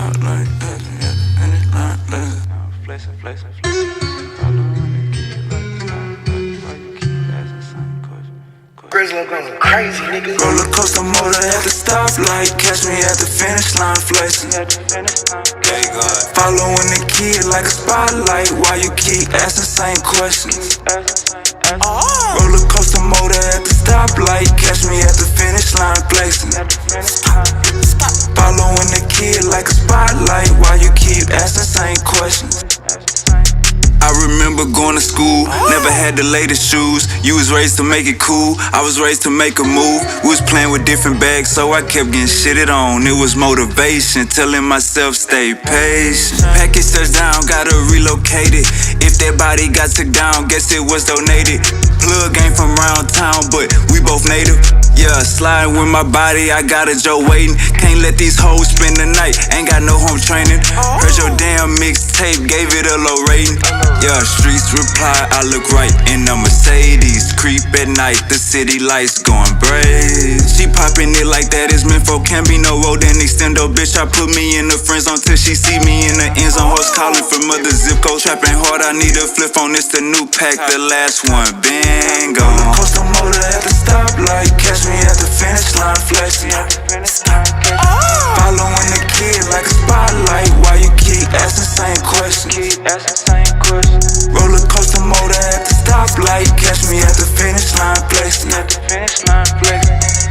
stop like that. Finish line, flexing. Grizzly going crazy, nigga. Roller coaster motor at the stoplight, catch me at the finish line flexing. Following the kid like a spotlight, why you keep asking same questions? Roller coaster motor at the stoplight, catch me at the finish line flexing. Following the kid like a spotlight, why you keep asking same questions? I remember going to school, never had the latest shoes. You was raised to make it cool, I was raised to make a move. We was playing with different bags, so I kept getting shitted on. It was motivation, telling myself stay patient. Package touchdown, gotta relocate it. If that body got took down, guess it was donated. Plug ain't from round town, but we both native. Yeah, sliding with my body, I got a Joe waiting. Can't let these hoes spend the night, ain't got no home training. Heard your damn mixtape, gave it a low rating. Yeah, streets reply, I look right in a Mercedes. Creep at night, the city lights going brave. She popping it like that is meant for, can't be no road and extendo. Bitch, I put me in the friend zone till she see me in the end zone. Hoes calling from other zip codes, trapping hard, I need a flip on this, the new pack, the last one been gone. Coastal motor at the stoplight, catch me at the finish line flexing. Following the kid like a spotlight, why you keep asking same questions? Roller coaster motor at the stoplight, catch me at the finish line flexing.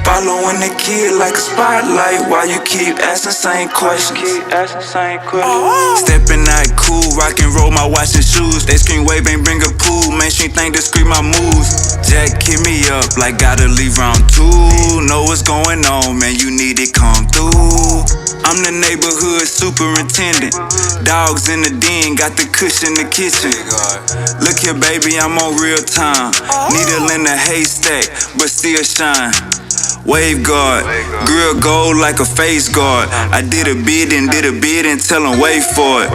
Following the kid like a spotlight, why you keep asking same questions? Stepping out cool, rock and roll my watch and shoes. They scream wave, ain't bring a pool. Mainstream thing to scream my moves. Jack hit me up like gotta leave round 2. Know what's going on, man, you need it come through. I'm the neighborhood superintendent. Dogs in the den, got the kush in the kitchen. Look here, baby, I'm on real time. Needle in a haystack, but still shine. Wave guard, grill gold like a face guard. I did a bid and tell them wait for it.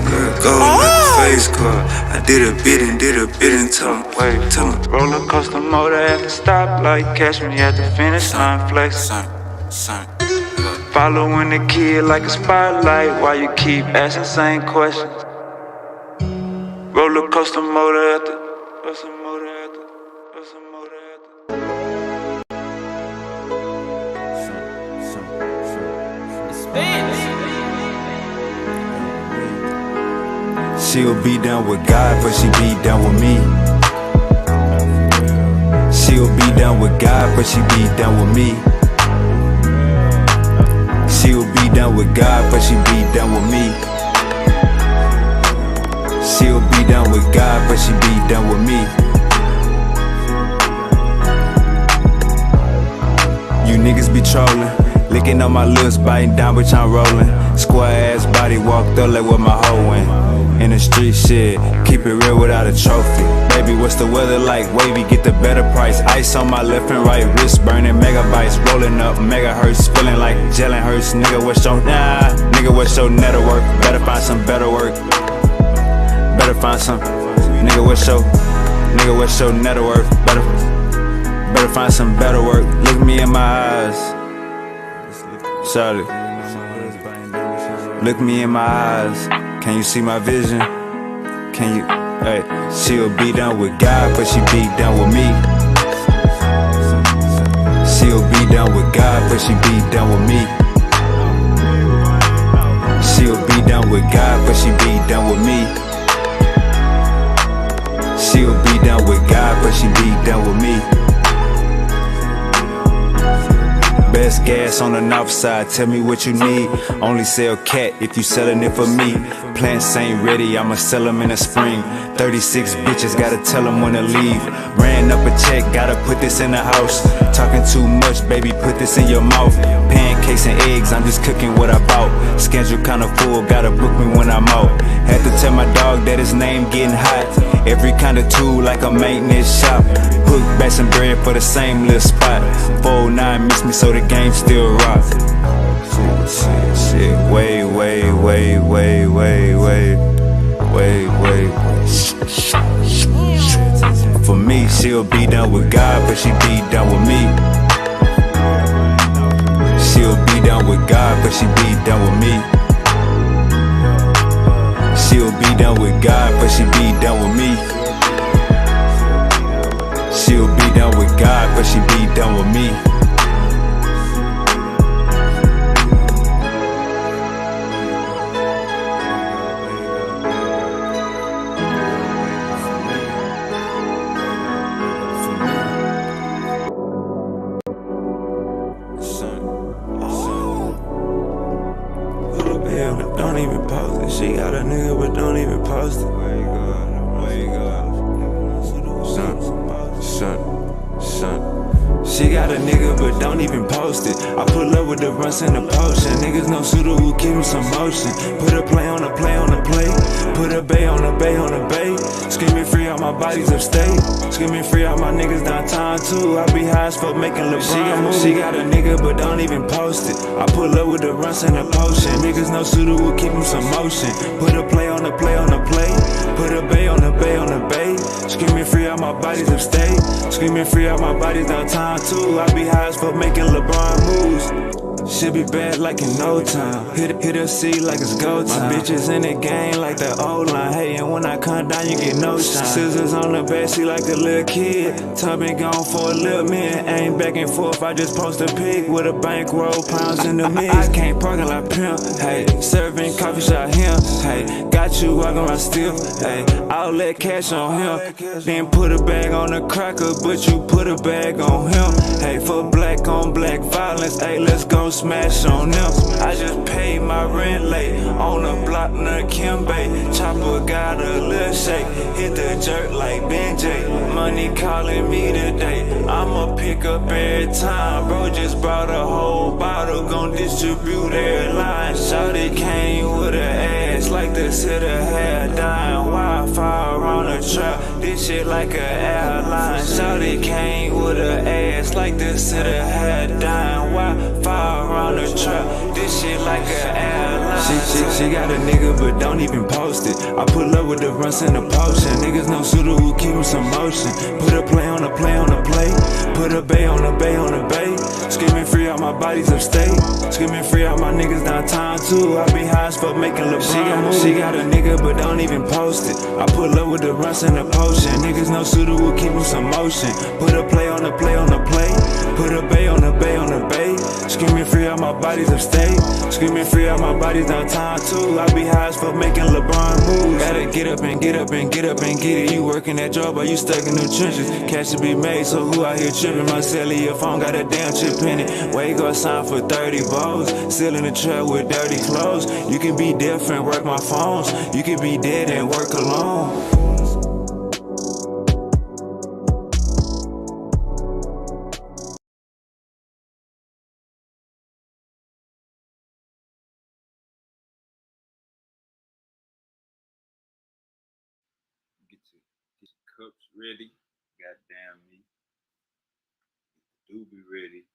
Grill gold like a face guard. I did a bid and tell them wait for it. Roller coaster motor at the stoplight, catch me at the finish line flexing. Following the kid like a spotlight, why you keep asking same questions? Roller coaster motor at the She'll be down with God, but she be down with me. She'll be down with God, but she be down with me. She'll be down with God, but she be down with me. She'll be down with God, but she be down with me. You niggas be trolling, licking on my lips, biting down, bitch, I'm rolling. Square ass body walked up like what my hoe went. In the street shit, keep it real without a trophy. Baby, what's the weather like? Wavy, get the better price. Ice on my left and right wrist, burning megabytes. Rolling up megahertz, feeling like gelling hurts. Nigga, what's your nigga, what's your network? Better find some better work. Better find some. Nigga, what's your net worth? Better find some better work. Look me in my eyes. Charlie. Look me in my eyes. Can you see my vision? Can you? Hey, she'll be down with God, but she be down with me. She'll be down with God, but she be down with me. She'll be down with God, but she be down with me. She'll be down with God, but she be down with me. Best gas on the north side, tell me what you need. Only sell cat if you selling it for me. Plants ain't ready, I'ma sell them in the spring. 36 bitches, gotta tell them when to leave. Ran up a check, gotta put this in the house. Talking too much, baby, put this in your mouth. Pancakes and eggs, I'm just cooking what I bought. Schedule kinda full, gotta book me when I'm out. Had to tell my dog that his name getting hot. Every kind of tool like a maintenance shop. Hook back some bread for the same little spot. 409 miss me so the game still rock. Shit, wait. For me, she'll be down with God, but she be down with me. She'll be down done with God, but she be done with me. She'll be done with God, but she be done with me. She'll be done with God, but she be done with me. Yeah, but don't even post it. She got a nigga, but don't even post it. Where you go? Son. She got a nigga, but don't even post it. I pull up with the runs and the potion. Niggas no suitor who keep me some motion. Put a play on a play on a play. Put a bay on a bay on a bay. Screaming free out my bodies upstate. Screaming free out my niggas downtown too. I be high as fuck making LeBron. She got a nigga, but don't even post it. I pull up with the runs and the potion. Niggas no suitor who keep me some motion. Put a play on a play on a play. Put a bay on a bay on a bay. Screaming free out my bodies upstate. Screaming free out my bodies downtown too. I be high as fuck making LeBron moves. Should be bad like in no time. Hit a C like it's go time. My bitches in the game like the old line. Hey, and when I come down, you get no shine. Scissors on the backseat like a little kid. Tub been gone for a little minute. Ain't back and forth. I just post a pic with a bankroll, pounds in the mix. I can't parking like pimp. Hey, serving coffee shop him. Hey, got you walking around stiff. Hey, I'll let cash on him. Then put a bag on the cracker, but you put a bag on him. Hey, for black on black violence. Hey, let's go smash on them. I just paid my rent late on the block near Kimbe. Chopper got a little shake, hit the jerk like Ben J. Money calling me today, I'ma pick up every time. Bro just brought a whole bottle, gon' distribute airline. Shawty came with her ass like the city had dying. Wi-Fi around the trap, this shit like a airline. Shawty came with her ass like the city had dying. Wi-Fi around the trap, this shit like an airline. She got a nigga, but don't even post it. I pull up with the runs and the potion. Niggas no suitor who keep me some motion. Put a play on a play on a play. Put a bay on a bay on a bay. Screaming free out my bodies upstate. Screaming free out my niggas downtown too. I be high as fuck making LeBron. She got a nigga, but don't even post it. I pull up with the runs and the potion. Niggas no suitor who keep me some motion. Put a play on a play on a play. Put a bay on a bay on a bay. Screaming free out my bodies upstate. Screaming free out my bodies downtown too. I be high as fuck making LeBron moves. Gotta get up and get up and get up and get it. You working that job, but you stuck in them trenches. Cash to be made, so who out here tripping? My cellular phone got a damn chip in it. Wake up, sign for 30 balls. Still in the trap with dirty clothes. You can be different, work my phones. You can be dead and work alone. Get your cups ready. Goddamn me. Do be ready.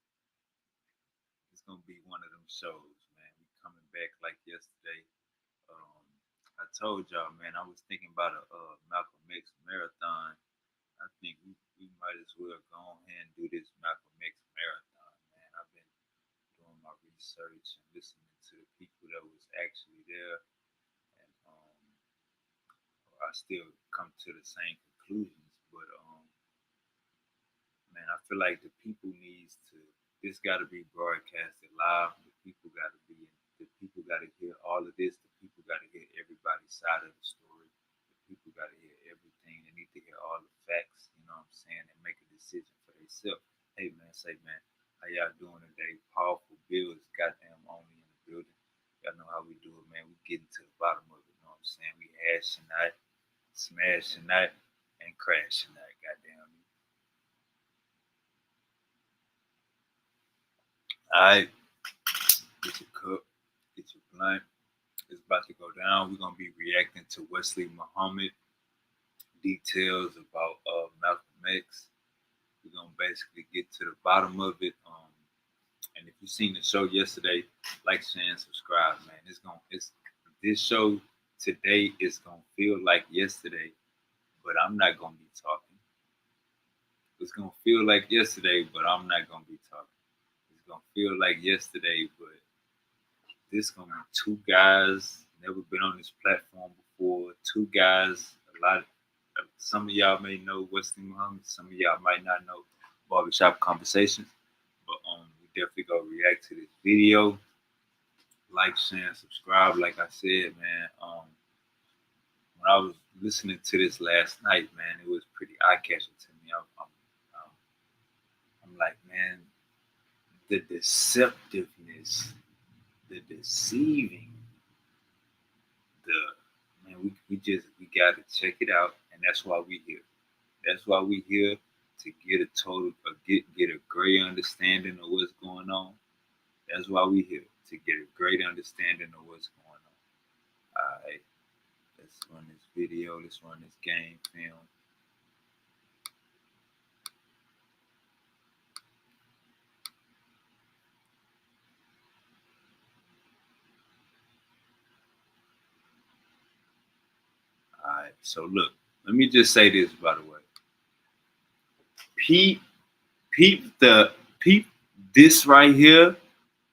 It's gonna be one of them shows, man. We coming back like yesterday. Um, I told y'all, man, I was thinking about a Malcolm X marathon. I think we might as well go ahead and do this Malcolm X marathon, man. I've been doing my research and listening to the people that was actually there, and I still come to the same conclusions. But man, I feel like the people needs to. This got to be broadcasted live. The people got to hear all of this. The people got to hear everybody's side of the story. The people got to hear everything. They need to hear all the facts. You know what I'm saying? And make a decision for themselves. Hey man, how y'all doing today? Powerful Bill is goddamn only in the building. Y'all know how we do it, man. We getting to the bottom of it. You know what I'm saying? We hash tonight, smash tonight, and crash tonight. Goddamn. Alright, get your cup, get your blunt. It's about to go down. We're gonna be reacting to Wesley Muhammad, details about Malcolm X. We're gonna basically get to the bottom of it. And if you seen the show yesterday, like, share, and subscribe, man. This show today is gonna feel like yesterday, but I'm not gonna be talking. It's gonna feel like yesterday, but I'm not gonna be talking. It's gonna feel like yesterday, but this gonna be two guys never been on this platform before. Two guys, some of y'all may know Wesley Muhammad, some of y'all might not know Barbershop Conversations, but we definitely gonna react to this video. Like, share, and subscribe. Like I said, man, when I was listening to this last night, man, it was pretty eye-catching to me. I'm like, man, the deceptiveness, the deceiving, the man, we gotta check it out, and that's why we here. That's why we here to get a get a great understanding of what's going on. That's why we here to get a great understanding of what's going on. All right, let's run this video. Let's run this game film. All right, so look, let me just say this, by the way. Peep this right here.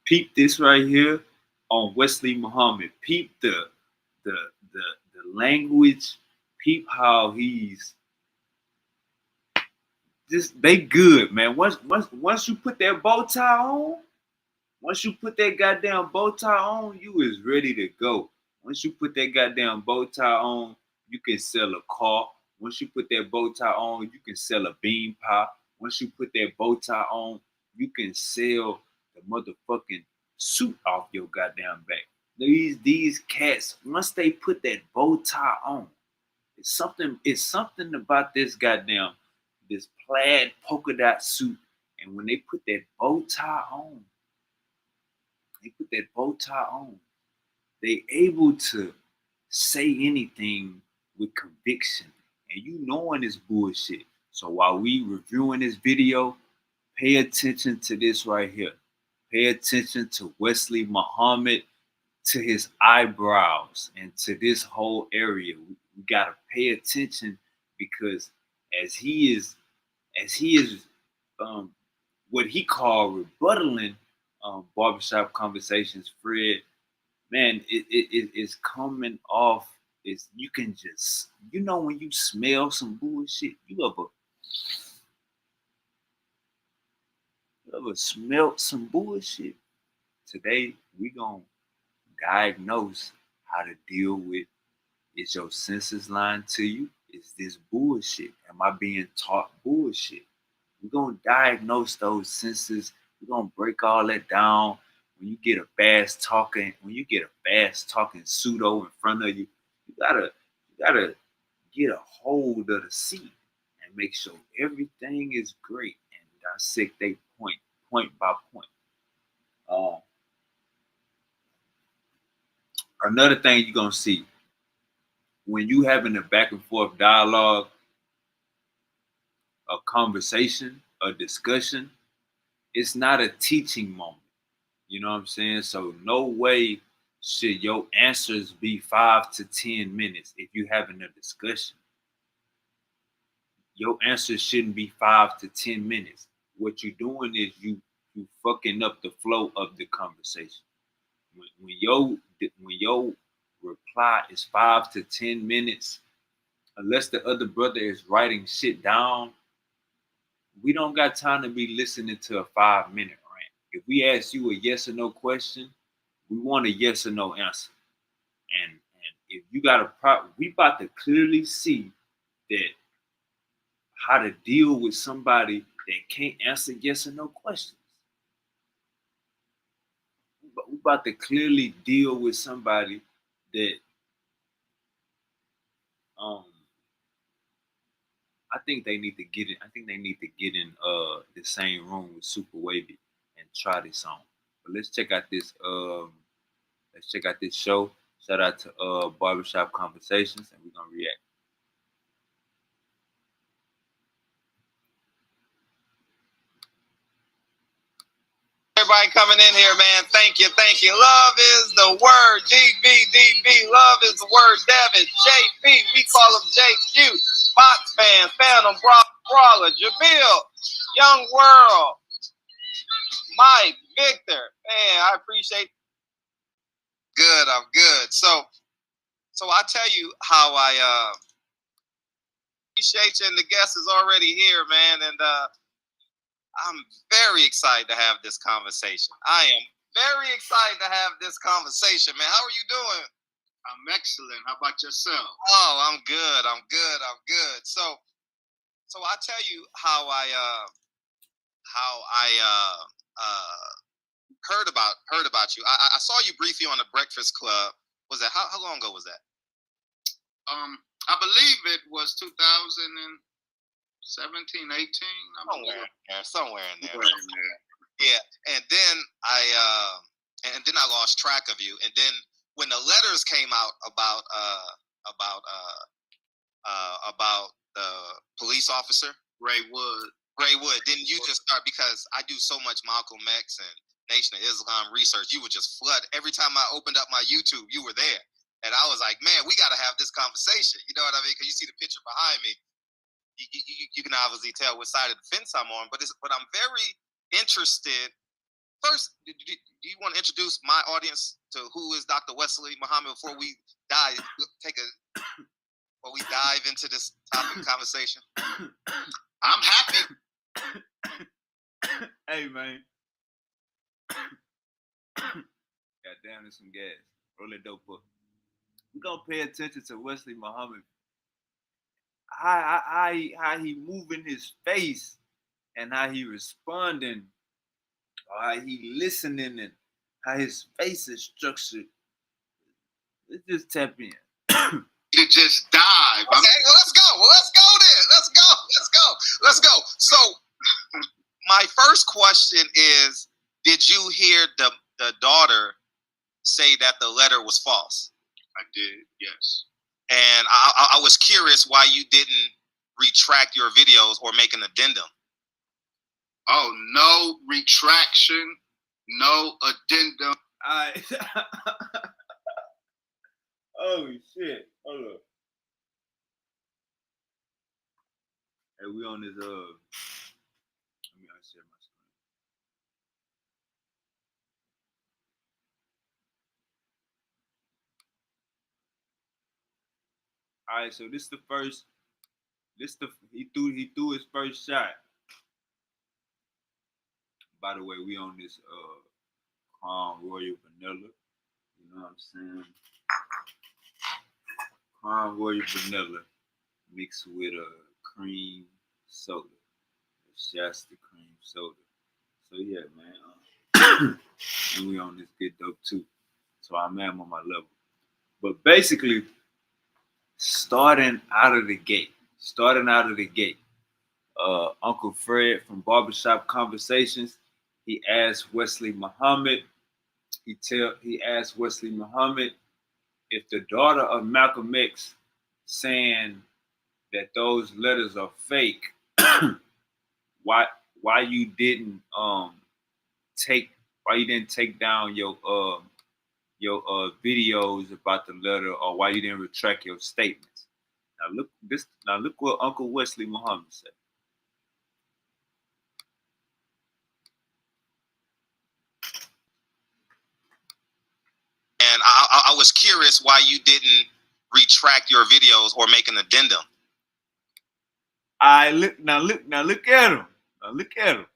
Peep this right here on Wesley Muhammad. Peep the language. Peep how he's just, they good, man. Once you put that bow tie on, once you put that goddamn bow tie on, you is ready to go. Once you put that goddamn bow tie on, you can sell a car. Once you put that bow tie on, you can sell a bean pie. Once you put that bow tie on, you can sell the motherfucking suit off your goddamn back. These cats, once they put that bow tie on, it's something about this plaid polka dot suit. And when they put that bow tie on, they able to say anything with conviction. And you knowing this bullshit. So while we reviewing this video, pay attention to this right here. Pay attention to Wesley Muhammad, to his eyebrows, and to this whole area. We gotta pay attention, because as he is what he called rebuttaling Barbershop Conversations, Fred, man, it's coming off. You can just, when you smell some bullshit, you ever smelt some bullshit? Today we gonna diagnose how to deal with, is your senses lying to you? Is this bullshit? Am I being taught bullshit? We're gonna diagnose those senses. We're gonna break all that down. When you get a fast talking pseudo in front of you, you gotta get a hold of the seat and make sure everything is great and dissect they point by point. Another thing you're gonna see when you having a back and forth dialogue, a conversation, a discussion, it's not a teaching moment. You know what I'm saying? So no way should your answers be 5 to 10 minutes if you're having a discussion. Your answers shouldn't be 5 to 10 minutes. What you're doing is you fucking up the flow of the conversation. When your reply is 5 to 10 minutes, unless the other brother is writing shit down, we don't got time to be listening to a 5-minute rant. If we ask you a yes or no question, we want a yes or no answer. And if you got a problem, we about to clearly see that how to deal with somebody that can't answer yes or no questions. But we about to clearly deal with somebody that I think they need to get in. I think they need to get in the same room with Super Wavy and try this on. But let's check out this show. Shout out to Barbershop Conversations, and we're gonna react. Everybody coming in here, man. Thank you. Love is the word. GBDB. Love is the word. Devin, JP. We call him JQ. Fox fans, Phantom Brawler, Jamil, Young World, Mike, Victor. Man, I appreciate good. I'm good. So I tell you how I appreciate you, and the guest is already here, man, and I'm very excited to have this conversation. I am very excited to have this conversation, man. How are you doing? I'm excellent. How about yourself? Oh, I'm good. I'm good. I'm good. So I tell you how I heard about you. I saw you briefly on the Breakfast Club. Was that how long ago was that? I believe it was 2017, 18. Somewhere in there. Yeah, and then I lost track of you. And then when the letters came out about the police officer Ray Wood, didn't you just start, because I do so much Malcolm X and Nation of Islam research, you would just flood every time I opened up my YouTube, you were there. And I was like, man, we got to have this conversation. You know what I mean? Because you see the picture behind me. You can obviously tell what side of the fence I'm on. But I'm very interested. First, do you want to introduce my audience to who is Dr. Wesley Muhammad before we dive into this topic conversation? I'm happy. Hey, man. Goddamn, there's some gas. Roll that dope up. We're going to pay attention to Wesley Muhammad. How he moving his face and how he responding, or how he listening, and how his face is structured. Let's just tap in. To just dive. Okay, well, let's go. Let's go then. Let's go. So, my first question is, did you hear the daughter say that the letter was false? I did, yes. And I was curious why you didn't retract your videos or make an addendum. Oh, no retraction, no addendum. All right. Oh, shit. Hold up. Hey, we on this, let me unshare my screen. All right, so he threw his first shot. By the way, we on this Crown Royal Vanilla. You know what I'm saying? Crown Royal Vanilla mixed with a cream soda, Shasta cream soda. So yeah, man. And we on this good dope too. So I'm on my level. But basically, starting out of the gate, Uncle Fred from Barbershop Conversations, he asked Wesley Muhammad, he asked Wesley Muhammad if the daughter of Malcolm X saying that those letters are fake, why you didn't take down your videos about the letter, or why you didn't retract your statements. Now look what Uncle Wesley Muhammad said. And I was curious why you didn't retract your videos or make an addendum. Look at him.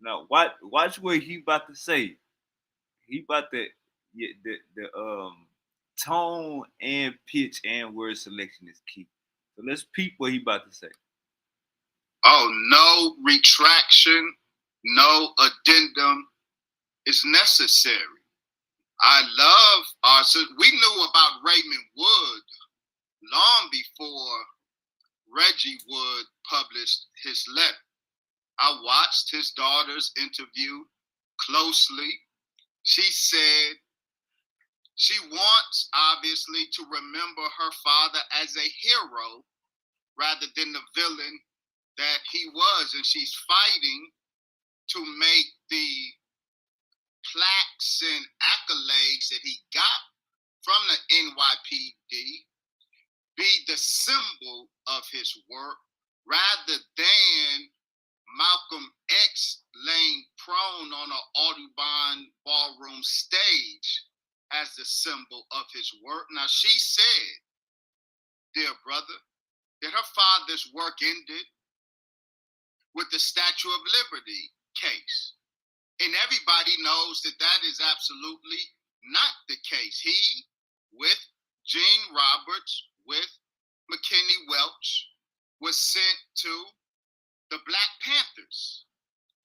Now watch what he about to say. He about to the tone and pitch and word selection is key. So let's peep what he about to say. Oh, no retraction, no addendum is necessary. I love we knew about Raymond Wood long before Reggie Wood published his letter. I watched his daughter's interview closely. She said she wants, obviously, to remember her father as a hero rather than the villain that he was. And she's fighting to make the plaques and accolades that he got from the NYPD be the symbol of his work rather than Malcolm X laying prone on an Audubon ballroom stage as the symbol of his work. Now, she said, dear brother, that her father's work ended with the Statue of Liberty case. And everybody knows that that is absolutely not the case. He, with Gene Roberts, with McKinney Welch, was sent to the Black Panthers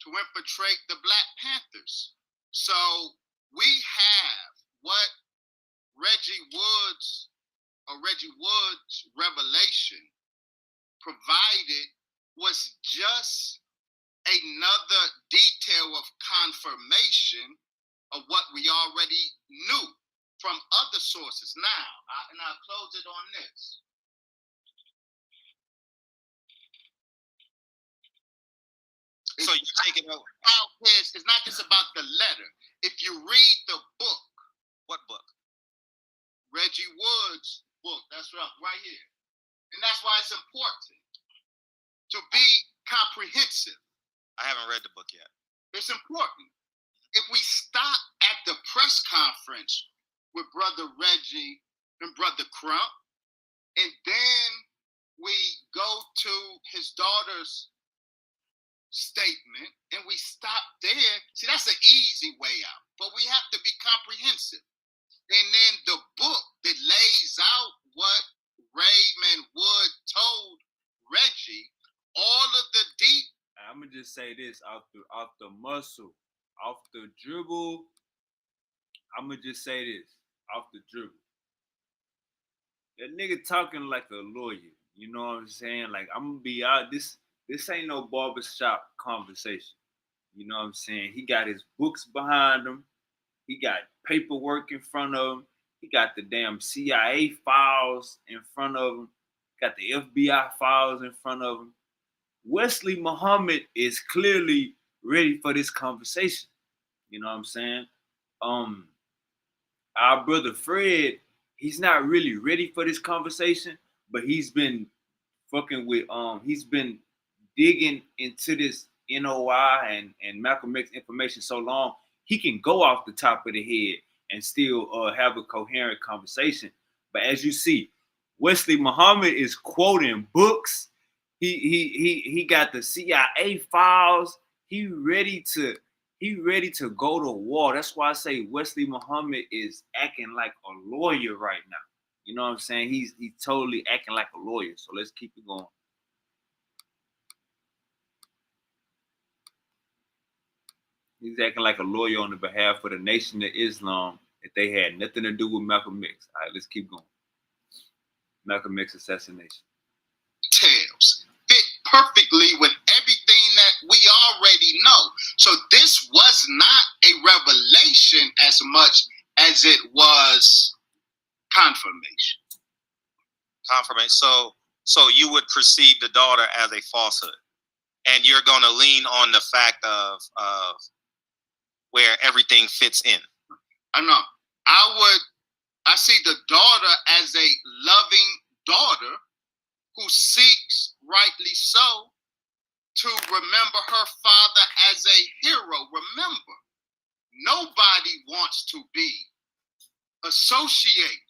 to infiltrate the Black Panthers. So we have what Reggie Wood's revelation provided was just another detail of confirmation of what we already knew from other sources. Now, I'll close it on this. So you're taking over. It's not just about the letter. If you read the book. What book? Reggie Wood's book. That's right here. And that's why it's important to be comprehensive. I haven't read the book yet. It's important. If we stop at the press conference with Brother Reggie and Brother Crump, and then we go to his daughter's statement and we stop there, see, that's an easy way out. But we have to be comprehensive. And then the book that lays out what Raymond Wood told Reggie, all of the deep. I'm gonna just say this off the muscle, off the dribble. I'm gonna just say this off the dribble. That nigga talking like a lawyer. You know what I'm saying? Like, I'm gonna be out. This ain't no barbershop conversation. You know what I'm saying? He got his books behind him. He got paperwork in front of him. He got the damn CIA files in front of him. Got the FBI files in front of him. Wesley Muhammad is clearly ready for this conversation. You know what I'm saying? Our brother Fred, he's not really ready for this conversation, but he's been fucking with, he's been digging into this NOI and Malcolm X information so long, he can go off the top of the head and still have a coherent conversation. But as you see, Wesley Muhammad is quoting books. He got the CIA files. He ready to go to war. That's why I say Wesley Muhammad is acting like a lawyer right now. You know what I'm saying? He's totally acting like a lawyer. So let's keep it going. He's acting like a lawyer on the behalf of the Nation of Islam if they had nothing to do with Malcolm X. All right, let's keep going. Malcolm X assassination. Tales fit perfectly with everything that we already know. So this was not a revelation as much as it was confirmation. Confirmation. So you would perceive the daughter as a falsehood, and you're going to lean on the fact of where everything fits in. I know. I see the daughter as a loving daughter who seeks, rightly so, to remember her father as a hero. Remember, nobody wants to be associated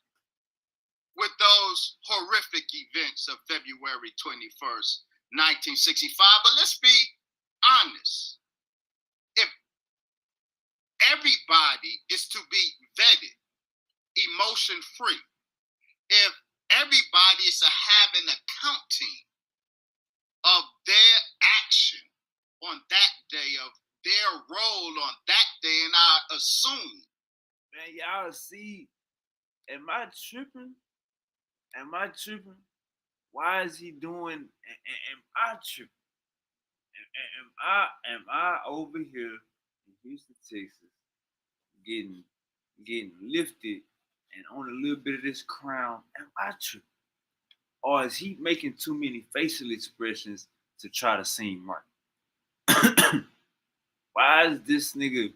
with those horrific events of February 21st, 1965. But let's be honest. If everybody is to be vetted, emotion-free, if everybody is to have an accounting of their action on that day, of their role on that day, and I assume. Man, y'all see, am I tripping? Why is he doing, am I tripping? Am I over here in Houston, Texas, getting lifted and on a little bit of this crown? Am I tripping? Or is he making too many facial expressions to try to seem right? Why is this nigga,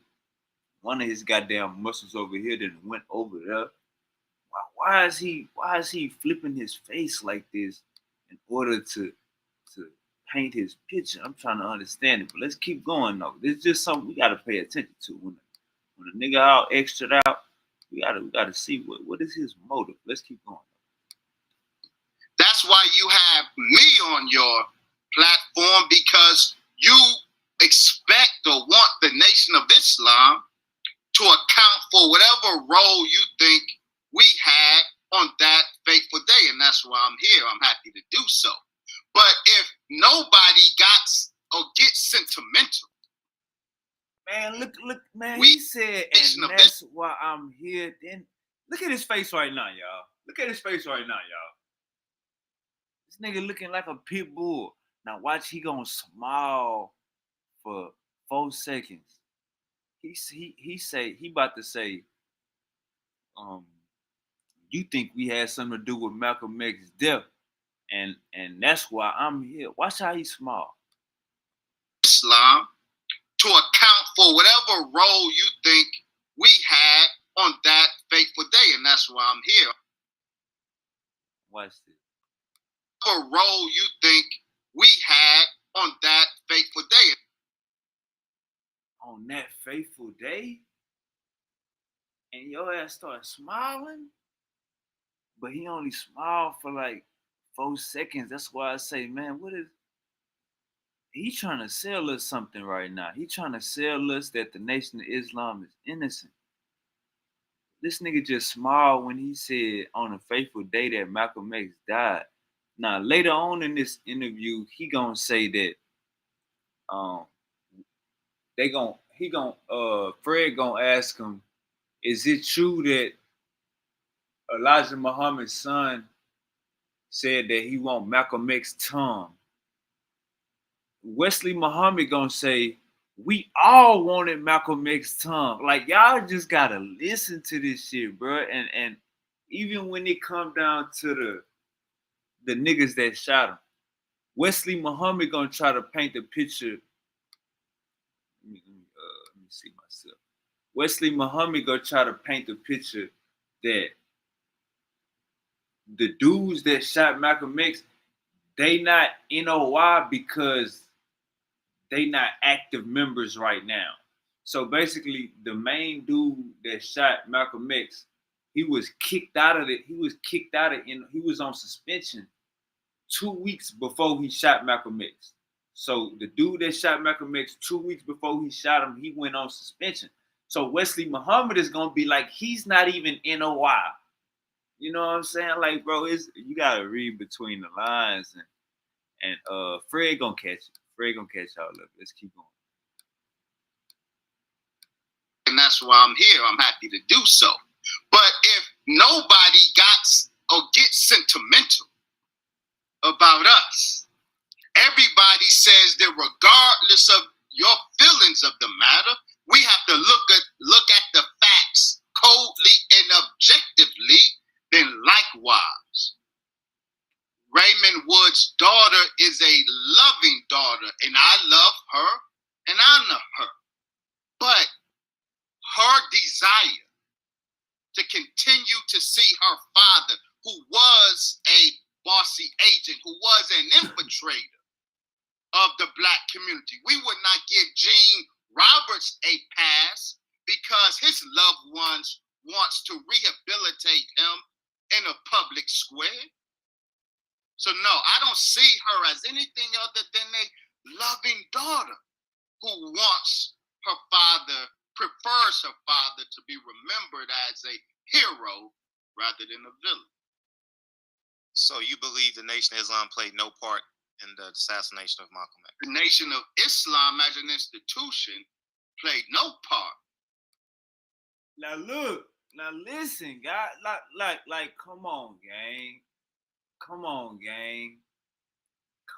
one of his goddamn muscles over here that went over there? Why is he flipping his face like this in order to paint his picture? I'm trying to understand it, but let's keep going though. This is just something we gotta pay attention to. When a nigga all extra out, we gotta see what is his motive. Let's keep going. That's why you have me on your platform, because you expect or want the Nation of Islam to account for whatever role you think we had on that fateful day. And that's why I'm here. I'm happy to do so. But if nobody gets sentimental. Man, look, man, he said, and that's why I'm here. Then look at his face right now, y'all. Look at his face right now, y'all. This nigga looking like a pit bull. Now watch, he gonna smile for 4 seconds. He about to say, you think we had something to do with Malcolm X's death, and that's why I'm here. Watch how he smile. Islam to account for whatever role you think we had on that fateful day, and that's why I'm here. Watch this. Whatever role you think we had on that fateful day. On that fateful day? And your ass started smiling? But he only smiled for like 4 seconds. That's why I say, man, he trying to sell us something right now. He trying to sell us that the Nation of Islam is innocent. This nigga just smiled when he said on a fateful day that Malcolm X died. Now later on in this interview, he gonna say that Fred gonna ask him, is it true that Elijah Muhammad's son said that he want Malcolm X's tongue? Wesley Muhammad gonna say, we all wanted Malcolm X's tongue. Like, y'all just gotta listen to this shit, bro. And even when it come down to the niggas that shot him, Wesley Muhammad gonna try to paint the picture. Let me see myself. Wesley Muhammad gonna try to paint the picture that the dudes that shot Malcolm X, they not NOI because they not active members right now. So basically, the main dude that shot Malcolm X, he was kicked out of it. He was on suspension 2 weeks before he shot Malcolm X. So the dude that shot Malcolm X 2 weeks before he shot him, he went on suspension. So Wesley Muhammad is gonna be like, he's not even NOI. You know what I'm saying? Like, bro, you gotta read between the lines, and Fred gonna catch it. Fred gonna catch all of it. Let's keep going. And that's why I'm here. I'm happy to do so. But if nobody gets sentimental about us, everybody says that regardless of your feelings of the matter, we have to look at the facts coldly and objectively. Then likewise, Raymond Wood's daughter is a loving daughter, and I love her and honor her. But her desire to continue to see her father, who was a bossy agent, who was an infiltrator of the black community, we would not give Gene Roberts a pass because his loved ones wants to rehabilitate him in a public square. So no, I don't see her as anything other than a loving daughter who prefers her father to be remembered as a hero rather than a villain. So you believe the Nation of Islam played no part in the assassination of Malcolm X? The Nation of Islam as an institution played no part. Now look, now listen, guys. Like, come on, gang. Come on, gang.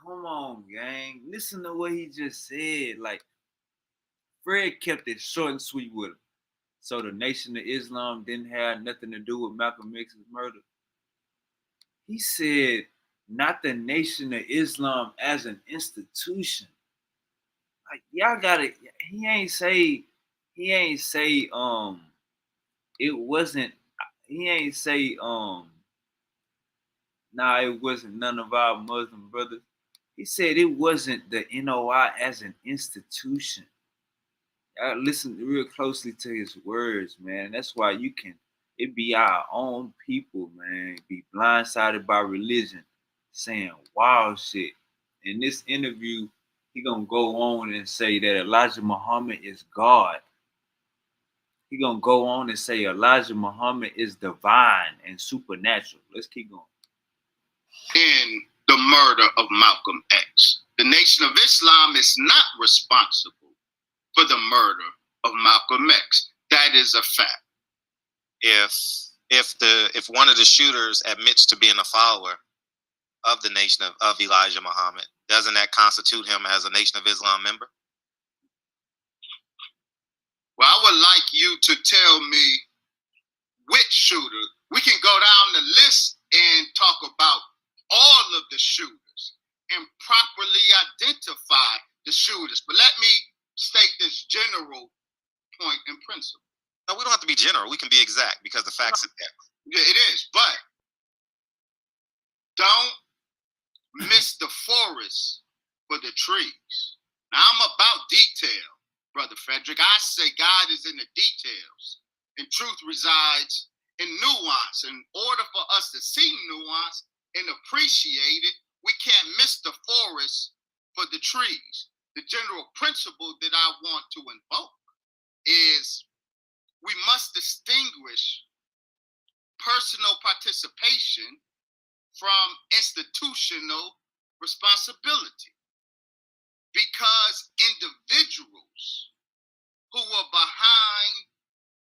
Come on, gang. Listen to what he just said. Like, Fred kept it short and sweet with him. So the Nation of Islam didn't have nothing to do with Malcolm X's murder. He said, not the Nation of Islam as an institution. Like, y'all gotta, he ain't say, it wasn't, he ain't say, nah, it wasn't none of our Muslim brothers. He said it wasn't the NOI as an institution. Y'all listen real closely to his words, man. That's why you can, it be our own people, man, be blindsided by religion, saying wild shit. In this interview, he gonna go on and say that Elijah Muhammad is God. He gonna go on and say Elijah Muhammad is divine and supernatural. Let's keep going. In the murder of Malcolm X, the Nation of Islam is not responsible for the murder of Malcolm X. That is a fact. If one of the shooters admits to being a follower of the Nation of Elijah Muhammad, doesn't that constitute him as a Nation of Islam member? Well, I would like you to tell me which shooter. We can go down the list and talk about all of the shooters and properly identify the shooters. But let me state this general point and principle. No, we don't have to be general. We can be exact because the facts are there. Yeah, it is. But don't miss the forest for the trees. Now, I'm about detail, Brother Frederick. I say God is in the details, and truth resides in nuance. In order for us to see nuance and appreciate it, we can't miss the forest for the trees. The general principle that I want to invoke is we must distinguish personal participation from institutional responsibility, because individuals who were behind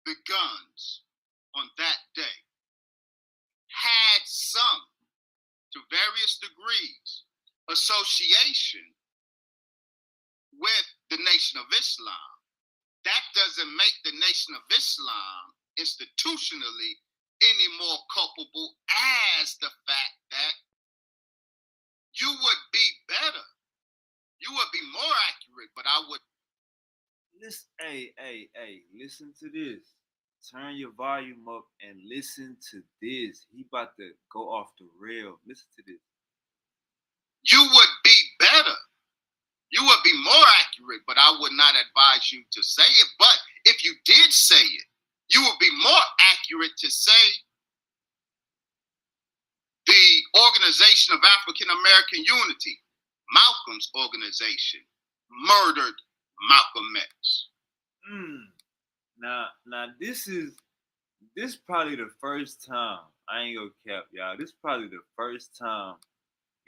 the guns on that day had some, to various degrees, association with the Nation of Islam. That doesn't make the Nation of Islam institutionally any more culpable as the fact that you would be better. You would be more accurate, but I would. Listen, hey, listen to this. Turn your volume up and listen to this. He about to go off the rail. Listen to this. You would be better. You would be more accurate, but I would not advise you to say it. But if you did say it, you would be more accurate to say the Organization of African American Unity, Malcolm's organization, murdered Malcolm X. Now this probably the first time, I ain't gonna cap y'all. This probably the first time.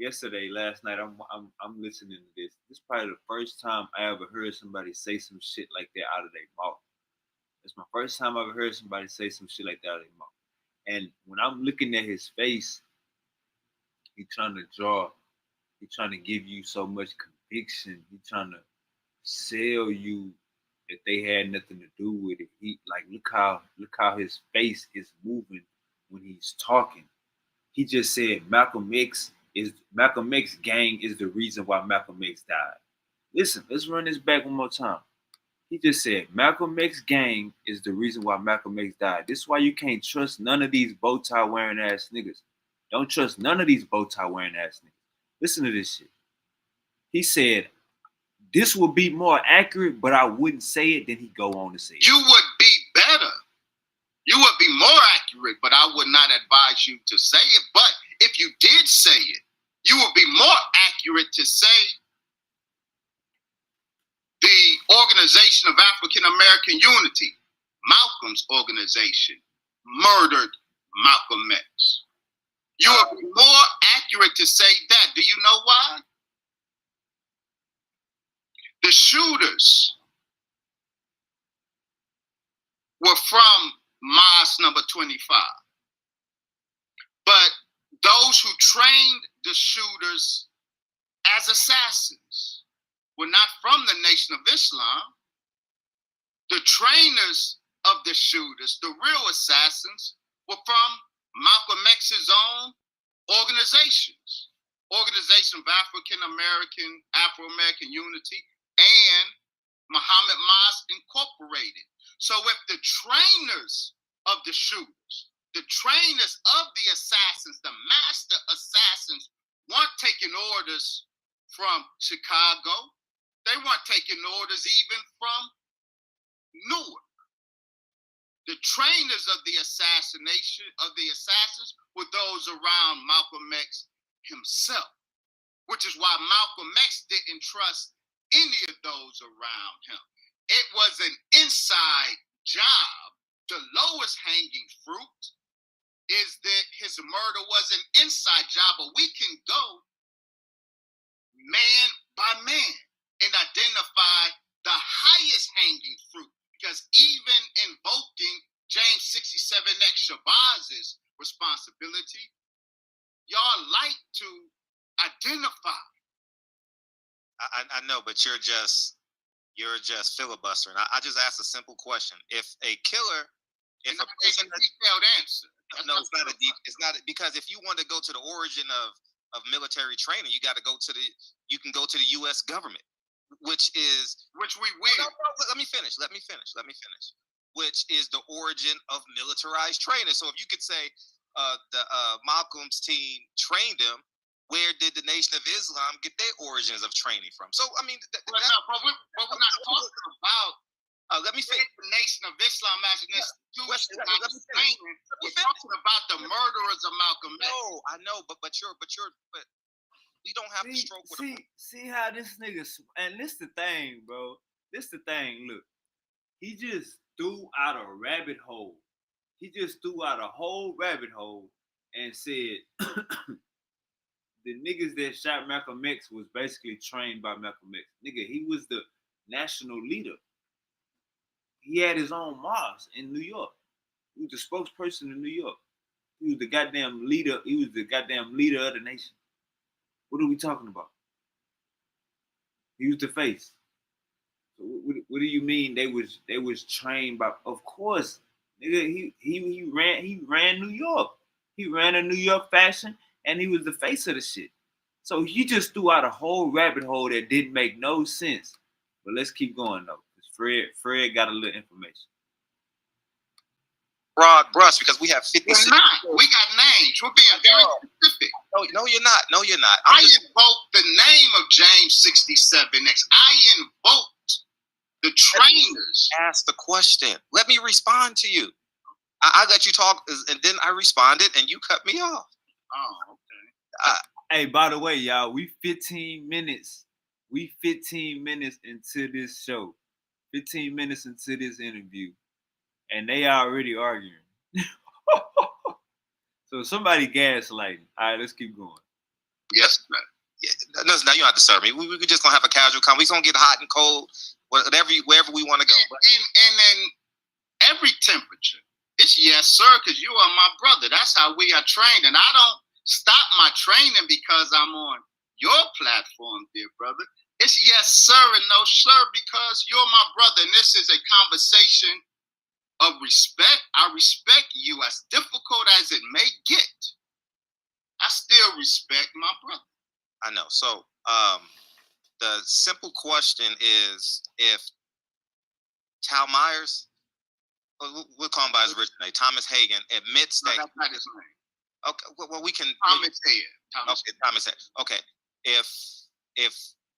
Last night, I'm listening to this. This is probably the first time I ever heard somebody say some shit like that out of their mouth. It's my first time I ever heard somebody say some shit like that out of their mouth. And when I'm looking at his face, he's trying to give you so much conviction. He's trying to sell you that they had nothing to do with it. He look how his face is moving when he's talking. He just said Malcolm X gang is the reason why Malcolm X died. Listen, let's run this back one more time. He just said Malcolm X gang is the reason why Malcolm X died. This is why you can't trust none of these bow tie wearing ass niggas. Don't trust none of these bow tie wearing ass niggas. Listen to this shit. He said, this would be more accurate, but I wouldn't say it. Then he go on to say it. You would be better. You would be more accurate, but I would not advise you to say it. But if you did say it, you would be more accurate to say the Organization of African American Unity, Malcolm's organization, murdered Malcolm X. You would be more accurate to say that. Do you know why? The shooters were from Mosque number 25. But those who trained the shooters as assassins were not from the Nation of Islam. The trainers of the shooters, the real assassins, were from Malcolm X's own organizations. Organization of Afro-American Unity and Muhammad Mosque Incorporated. So if the trainers of the shooters, the trainers of the assassins, the master assassins, weren't taking orders from Chicago, they weren't taking orders even from Newark. The trainers of the assassins were those around Malcolm X himself, which is why Malcolm X didn't trust any of those around him. It was an inside job. The lowest hanging fruit is that his murder was an inside job, but we can go man by man and identify the highest hanging fruit, because even invoking James 67X Shabazz's responsibility, y'all like to identify. I know, but you're just filibustering. I just asked a simple question. If a killer, if a person, a detailed answer. No, it's not it's not, because if you want to go to the origin of military training, you can go to the U.S. government, which we will. No, let me finish. Which is the origin of militarized training. So if you could say Malcolm's team trained them, where did the Nation of Islam get their origins of training from? So I mean, but we're not talking about. Let me finish. The Nation of Islam as an institution. We're talking about the murderers of Malcolm X. No, I know, but we don't have to stroke with see how this nigga, and this the thing, bro. This the thing. Look, he just threw out a rabbit hole. He just threw out a whole rabbit hole and said the niggas that shot Malcolm X was basically trained by Malcolm X. Nigga, he was the national leader. He had his own mosque in New York. He was the spokesperson in New York. He was the goddamn leader. He was the goddamn leader of the nation. What are we talking about? He was the face. So what do you mean they was trained by? Of course, nigga. He ran New York. He ran a New York fashion, and he was the face of the shit. So he just threw out a whole rabbit hole that didn't make no sense. But let's keep going though. Fred got a little information. Broad brush, because we have 56. We're not. We got names. We're being very specific. No, you're not. I invoked the name of James 67X. I invoked the trainers. Ask the question. Let me respond to you. I let you talk, and then I responded, and you cut me off. Oh, okay. Hey, by the way, y'all, we 15 minutes into this show. 15 minutes into this interview, and they already arguing. So somebody gaslighting. All right, let's keep going. Yes, sir. Yeah, no, you don't have to serve me. We just gonna have a casual conversation. We're gonna get hot and cold, wherever we want to go. And in every temperature, it's yes, sir, because you are my brother. That's how we are trained, and I don't stop my training because I'm on your platform, dear brother. It's yes, sir, and no, sir, because you're my brother. And this is a conversation of respect. I respect you, as difficult as it may get. I still respect my brother. I know. So the simple question is, if Tal Myers, we'll call him by his original name, Thomas Hagen, admits that. That's not his name. Okay, well, we can. Thomas Hagen. Okay, Thomas Hagen. Okay, if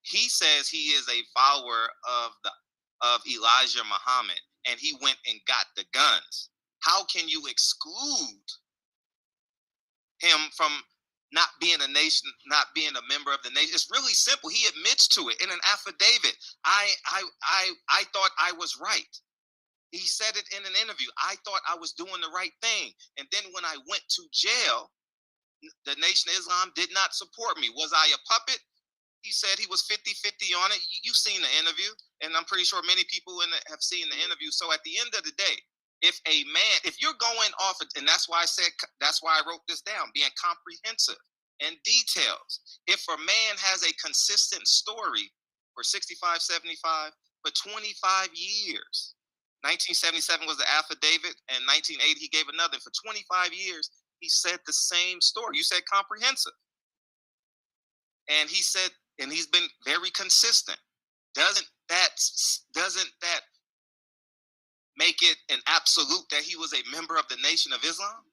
he says he is a follower of Elijah Muhammad, and he went and got the guns, how can you exclude him from not being a nation, not being a member of the nation? It's really simple. He admits to it in an affidavit. I thought I was right. He said it in an interview. I thought I was doing the right thing. And then when I went to jail, the Nation of Islam did not support me. Was I a puppet? He said he was 50-50 on it. You've seen the interview, and I'm pretty sure many people have seen the interview. So at the end of the day, if you're going off, and that's why I wrote this down, being comprehensive and details. If a man has a consistent story for 65, 75, for 25 years, 1977 was the affidavit, and 1980 he gave another. For 25 years, he said the same story. You said comprehensive. And he said, and he's been very consistent. Doesn't that make it an absolute that he was a member of the Nation of Islam?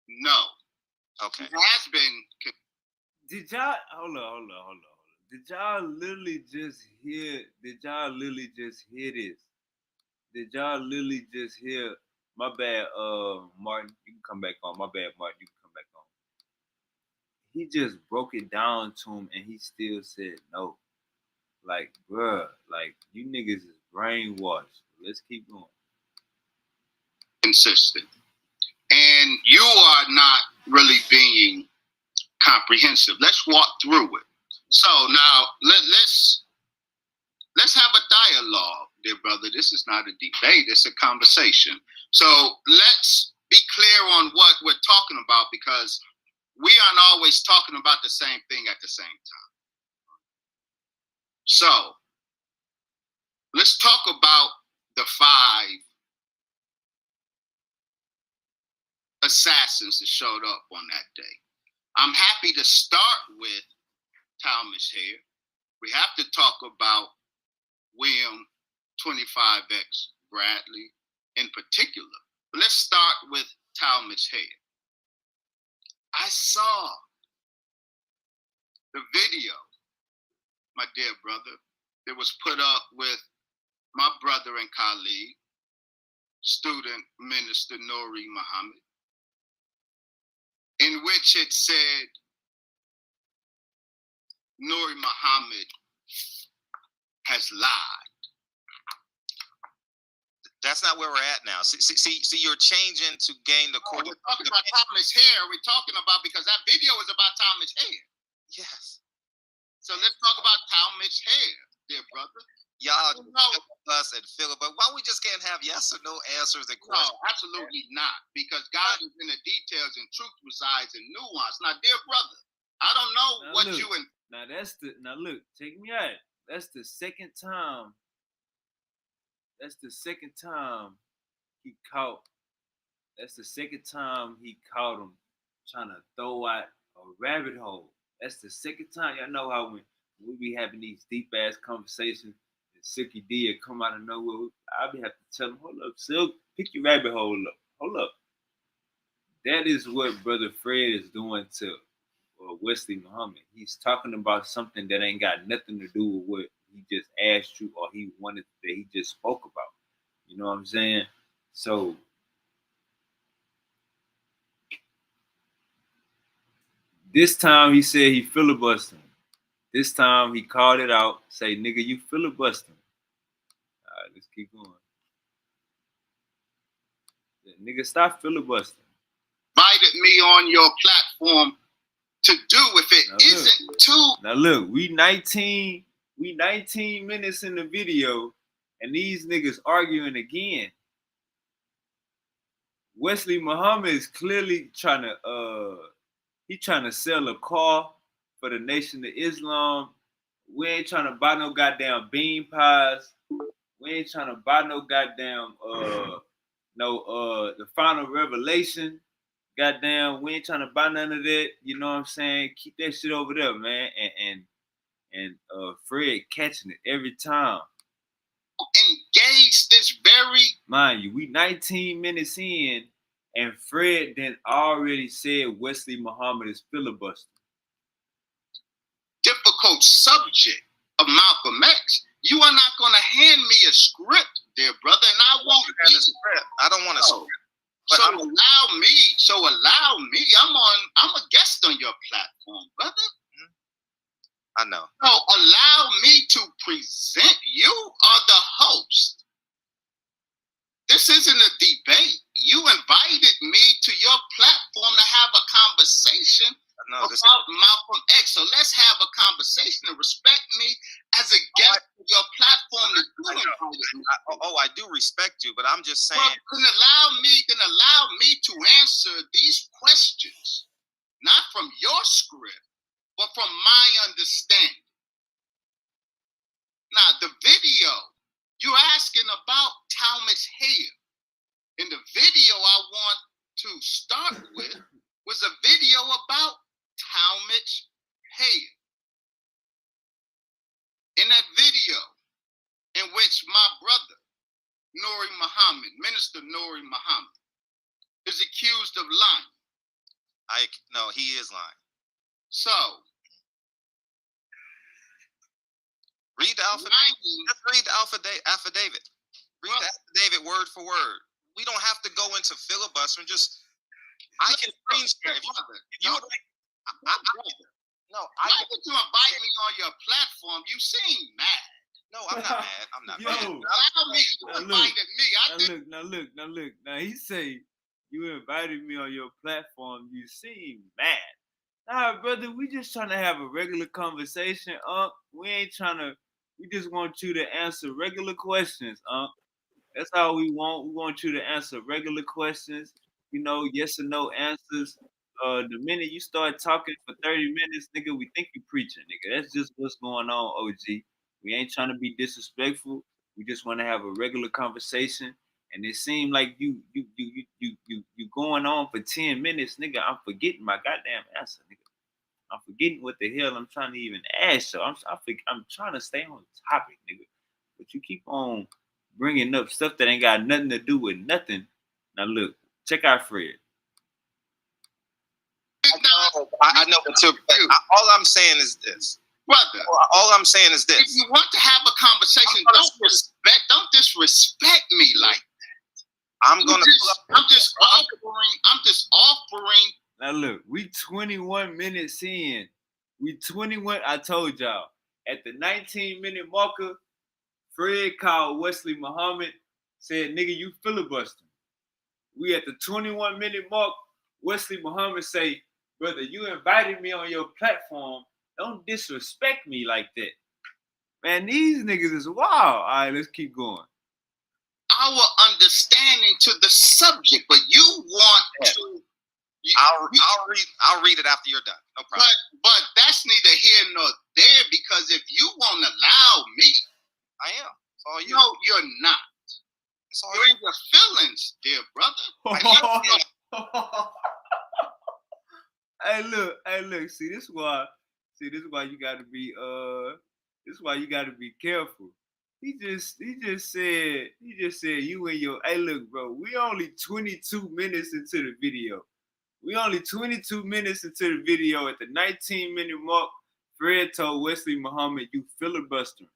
No. Okay. He has been. Did y'all hold on. Did y'all literally just hear this? Did y'all literally just hear? My bad, Martin. You can come back on. My bad, Martin. You can come back on. He just broke it down to him, and he still said no. Like, bruh, like you niggas is brainwashed. Let's keep going. Consistent. And you are not really being comprehensive. Let's walk through it. So now let's have a dialogue, dear brother. This is not a debate, it's a conversation. So let's be clear on what we're talking about, because we aren't always talking about the same thing at the same time. So let's talk about the 5 assassins that showed up on that day. I'm happy to start with Talmadge Hayer. We have to talk about William 25X Bradley in particular. But let's start with Talmadge Hayer. I saw the video, my dear brother, that was put up with my brother and colleague, student minister Nuri Muhammad, in which it said Nuri Muhammad has lied. That's not where we're at now. See, you're changing to gain the court. We're talking about Talmadge Hayer. We're talking about, because that video is about Talmadge Hayer. Yes. So let's talk about Talmadge Hayer, dear brother. Y'all us and feel it, but why we just can't have yes or no answers and questions? No, absolutely not. Because God is in the details and truth resides in nuance. Now, dear brother, I don't know now what look, you and now look, take me out. That's the second time. That's the second time he caught. That's the second time he caught him trying to throw out a rabbit hole. That's the second time. Y'all know how when we be having these deep ass conversations, and Silky D will come out of nowhere. I'll be have to tell him, hold up, Silk, pick your rabbit hole up. Hold up. That is what Brother Fred is doing to Wesley Muhammad. He's talking about something that ain't got nothing to do with what he just asked you or he wanted that he just spoke about. You know what I'm saying? So this time he said he filibustering. This time he called it out. Say, nigga, you filibustering. All right, let's keep going. Nigga, stop filibustering. Invited me on your platform to do if it now isn't look, too. Now look, we 19 minutes in the video, and these niggas arguing again. Wesley Muhammad is clearly trying to sell a car for the Nation of Islam. We ain't trying to buy no goddamn bean pies. We ain't trying to buy no goddamn the final revelation. Goddamn, we ain't trying to buy none of that. You know what I'm saying? Keep that shit over there, man. And Fred catching it every time. Engage this very. Mind you, we 19 minutes in, and Fred then already said Wesley Muhammad is filibustering. Difficult subject of Malcolm X. You are not going to hand me a script, dear brother, and I won't have a script. I don't want a script. So allow me. I'm a guest on your platform, brother. I know. So allow me to present. You are the host. This isn't a debate. You invited me to your platform to have a conversation about Malcolm X. So let's have a conversation and respect me as a guest on your platform. I do respect you, but I'm just saying. Well, then allow me to answer these questions, not from your script, but from my understanding. Now, the video you're asking about Talmadge Hayer. In the video I want to start with was a video about Talmadge Hayer. In that video, in which my brother, Nuri Muhammad, Minister Nuri Muhammad, is accused of lying. No, he is lying. So, read the affidavit. Just read the affidavit. Read the affidavit word for word. We don't have to go into filibustering. Just I can screen share. If you would like, no, I why did you invite me on your platform? You seem mad. No, I'm not mad. I'm not Yo, mad. Allow me. You invited me. I didn't. Now look. Now he say you invited me on your platform. You seem mad. Nah, brother, we just trying to have a regular conversation, We ain't trying to. We just want you to answer regular questions, That's all we want. We want you to answer regular questions. You know, yes or no answers. The minute you start talking for 30 minutes, nigga, we think you preaching, nigga. That's just what's going on, OG. We ain't trying to be disrespectful. We just want to have a regular conversation. And it seemed like you going on for 10 minutes, nigga. I'm forgetting my goddamn answer, nigga. I'm forgetting what the hell I'm trying to even ask. So I'm trying to stay on topic, nigga. But you keep on bringing up stuff that ain't got nothing to do with nothing. Now look, check out Fred. I know, but all I'm saying is this. Brother, all I'm saying is this. If you want to have a conversation, don't disrespect me like that. I'm just offering. Now look, we 21 minutes in. We 21. I told y'all at the 19-minute marker, Fred called Wesley Muhammad, said, "Nigga, you filibustering." We at the 21-minute mark. Wesley Muhammad say, "Brother, you invited me on your platform. Don't disrespect me like that." Man, these niggas is wild. All right, let's keep going. Our understanding to the subject, but you want to. I'll read it after you're done. No problem. But that's neither here nor there, because if you won't allow me, I am. It's all you. No, you're not. It's all you're in your feelings, dear brother. Hey, look. See, this is why you gotta be this is why you gotta be careful. He just said you and your, hey, look, bro, we only 22 minutes into the video. We only 22 minutes into the video. At the 19-minute mark, Fred told Wesley Muhammad, "You filibustering."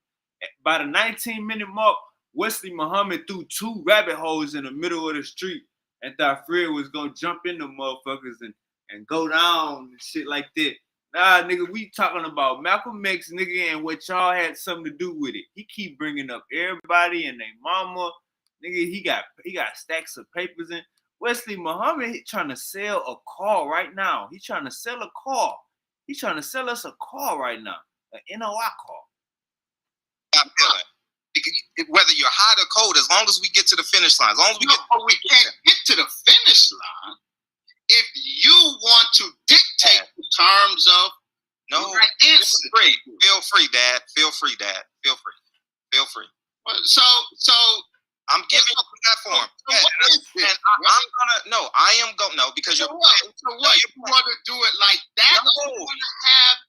By the 19-minute mark, Wesley Muhammad threw 2 rabbit holes in the middle of the street and thought Fred was gonna jump in the motherfuckers and go down and shit like that. Nah, nigga, we talking about Malcolm X, nigga, and what y'all had something to do with it. He keep bringing up everybody and their mama. Nigga, he got stacks of papers in. Wesley Muhammad, he trying to sell a car right now. He trying to sell a car. He trying to sell us a car right now, an NOI car. I'm feeling. Whether you're hot or cold, as long as we get to the finish line, as long as we can't get to the finish line if you want to dictate the terms of free. Feel free, Dad. Feel free. So I'm giving you the platform. I am going no, because you're what? So what? You want to do it like that? No. Or you want to have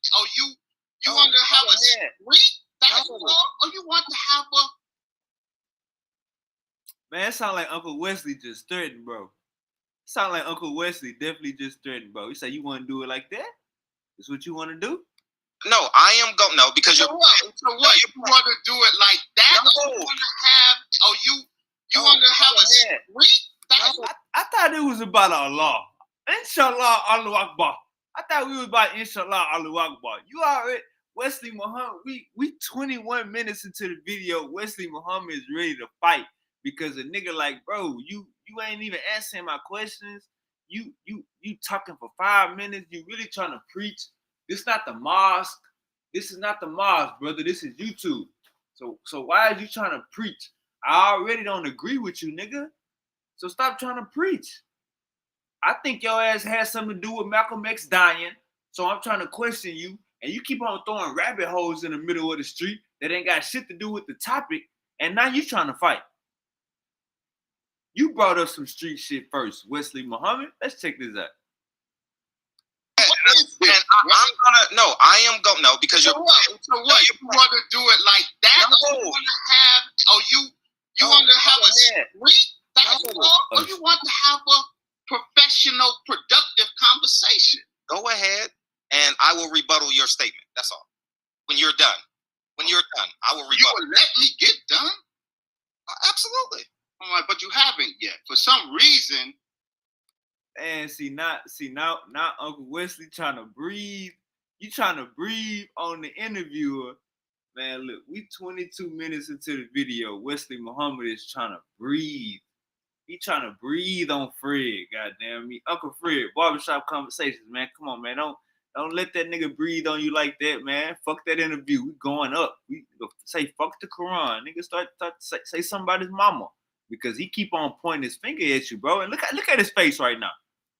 you want to have a street? That's all? Or you want to have a Man, it sound like Uncle Wesley just threatened, bro. Sound like Uncle Wesley definitely just threatened, bro. You say you want to do it like that? That's what you want to do? No, I am going no, because you're what? So what? You want to do it like that? No. Or you want to have you want to have a street? I thought it was about Allah. Inshallah, Allahu Akbar. I thought we was about Inshallah, Allahu Akbar. You already, Wesley Muhammad, we 21 minutes into the video. Wesley Muhammad is ready to fight because a nigga like, bro, you ain't even answering my questions. You talking for 5 minutes. You really trying to preach. This not the mosque. This is not the mosque, brother. This is YouTube. So why are you trying to preach? I already don't agree with you, nigga. So stop trying to preach. I think your ass has something to do with Malcolm X dying. So I'm trying to question you. And you keep on throwing rabbit holes in the middle of the street that ain't got shit to do with the topic. And now you trying to fight. You brought up some street shit first, Wesley Muhammad. Let's check this out. I am going no, because you're what? So what? You want to do it like that? No. Or you want to have you want to have a street? That's all? Or you want to have a professional, productive conversation? Go ahead, and I will rebuttal your statement. That's all. When you're done, I will rebuttal. You will let me get done? Absolutely. I'm like, but you haven't yet. For some reason. And now Uncle Wesley trying to breathe. You trying to breathe on the interviewer. Man, look, we 22 minutes into the video. Wesley Muhammad is trying to breathe. He trying to breathe on Fred. Goddamn me, Uncle Fred. Barbershop conversations, man. Come on, man. Don't let that nigga breathe on you like that, man. Fuck that interview. We going up. We say fuck the Quran. Nigga start say something about his mama because he keep on pointing his finger at you, bro. And look at his face right now.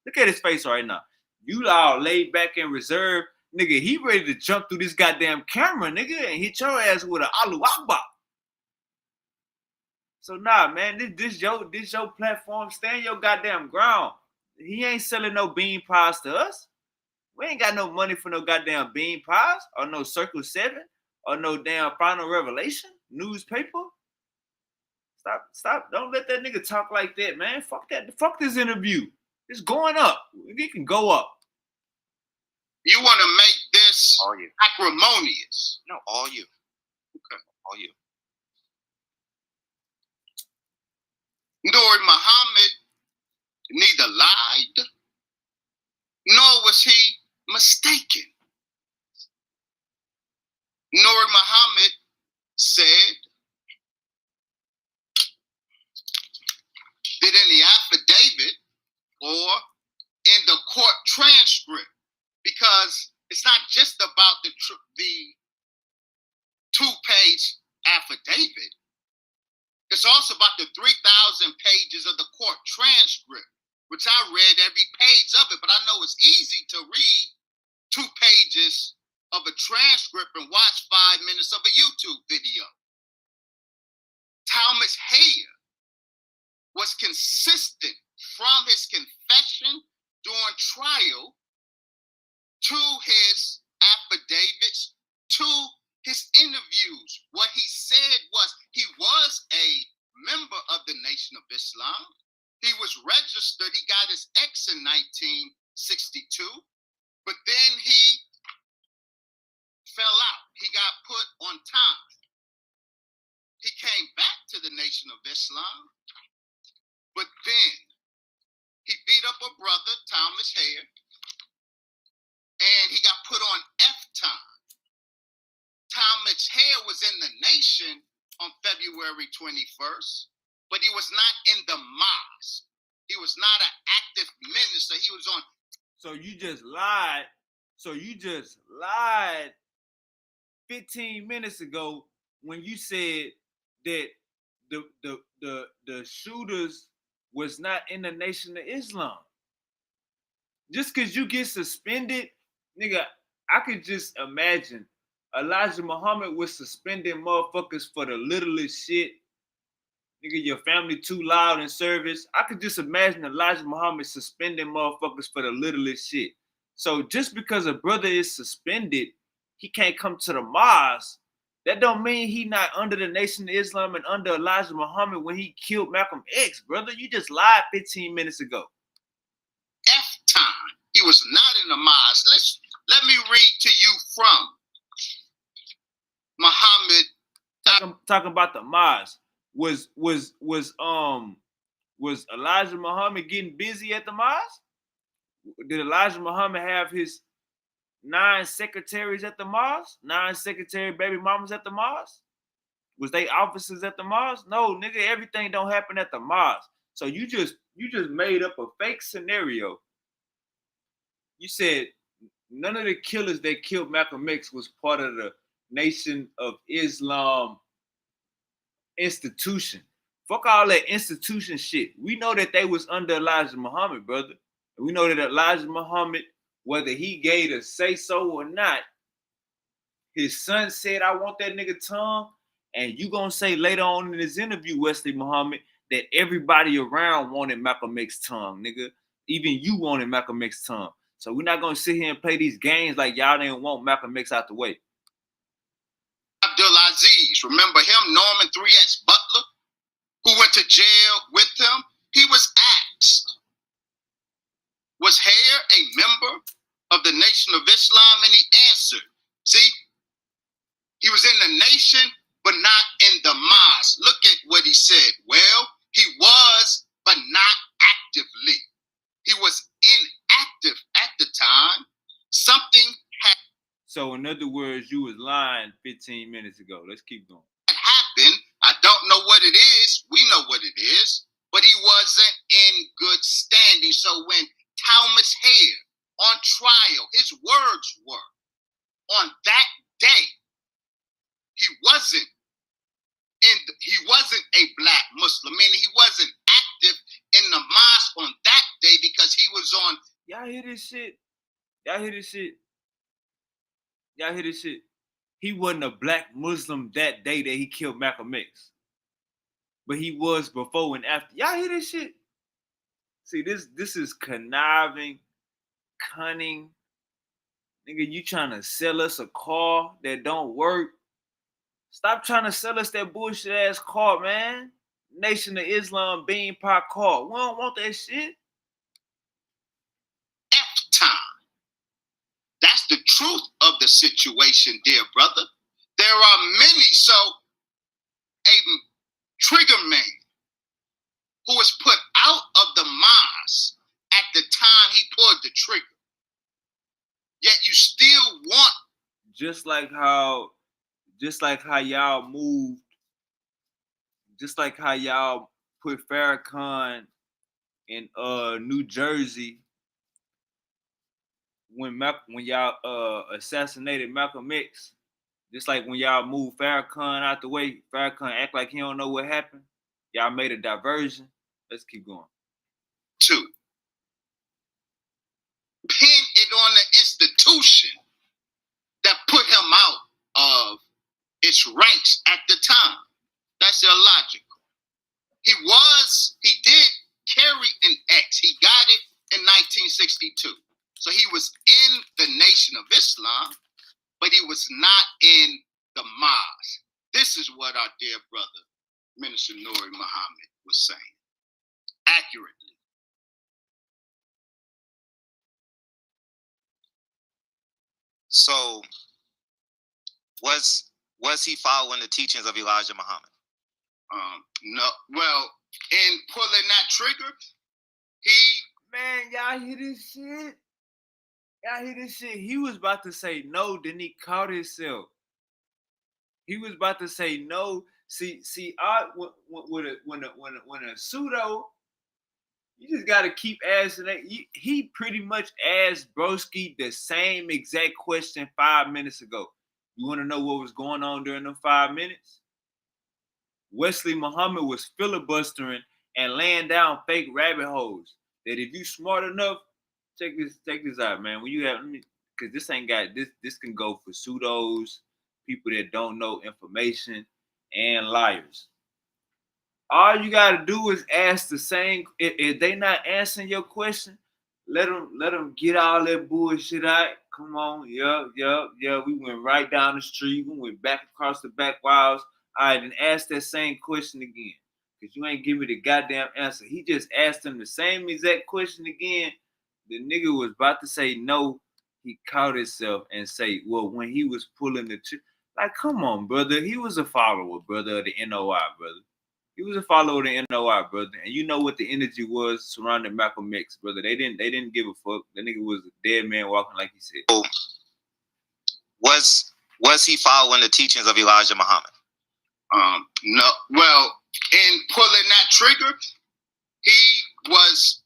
Look at his face right now. You all laid back and reserved. Nigga, he ready to jump through this goddamn camera, nigga, and hit your ass with an Allahu Akbar. So nah, man, this your platform. Stand your goddamn ground. He ain't selling no bean pies to us. We ain't got no money for no goddamn bean pies or no Circle 7 or no damn Final Revelation newspaper. Stop. Don't let that nigga talk like that, man. Fuck that. Fuck this interview. It's going up. It can go up. You want to make this All you. acrimonious. No, all you. Okay. All you. Nor Muhammad neither lied, nor was he mistaken. Nor Muhammad said that in the affidavit or in the court transcript, because it's not just about the 2-page affidavit. It's also about the 3,000 pages of the court transcript, which I read every page of it, but I know it's easy to read 2 pages of a transcript and watch 5 minutes of a YouTube video. Thomas Hare was consistent from his confession during trial to his affidavits, to his interviews. What he said was he was a member of the Nation of Islam. He was registered. He got his X in 1962, but then he fell out. He got put on time. He came back to the Nation of Islam, but then he beat up a brother, Thomas Hare, and he got put on F time. Thomas Hare was in the Nation on February 21st, but he was not in the mosque. He was not an active minister. He was on. So you just lied. 15 minutes ago when you said that the shooters was not in the Nation of Islam. Just because you get suspended, nigga, I could just imagine Elijah Muhammad was suspending motherfuckers for the littlest shit. Nigga, your family too loud in service. I could just imagine Elijah Muhammad suspending motherfuckers for the littlest shit. So just because a brother is suspended, he can't come to the mosque. That don't mean he not under the Nation of Islam and under Elijah Muhammad when he killed Malcolm X, brother. You just lied 15 minutes ago. F time. He was not in the mosque. Let me read to you from Muhammad. Talking about the mosque. Was Elijah Muhammad getting busy at the mosque? Did Elijah Muhammad have his 9 secretaries at the mosque? 9 secretary baby mamas at the mosque? Was they officers at the mosque? No, nigga, everything don't happen at the mosque. So you just made up a fake scenario. You said none of the killers that killed Malcolm X was part of the Nation of Islam institution. Fuck all that institution shit. We know that they was under Elijah Muhammad, brother. And we know that Elijah Muhammad, whether he gave a say so or not, his son said, I want that nigga tongue. And you gonna say later on in this interview, Wesley Muhammad, that everybody around wanted Malcolm X tongue, nigga. Even you wanted Malcolm X tongue. So we're not gonna sit here and play these games like y'all didn't want Malcolm X out the way. Abdulaziz, remember him, Norman 3X Butler, who went to jail with him? He was asked, was Hare a member of the Nation of Islam? And he answered, see, he was in the Nation but not in the mosque. Look at what he said. Well, he was, but not actively. He was inactive at the time. Something had So in other words, you was lying 15 minutes ago. Let's keep going. happened. I don't know what it is. We know what it is. But he wasn't in good standing. So when Thomas Hare on trial, his words were, on that day, he wasn't a black Muslim, meaning he wasn't active in the mosque on that day because he was on. Y'all hear this shit? Y'all hear this shit? Y'all hear this shit? He wasn't a black Muslim that day that he killed Malcolm X. But he was before and after. Y'all hear this shit? See, this is conniving, cunning. Nigga, you trying to sell us a car that don't work? Stop trying to sell us that bullshit ass car, man. Nation of Islam bean pot car. We don't want that shit. F time. That's the truth of the situation, dear brother. There are many. So a trigger man who was put out of the mosque at the time he pulled the trigger. Yet you still want. Just like how y'all moved, just like how y'all put Farrakhan in New Jersey when y'all assassinated Malcolm X. Just like when y'all moved Farrakhan out the way, Farrakhan act like he don't know what happened. Y'all made a diversion. Let's keep going. To pin it on the institution that put him out of its ranks at the time. That's illogical. He did carry an X. He got it in 1962. So he was in the Nation of Islam, but he was not in the mosque. This is what our dear brother, Minister Nuri Muhammad, was saying accurately. So was he following the teachings of Elijah Muhammad? No. Well, in pulling that trigger, Man, y'all hear this shit? Y'all hear this shit? He was about to say no, then he caught himself. He was about to say no. See, when a pseudo, you just gotta keep asking that. He pretty much asked Broski the same exact question 5 minutes ago. You want to know what was going on during them 5 minutes? Wesley Muhammad was filibustering and laying down fake rabbit holes. That if you smart enough, check this out, man. When you have, because this ain't got this can go for pseudos, people that don't know information, and liars. All you gotta do is ask the same. If they not answering your question, let them get all that bullshit out. Come on, yeah. We went right down the street. We went back across the back walls. All right, then ask that same question again. Because you ain't give me the goddamn answer. He just asked him the same exact question again. The nigga was about to say no. He caught himself and say, well, when he was pulling the like, come on, brother. He was a follower, brother, of the NOI, brother. He was a follower of the NOI, brother. And you know what the energy was surrounding Malcolm X, brother. They didn't give a fuck. The nigga was a dead man walking, like he said. So was he following the teachings of Elijah Muhammad? No. Well, in pulling that trigger, he was.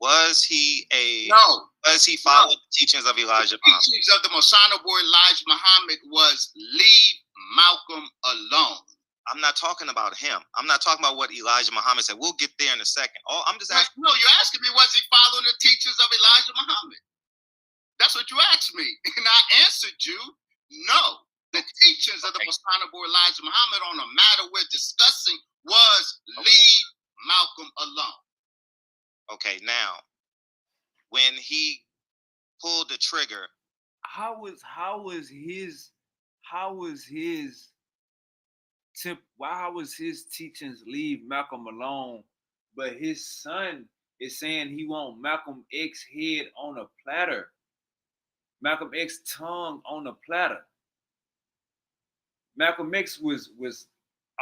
Was he No. Was he following the teachings of Elijah Muhammad? The teachings of the Mosana boy Elijah Muhammad was leave Malcolm alone. I'm not talking about him. I'm not talking about what Elijah Muhammad said. We'll get there in a second. Oh, I'm just asking. No, you're asking me, was he following the teachings of Elijah Muhammad? That's what you asked me. And I answered you, no. The teachings of the Mosana boy Elijah Muhammad on the matter we're discussing was leave Malcolm alone. Okay, now, when he pulled the trigger, how was his teachings leave Malcolm alone, but his son is saying he want Malcolm X head on a platter, Malcolm X tongue on a platter? Malcolm X was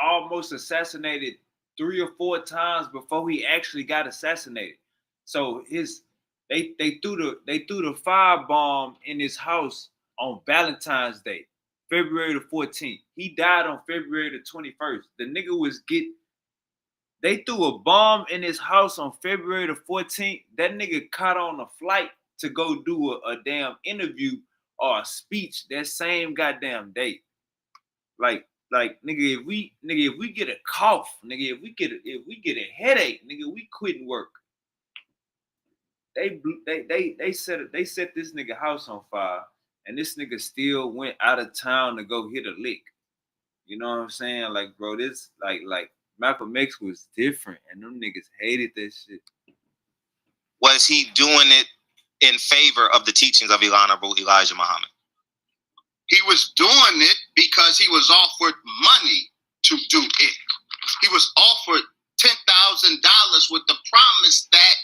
almost assassinated 3 or 4 times before he actually got assassinated. So they threw the firebomb in his house on Valentine's Day, February the 14th. He died on February the 21st. The nigga they threw a bomb in his house on February the 14th. That nigga caught on a flight to go do a damn interview or a speech that same goddamn day. Like nigga, if we get a cough, nigga, if we get a headache, nigga, we quitting work. They set this nigga house on fire, and this nigga still went out of town to go hit a lick. You know what I'm saying? Like, bro, this like Malcolm X was different, and them niggas hated that shit. Was he doing it in favor of the teachings of Honorable Elijah Muhammad? He was doing it because he was offered money to do it. He was offered $10,000 with the promise that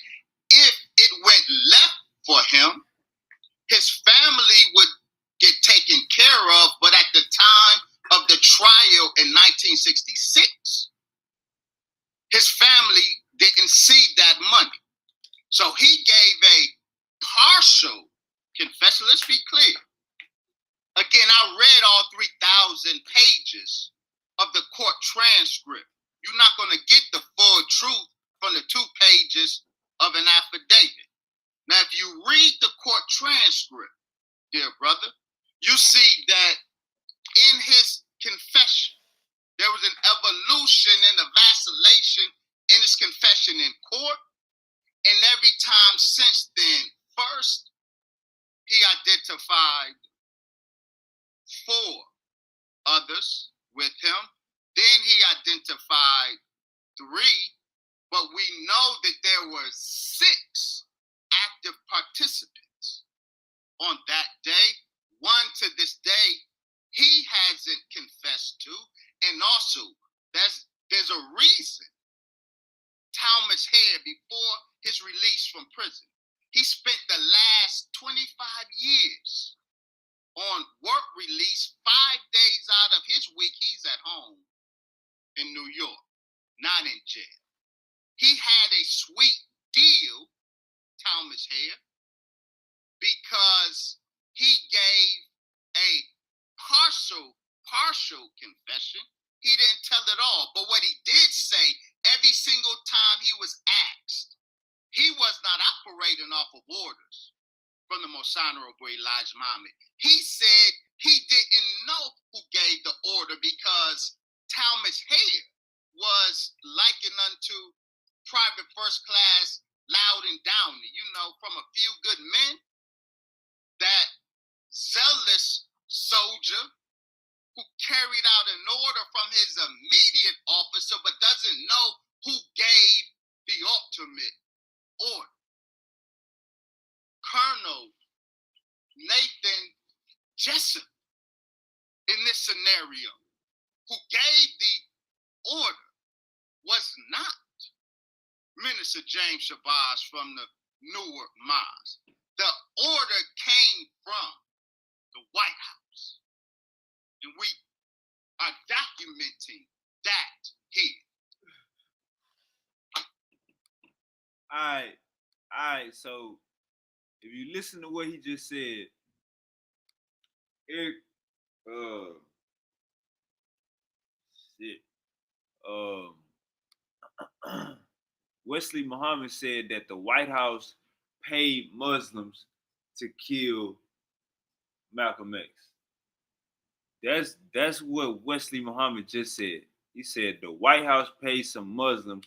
if it went left for him, his family would get taken care of. But at the time of the trial in 1966, his family didn't see that money. So he gave a partial confession. Let's be clear. Again, I read all 3,000 pages of the court transcript. You're not going to get the full truth from the 2 pages of an affidavit. Now, if you read the court transcript, dear brother, you see that in his confession, there was an evolution and a vacillation in his confession in court. And every time since then, first, he identified 4 others with him. Then he identified 3, but we know that there were 6 active participants on that day. 1 to this day he hasn't confessed to, and also there's a reason. Talmadge Hayer, before his release from prison, he spent the last 25 years on work release. 5 days out of his week, he's at home in New York, not in jail. He had a sweet deal, Talmadge Hayer, because he gave a partial confession. He didn't tell it all, but what he did say, every single time he was asked, he was not operating off of orders from the Most Honorable Elijah Muhammad. He said he didn't know who gave the order because Talmadge Hayer was likened unto Private First Class Loud and Downey, from A Few Good Men, that zealous soldier who carried out an order from his immediate officer but doesn't know who gave the ultimate order. Colonel Nathan Jessup, in this scenario, who gave the order, was not Minister James Shabazz from the Newark Mosque. The order came from the White House. And we are documenting that here. All right. So if you listen to what he just said, Wesley Muhammad said that the White House paid Muslims to kill Malcolm X. That's what Wesley Muhammad just said. He said the White House paid some Muslims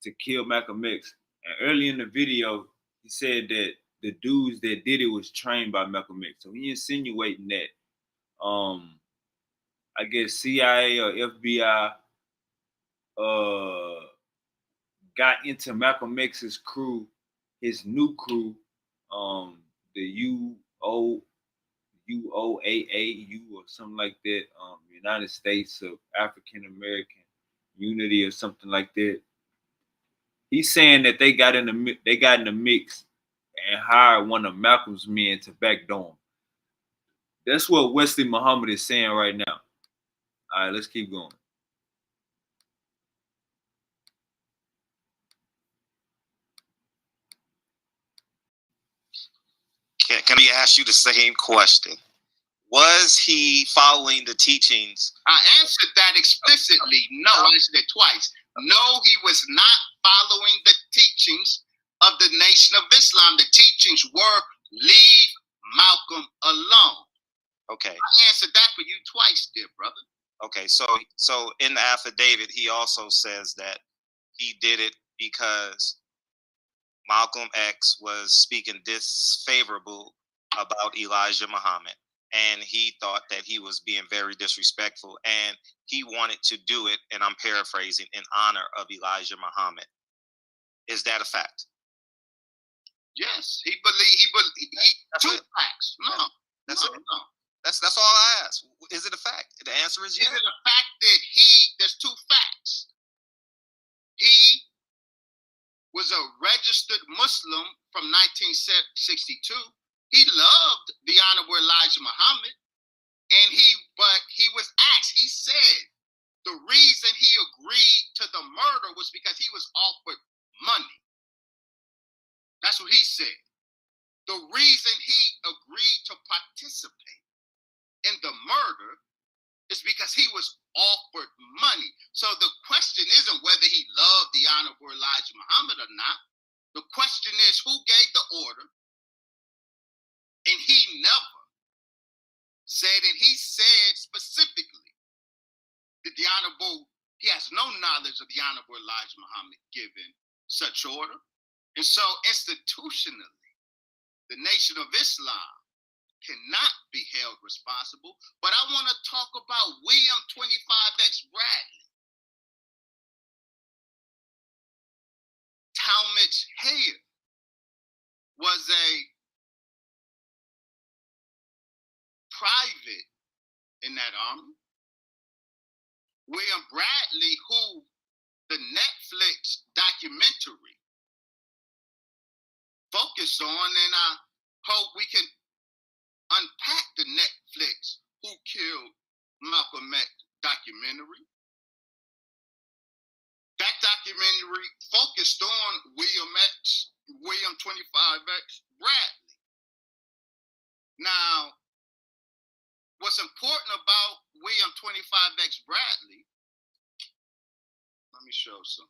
to kill Malcolm X. And early in the video, he said that the dudes that did it was trained by Malcolm X. So he insinuating that I guess CIA or FBI got into Malcolm X's crew, his new crew, the UOAAU or something like that, United States of African American Unity or something like that. He's saying that they got in the mix and hired one of Malcolm's men to backdoor him. That's what Wesley Muhammad is saying right now. All right, let's keep going. Can we ask you the same question? Was he following the teachings? I answered that explicitly. No, I answered it twice. No, he was not following the teachings of the Nation of Islam. The teachings were leave Malcolm alone. Okay. I answered that for you twice, dear brother. Okay, so in the affidavit, he also says that he did it because Malcolm X was speaking disfavorable about Elijah Muhammad, and he thought that he was being very disrespectful, and he wanted to do it, and I'm paraphrasing, in honor of Elijah Muhammad. Is that a fact? Yes, he two facts. No, that's no, it. no. That's all I asked. Is it a fact? The answer is yes. Is it a fact that there's two facts? He was a registered Muslim from 1962. He loved the Honorable Elijah Muhammad, and but he was asked, he said the reason he agreed to the murder was because he was offered money. That's what he said. The reason he agreed to participate in the murder is because he was offered money. So the question isn't whether he loved the Honorable Elijah Muhammad or not. The question is who gave the order, and he never said, and he said specifically that he has no knowledge of the Honorable Elijah Muhammad giving such order. And so institutionally, the Nation of Islam cannot be held responsible. But I want to talk about William 25X Bradley. Talmadge Hayer was a private in that army. William Bradley, who the Netflix documentary focused on, and I hope we can unpack the Netflix Who Killed Malcolm X documentary. That documentary focused on William 25X Bradley. Now, what's important about William 25X Bradley, let me show some.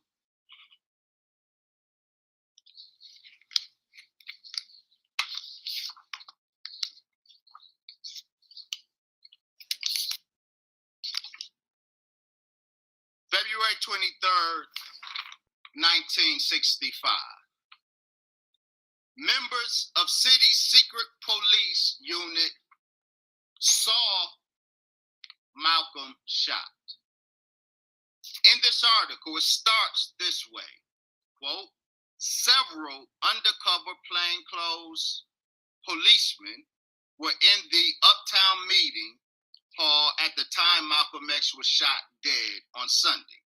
February 23rd, 1965. Members of City's secret police unit saw Malcolm shot. In this article, it starts this way, quote, several undercover plainclothes policemen were in the Uptown meeting hall at the time Malcolm X was shot dead on Sunday.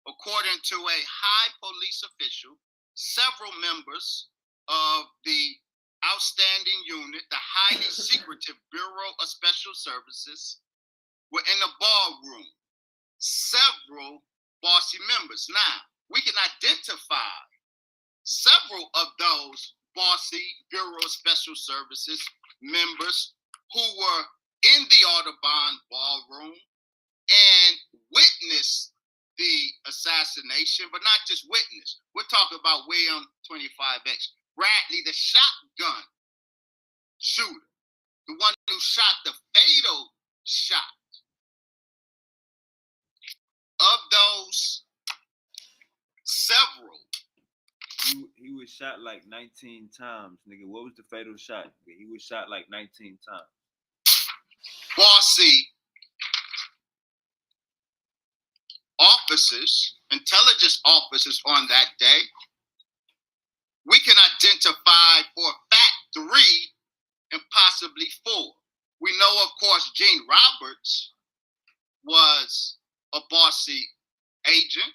According to a high police official, several members of the outstanding unit, the highly secretive Bureau of Special Services, were in the ballroom. Several bossy members. Now, we can identify several of those bossy Bureau of Special Services members who were in the Audubon ballroom and witnessed the assassination, but not just witnessed. We're talking about William 25X Bradley, the shotgun shooter, the one who shot the fatal shot. Of those, several. He was shot like 19 times, nigga. What was the fatal shot? Nigga? He was shot like 19 times. Bossy officers, intelligence officers on that day, we can identify for a fact 3 and possibly 4. We know, of course, Gene Roberts was a bossy agent.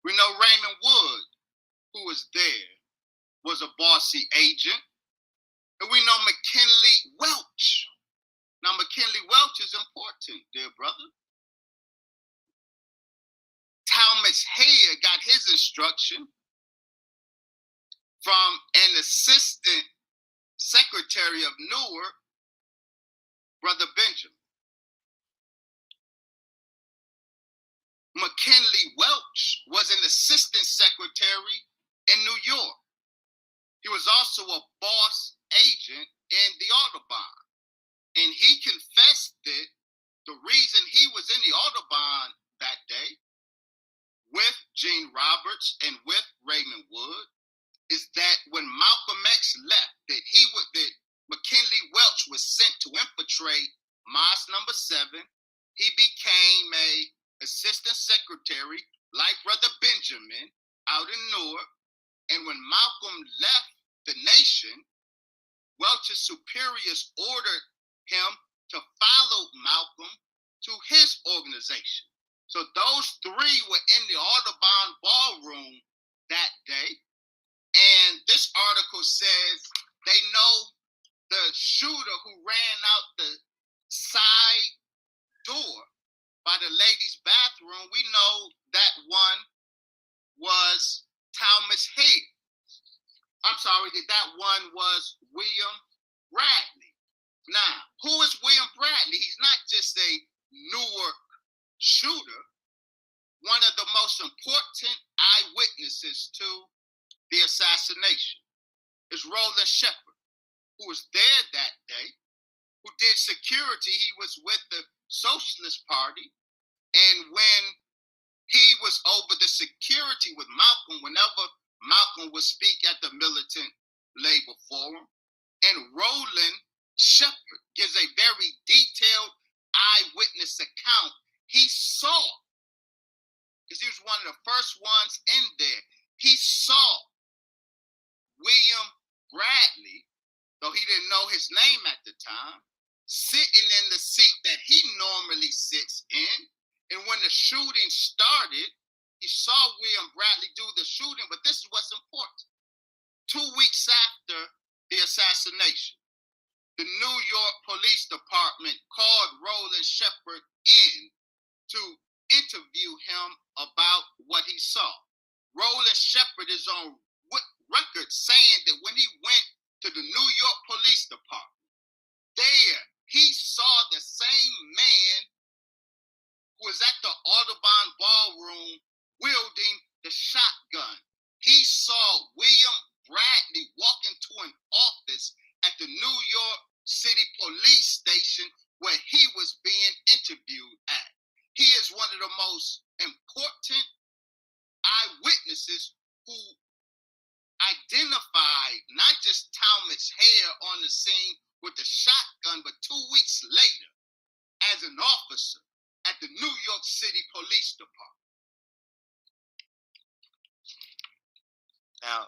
We know Raymond Wood, who was there, was a bossy agent. And we know McKinley Welch. Now, McKinley Welch is important, dear brother. Talmadge Hayer got his instruction from an assistant secretary of Newark, Brother Benjamin. McKinley Welch was an assistant secretary in New York. He was also a boss agent in the Audubon. And he confessed that the reason he was in the Audubon that day with Gene Roberts and with Raymond Wood is that when Malcolm X left, that McKinley Welch was sent to infiltrate Mosque Number 7. He became a assistant secretary like Brother Benjamin out in Newark. And when Malcolm left the nation, Welch's superiors ordered him to follow Malcolm to his organization. So those three were in the Audubon ballroom that day. And this article says they know the shooter who ran out the side door by the ladies' bathroom. We know that one was Talmadge Hayer. I'm sorry, that one was William Bradley. Now, who is William Bradley? He's not just a Newark shooter. One of the most important eyewitnesses to the assassination is Roland Shepard, who was there that day, who did security. He was with the Socialist Party. And when he was over the security with Malcolm, whenever Malcolm would speak at the Militant Labor Forum, and Roland Shepard gives a very detailed eyewitness account. He saw, because he was one of the first ones in there, he saw William Bradley, though he didn't know his name at the time, sitting in the seat that he normally sits in. And when the shooting started, he saw William Bradley do the shooting, but this is what's important. 2 weeks after the assassination, the New York Police Department called Roland Shepard in to interview him about what he saw. Roland Shepard is on record saying that when he went to the New York Police Department, there he saw the same man who was at the Audubon ballroom wielding the shotgun. He saw William Bradley walk into an office at the New York City Police Station where he was being interviewed at. He is one of the most important eyewitnesses who identified not just Talmadge Hayer on the scene with the shotgun, but 2 weeks later as an officer at the New York City Police Department. Now,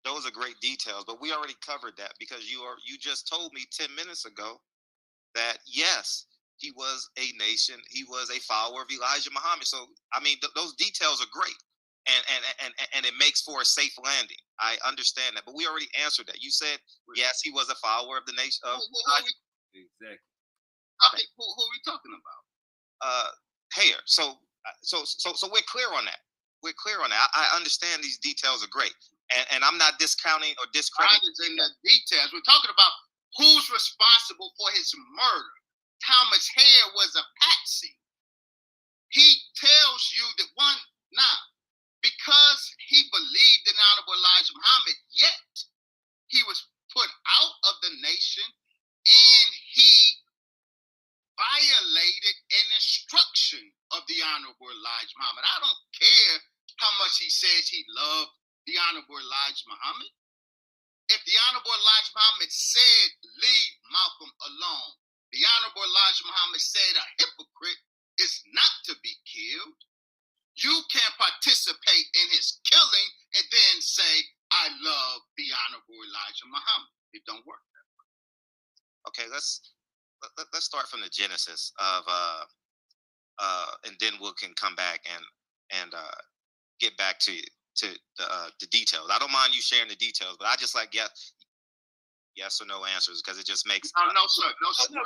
those are great details, but we already covered that because you just told me 10 minutes ago that yes, he was he was a follower of Elijah Muhammad. So I mean, those details are great, and it makes for a safe landing. I understand that, but we already answered that. You said yes, he was a follower of the nation of Exactly. Okay, who are we talking about? Hayer. So we're clear on that. We're clear on that. I understand these details are great. And I'm not discounting or discrediting. In the details. We're talking about who's responsible for his murder. Talmadge Hayer was a patsy. He tells you that because he believed in Honorable Elijah Muhammad, yet he was put out of the nation and he violated an instruction of the Honorable Elijah Muhammad. I don't care how much he says he loved the Honorable Elijah Muhammad. If the Honorable Elijah Muhammad said, leave Malcolm alone, the Honorable Elijah Muhammad said a hypocrite is not to be killed. You can't participate in his killing and then say, I love the Honorable Elijah Muhammad. It don't work that way. Okay, let's start from the genesis of and then we can come back and get back to the details. I don't mind you sharing the details, but I just like yes or no answers because it just makes No, sir. I'm saying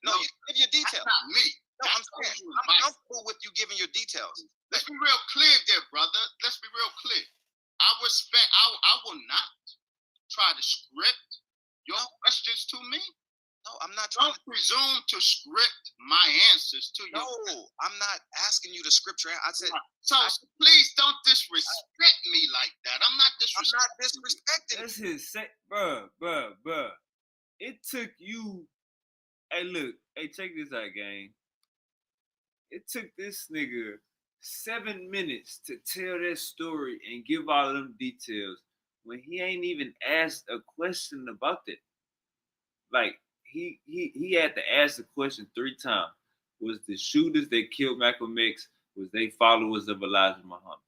no. You give your details. That's not me. No, I'm saying I'm comfortable with you giving your details. Let's be real clear there, brother. Let's be real clear. I will not try to script your questions to me. No, I'm not trying Don't presume to script my answers to you. No, I'm not asking you to script your. I said. So please don't disrespect me like that. I'm not disrespecting. That's his say, bruh. It took you. Hey, look. Hey, check this out, gang. It took this nigga 7 minutes to tell that story and give all them details when he ain't even asked a question about it. Like he had to ask the question 3 times. Was the shooters that killed Malcolm X, was they followers of Elijah Muhammad?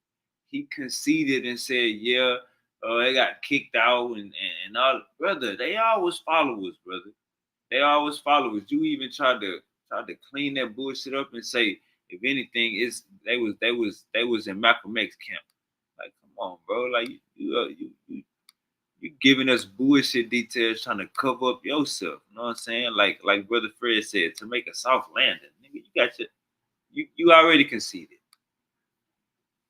He conceded and said, yeah, they got kicked out and all. Brother, they always followers, brother. They always followers. You even tried to clean that bullshit up and say, if anything, they was in Malcolm X camp. Like, come on, bro. Like you giving us bullshit details trying to cover up yourself. You know what I'm saying? Like Brother Fred said, to make a soft landing. Nigga, you got you already conceded.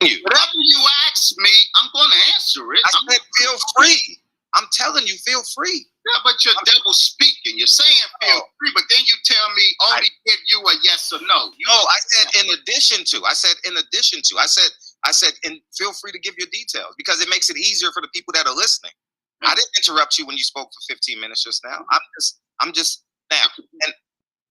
Whatever you ask me, I'm going to answer it. I said feel free. I'm telling you, feel free. Yeah, but you're double speaking. You're saying feel free, but then you tell me only give you a yes or no. I said in addition to. I said, and feel free to give your details because it makes it easier for the people that are listening. I didn't interrupt you when you spoke for 15 minutes just now. I'm just now. And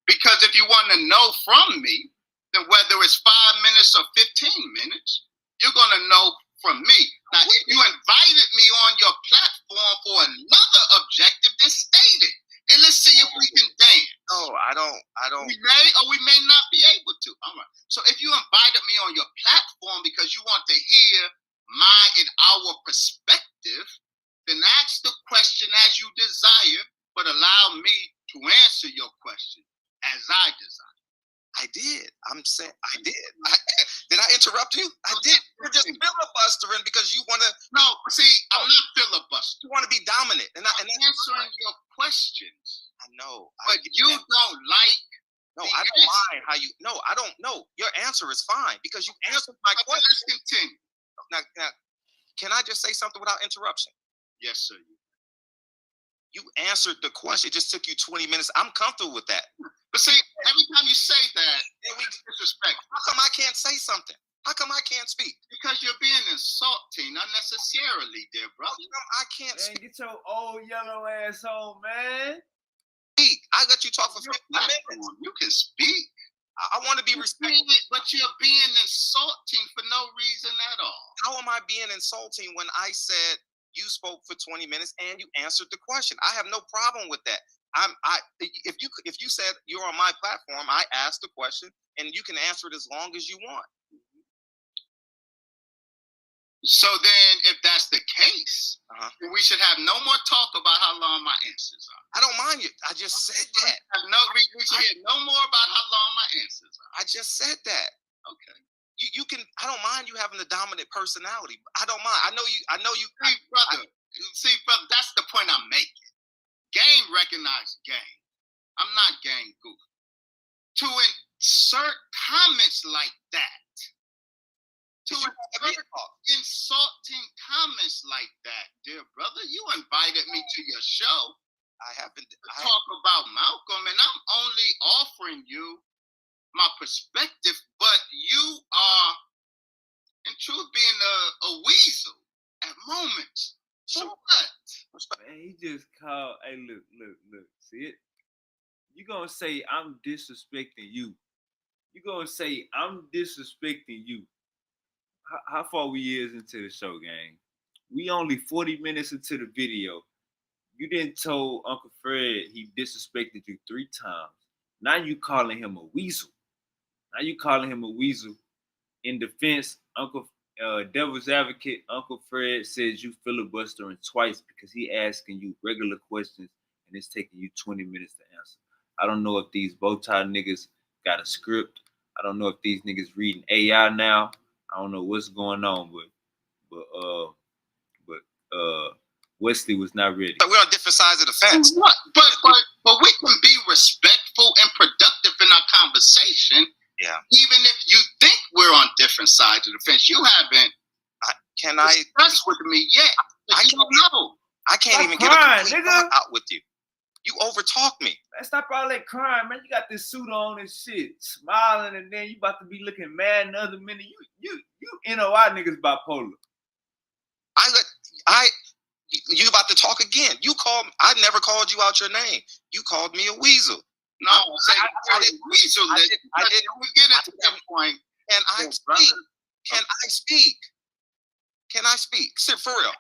because if you want to know from me, then whether it's 5 minutes or 15 minutes, you're going to know from me. Now, if you invited me on your platform for another objective, then state it. And let's see if we can dance. No, I don't. We may or we may not be able to. All right. So if you invited me on your platform because you want to hear my and our perspective, then ask the question as you desire, but allow me to answer your question as I desire. I did. I'm saying I did. Did I interrupt you? I did. You're just filibustering because you want to. No, see, I'm not filibustering. You want to be dominant, and I'm answering your questions. I know, but you don't like. No, I don't mind how you. No, I don't know. Your answer is fine because you answered my question. Let's continue. Now, can I just say something without interruption? Yes, sir. You answered the question. It just took you 20 minutes. I'm comfortable with that. But see, every time you say that, we disrespect. How come I can't say something? How come I can't speak? Because you're being insulting unnecessarily, dear brother. How come I can't speak? Get your old yellow ass on, man. Speak. I let you talk for 15 minutes. You can speak. I want to be respected. But you're being insulting for no reason at all. How am I being insulting when I said you spoke for 20 minutes and you answered the question? I have no problem with that. If you said you're on my platform, I asked the question and you can answer it as long as you want. So then, if that's the case, then we should have no more talk about how long my answers are. I don't mind you. I just said that. We should hear no more about how long my answers are. I just said that. Okay. You can. I don't mind you having the dominant personality. I don't mind. I know you. See, brother. That's the point I'm making. Game recognized game. I'm not game goofy. To insert comments like that. Insulting comments like that, dear brother. You invited me to your show. I haven't talk about Malcolm, and I'm only offering you my perspective, but you are, in truth, being a weasel at moments. So what? Man, he just called. Hey, look. See it? You gonna say I'm disrespecting you? You gonna say I'm disrespecting you? How far we is into the show, gang? We only 40 minutes into the video. You didn't told Uncle Fred he disrespected you 3 times. Now you calling him a weasel. In defense, Uncle Devil's Advocate, Uncle Fred says you filibustering twice because he asking you regular questions and it's taking you 20 minutes to answer. I don't know if these bow tie niggas got a script. I don't know if these niggas reading AI now. I don't know what's going on, but Wesley was not ready. We're on different sides of the fence. But we can be respectful and productive in our conversation sides of the fence. You haven't discussed with me yet. I don't know. I can't even crying, get a complete nigga. thought out with you. You overtalk me. Man, stop all that crying, man. You got this suit on and shit, smiling, and then you about to be looking mad in the other minute. You NOI niggas bipolar. You about to talk again. You called. I never called you out your name. You called me a weasel. No, I didn't weasel it. I didn't get it to that point. Can I speak? Can I speak? Can I speak? Sit for real.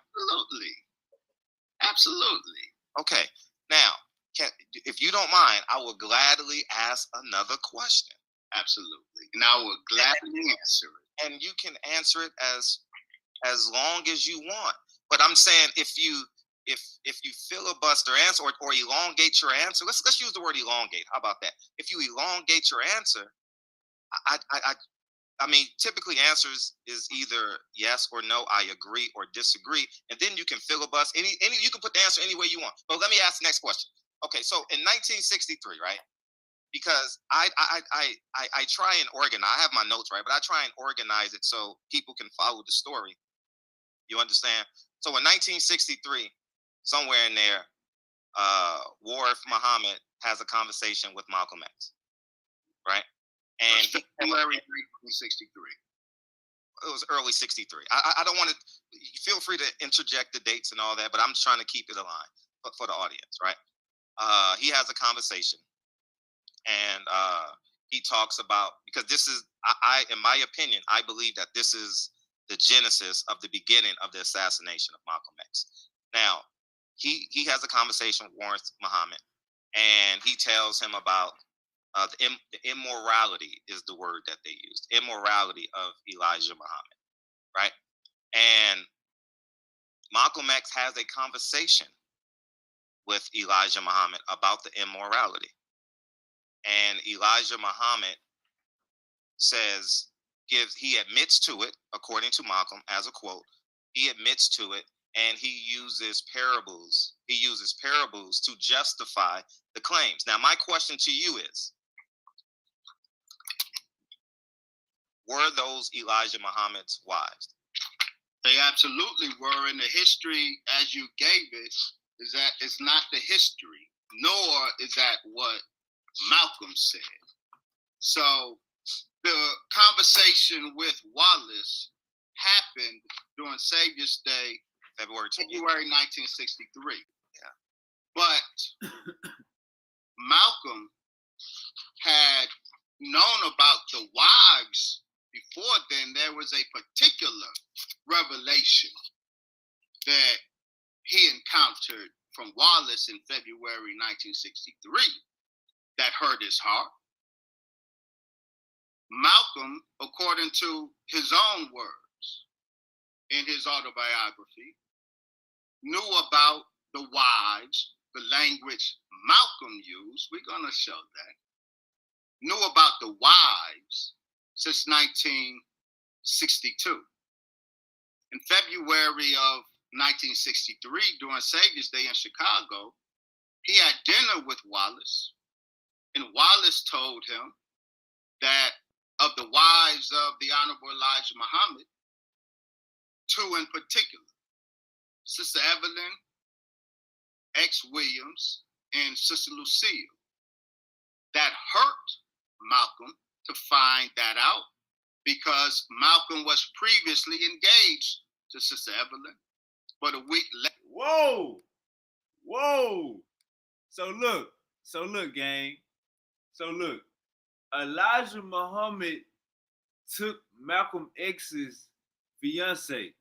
Absolutely. Okay. Now, if you don't mind, I will gladly ask another question. Absolutely. And I will gladly answer it. And you can answer it as long as you want. But I'm saying if you filibuster answer or elongate your answer, let's use the word elongate. How about that? If you elongate your answer, I mean, typically answers is either yes or no, I agree or disagree, and then you can filibuster any you can put the answer any way you want. But let me ask the next question. Okay, so in 1963, right? Because I try and organize. I have my notes, right, but I try and organize it so people can follow the story. You understand? So in 1963, somewhere in there, Warif Muhammad has a conversation with Malcolm X, right? And February 1963. It was early 63. I don't want to, feel free to interject the dates and all that, but I'm trying to keep it aligned for the audience, right? He has a conversation and he talks about, because this is, in my opinion, I believe that this is the genesis of the beginning of the assassination of Malcolm X. Now, he has a conversation with Warif Muhammad and he tells him about the immorality is the word that they used. Immorality of Elijah Muhammad, right? And Malcolm X has a conversation with Elijah Muhammad about the immorality. And Elijah Muhammad he admits to it, according to Malcolm, as a quote, he admits to it, and he uses parables. He uses parables to justify the claims. Now, my question to you is, were those Elijah Muhammad's wives? They absolutely were. And the history, as you gave it, is that it's not the history, nor is that what Malcolm said. So the conversation with Wallace happened during Savior's Day, February 1963. Yeah. But Malcolm had known about the wives before then. There was a particular revelation that he encountered from Wallace in February 1963 that hurt his heart. Malcolm, according to his own words in his autobiography, knew about the wives, the language Malcolm used. We're going to show that. Knew about the wives since 1962. In February of 1963, during Savior's Day in Chicago, he had dinner with Wallace, and Wallace told him that of the wives of the Honorable Elijah Muhammad, two in particular, Sister Evelyn X. Williams and Sister Lucille, that hurt Malcolm to find that out, because Malcolm was previously engaged to Sister Evelyn, but a week later. Whoa. So look, gang. So look, Elijah Muhammad took Malcolm X's fiance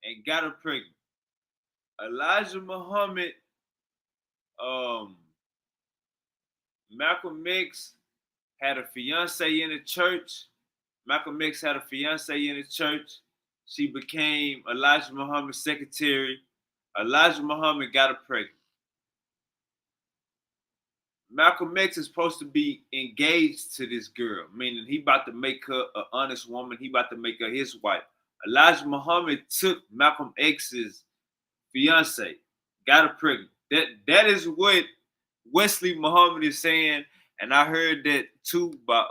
and got her pregnant. Elijah Muhammad, Malcolm X had a fiance in the church. Malcolm X had a fiance in the church. She became Elijah Muhammad's secretary. Elijah Muhammad got her pregnant. Malcolm X is supposed to be engaged to this girl, meaning he about to make her an honest woman. He about to make her his wife. Elijah Muhammad took Malcolm X's fiance, got her pregnant. That is what Wesley Muhammad is saying, and I heard that too by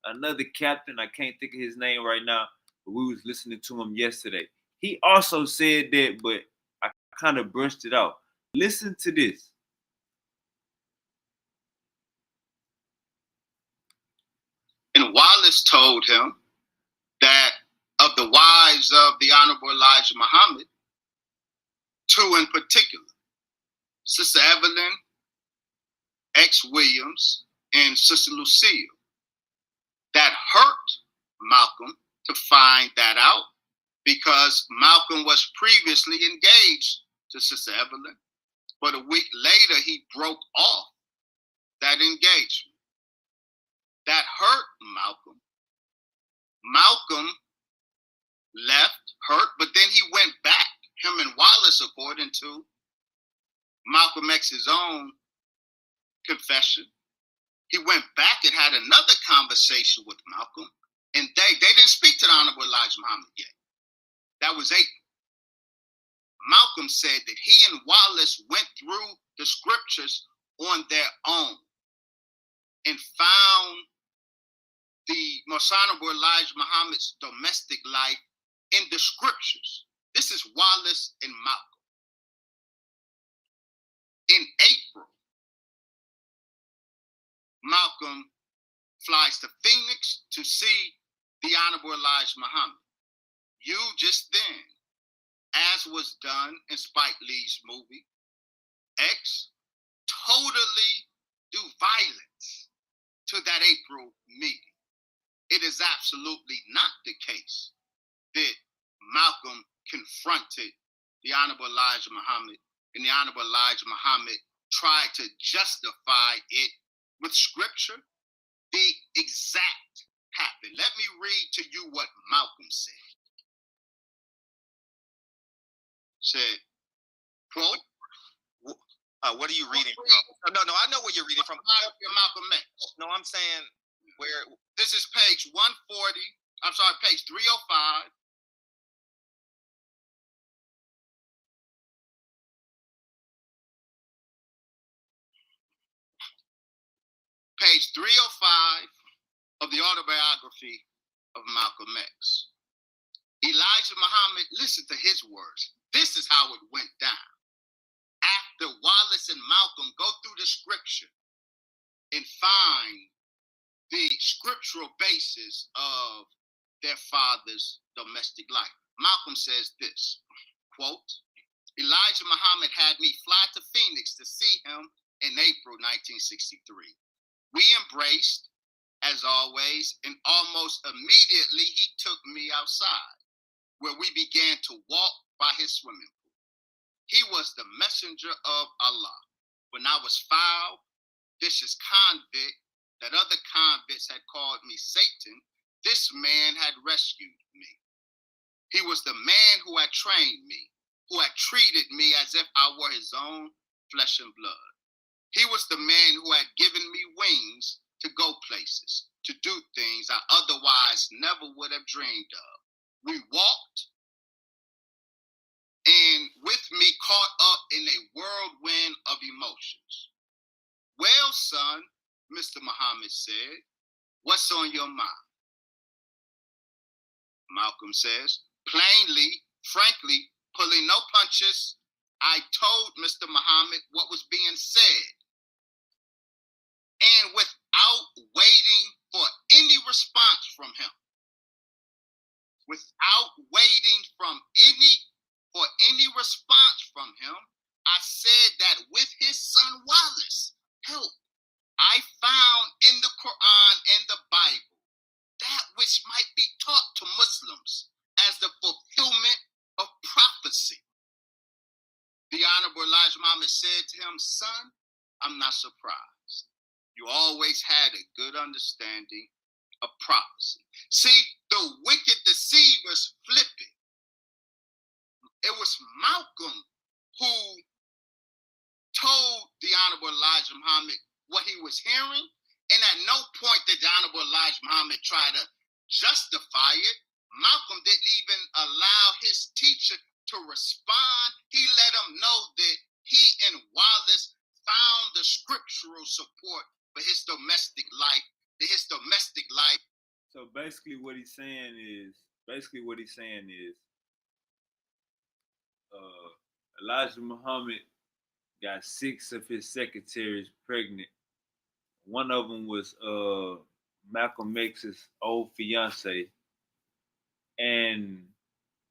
another captain. I can't think of his name right now, but we was listening to him yesterday. He also said that, but I kind of brushed it out. Listen to this. And Wallace told him that of the wives of the Honorable Elijah Muhammad, two in particular, Sister Evelyn X. Williams and Sister Lucille, that hurt Malcolm to find that out because Malcolm was previously engaged to Sister Evelyn, but a week later he broke off that engagement. That hurt Malcolm. Malcolm left, hurt, but then he went back, him and Wallace, according to Malcolm X's own confession. He went back and had another conversation with Malcolm, and they didn't speak to the Honorable Elijah Muhammad yet. That was April. Malcolm said that he and Wallace went through the scriptures on their own and found the Most Honorable Elijah Muhammad's domestic life in the scriptures. This is Wallace and Malcolm. In April, Malcolm flies to Phoenix to see the Honorable Elijah Muhammad. You just then, as was done in Spike Lee's movie, X, totally do violence to that April meeting. It is absolutely not the case that Malcolm confronted the Honorable Elijah Muhammad and the Honorable Elijah Muhammad tried to justify it with scripture. The exact happened. Let me read to you what Malcolm said. Said, quote, what are you reading from? No, I know where you're reading from. Malcolm X. No, I'm saying where. This is page 140. I'm sorry, page 305. Page 305 of the autobiography of Malcolm X. Elijah Muhammad, listen to his words. This is how it went down. After Wallace and Malcolm go through the scripture and find the scriptural basis of their father's domestic life, Malcolm says this, quote, Elijah Muhammad had me fly to Phoenix to see him in April 1963. We embraced, as always, and almost immediately he took me outside, where we began to walk by his swimming pool. He was the messenger of Allah. When I was foul, vicious convict, that other convicts had called me Satan, this man had rescued me. He was the man who had trained me, who had treated me as if I were his own flesh and blood. He was the man who had given me wings to go places, to do things I otherwise never would have dreamed of. We walked, and with me caught up in a whirlwind of emotions. Well, son, Mr. Muhammad said, what's on your mind? Malcolm says, plainly, frankly, pulling no punches, I told Mr. Muhammad what was being said. And without waiting for any response from him, I said that with his son Wallace, help, I found in the Quran and the Bible that which might be taught to Muslims as the fulfillment of prophecy. The Honorable Elijah Muhammad said to him, son, I'm not surprised. You always had a good understanding of prophecy. See, the wicked deceivers flip it. It was Malcolm who told the Honorable Elijah Muhammad what he was hearing, and at no point did the Honorable Elijah Muhammad try to justify it. Malcolm didn't even allow his teacher to respond. He let him know that he and Wallace found the scriptural support for his domestic life, that his domestic life So basically, what he's saying is, Elijah Muhammad got 6 of his secretaries pregnant. One of them was Malcolm X's old fiance, and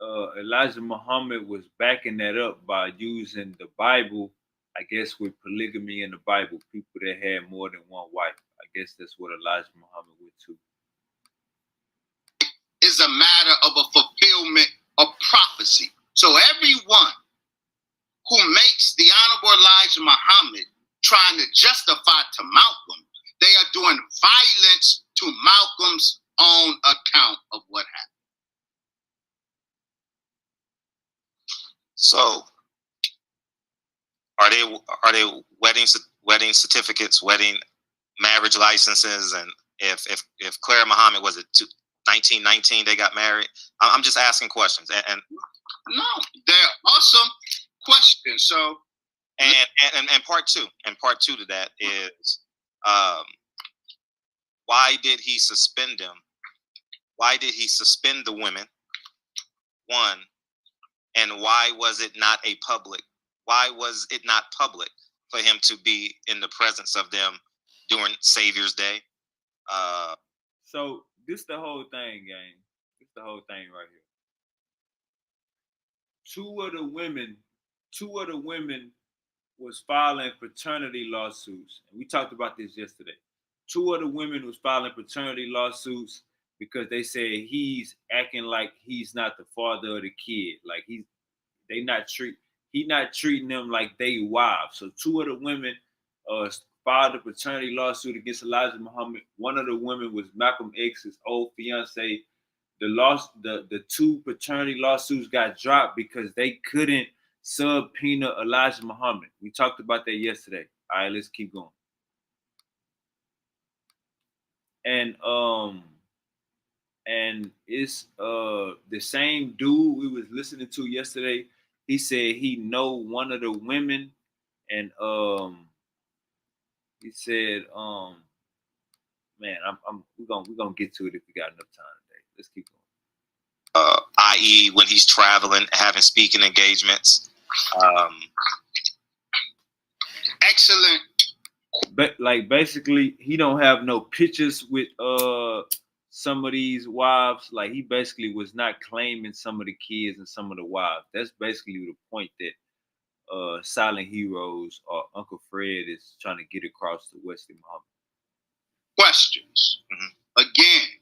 Elijah Muhammad was backing that up by using the Bible. I guess with polygamy in the Bible, people that had more than one wife. I guess that's what Elijah Muhammad went to. Is a matter of a fulfillment of prophecy. So everyone who makes the Honorable Elijah Muhammad trying to justify to Malcolm, they are doing violence to Malcolm's own account of what happened. So, are they wedding certificates, wedding marriage licenses, and if Claire Muhammad was it 1919 they got married? I'm just asking questions, and no, there are some questions. So, and part two to that is, why did he suspend them? Why did he suspend the women? One. And why was it not public? Why was it not public for him to be in the presence of them during Savior's Day? So this the whole thing, gang. This the whole thing right here. Two of the women was filing paternity lawsuits, and we talked about this yesterday. Two of the women was filing paternity lawsuits because they said he's acting like he's not the father of the kid, like he not treating them like they wives. So two of the women filed a paternity lawsuit against Elijah Muhammad. One of the women was Malcolm X's old fiance. The two paternity lawsuits got dropped because they couldn't subpoena Elijah Muhammad. We talked about that yesterday. All right, let's keep going. And it's the same dude we was listening to yesterday. He said he know one of the women, and he said, man, we're gonna get to it if we got enough time today. Let's keep going. I.e., when he's traveling, having speaking engagements. Excellent. But like basically, he don't have no pictures with some of these wives. Like he basically was not claiming some of the kids and some of the wives. That's basically the point that Silent Heroes or Uncle Fred is trying to get across to Wesley Muhammad. Questions. Mm-hmm. Again,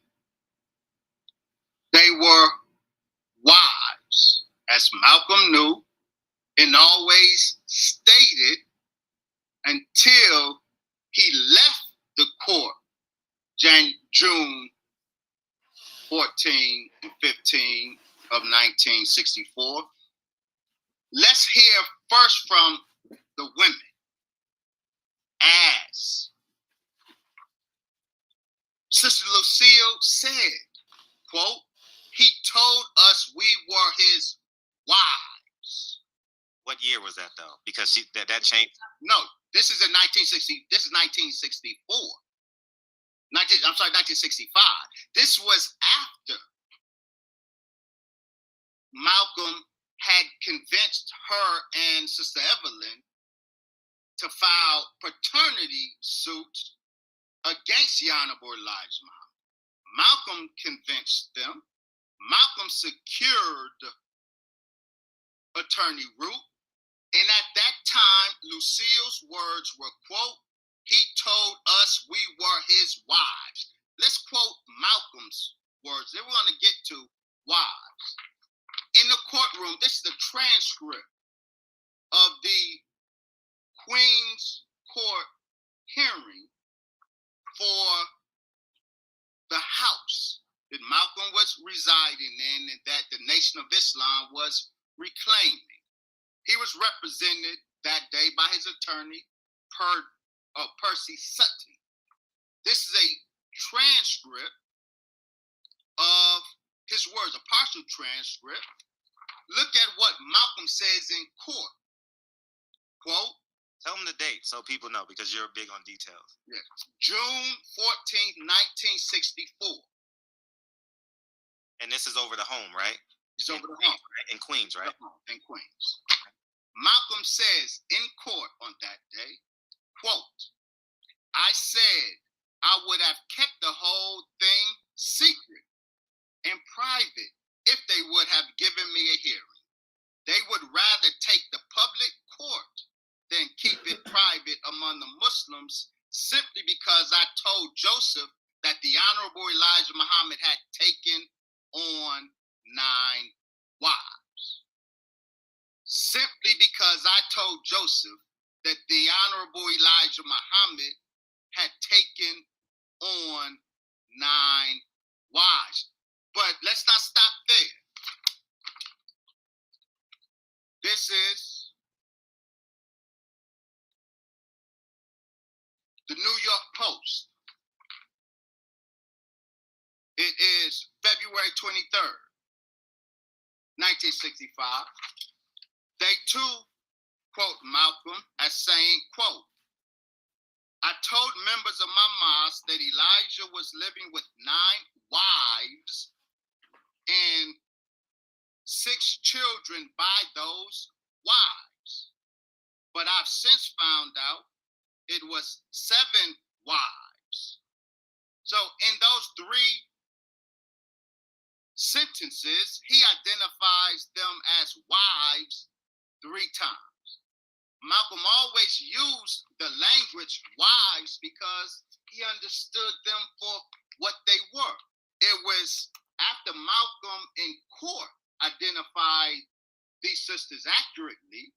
they were wives, as Malcolm knew and always stated until he left the court June 14 and 15 of 1964. Let's hear first from the women. As Sister Lucille said, quote, he told us we were his wives. What year was that though? Because that changed. No, this is in 1960. This is 1964. 1965. This was after Malcolm had convinced her and Sister Evelyn to file paternity suits against the Honorable Elijah Muhammad. Malcolm convinced them. Malcolm secured attorney Root. And at that time, Lucille's words were, quote, he told us we were his wives. Let's quote Malcolm's words. Then we're going to get to wives. In the courtroom, this is the transcript of the Queen's Court hearing for the house that Malcolm was residing in and that the Nation of Islam was reclaiming. He was represented that day by his attorney, Percy Sutton. This is a transcript of his words, a partial transcript. Look at what Malcolm says in court. Quote, tell them the date so people know, because you're big on details. Yeah. June 14th, 1964. And this is over the home, right? It's over the home. In Queens, right? In Queens. Malcolm says in court on that day, quote, I said I would have kept the whole thing secret and private if they would have given me a hearing. They would rather take the public court than keep it private among the Muslims simply because I told Joseph that the Honorable Elijah Muhammad had taken on 9 wives. Simply because I told Joseph that the Honorable Elijah Muhammad had taken on 9 wives. But let's not stop there. This is the New York Post. It is February 23rd, 1965. They too quote Malcolm as saying, quote, I told members of my mosque that Elijah was living with 9 wives and 6 children by those wives. But I've since found out it was 7 wives. So in those 3 sentences, he identifies them as wives 3 times. Malcolm always used the language wives because he understood them for what they were. It was after Malcolm in court identified these sisters accurately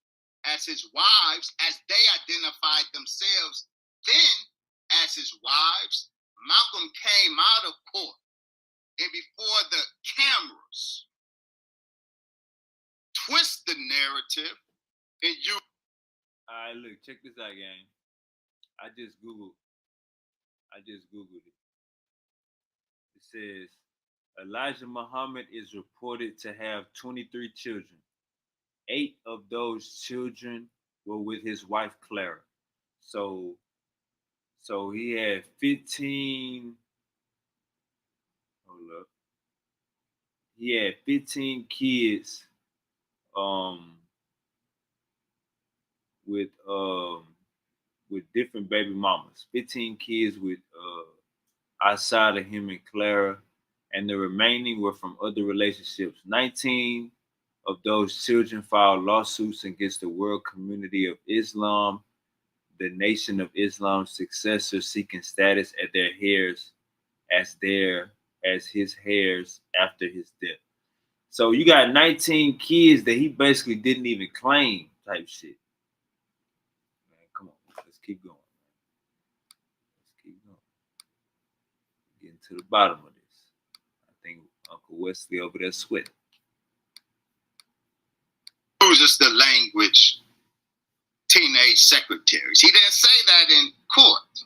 as his wives, as they identified themselves then as his wives, Malcolm came out of court and before the cameras twist the narrative and you. All right, look, check this out, gang. I just Googled it. It says Elijah Muhammad is reported to have 23 children. 8 of those children were with his wife Clara. So he had 15. Hold up. He had 15 kids. With different baby mamas. 15 kids with outside of him and Clara, and the remaining were from other relationships. 19 of those children filed lawsuits against the world community of Islam, the Nation of Islam's successor, seeking status at their heirs as his heirs after his death. So you got 19 kids that he basically didn't even claim, type shit. Man, come on, let's keep going. Let's keep going. Getting to the bottom of this. I think Uncle Wesley over there sweating. Uses the language teenage secretaries. He didn't say that in court.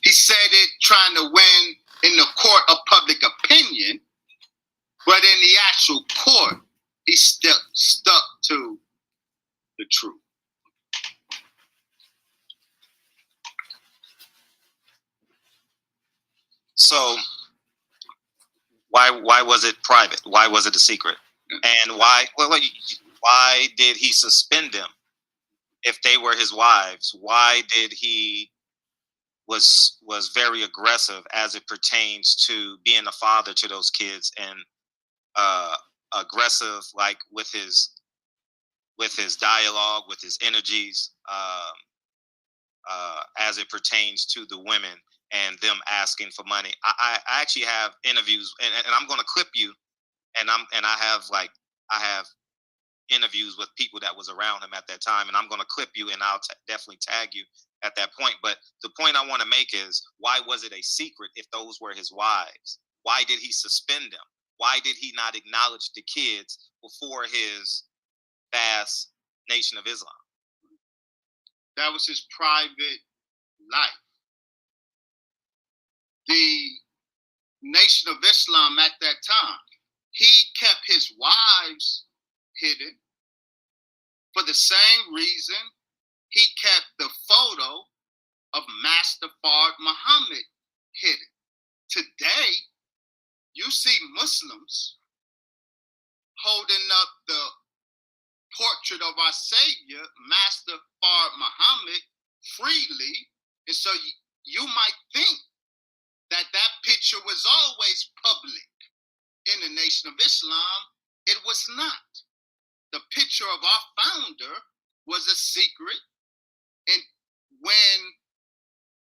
He said it trying to win in the court of public opinion, but in the actual court, he still stuck to the truth. So why was it private? Why was it a secret? And why did he suspend them if they were his wives? Why did he was very aggressive as it pertains to being a father to those kids, and aggressive like with his dialogue, with his energies, as it pertains to the women and them asking for money? I actually have interviews, and I'm going to clip you, and I have interviews with people that was around him at that time, and I'm going to clip you, and I'll definitely tag you at that point. But the point I want to make is, why was it a secret if those were his wives? Why did he suspend them? Why did he not acknowledge the kids before his vast Nation of Islam? That was his private life. The Nation of Islam at that time, he kept his wives hidden for the same reason he kept the photo of Master Fard Muhammad hidden. Today, you see Muslims holding up the portrait of our Savior, Master Fard Muhammad, freely. And so you might think that that picture was always public in the Nation of Islam. It was not. The picture of our founder was a secret. And when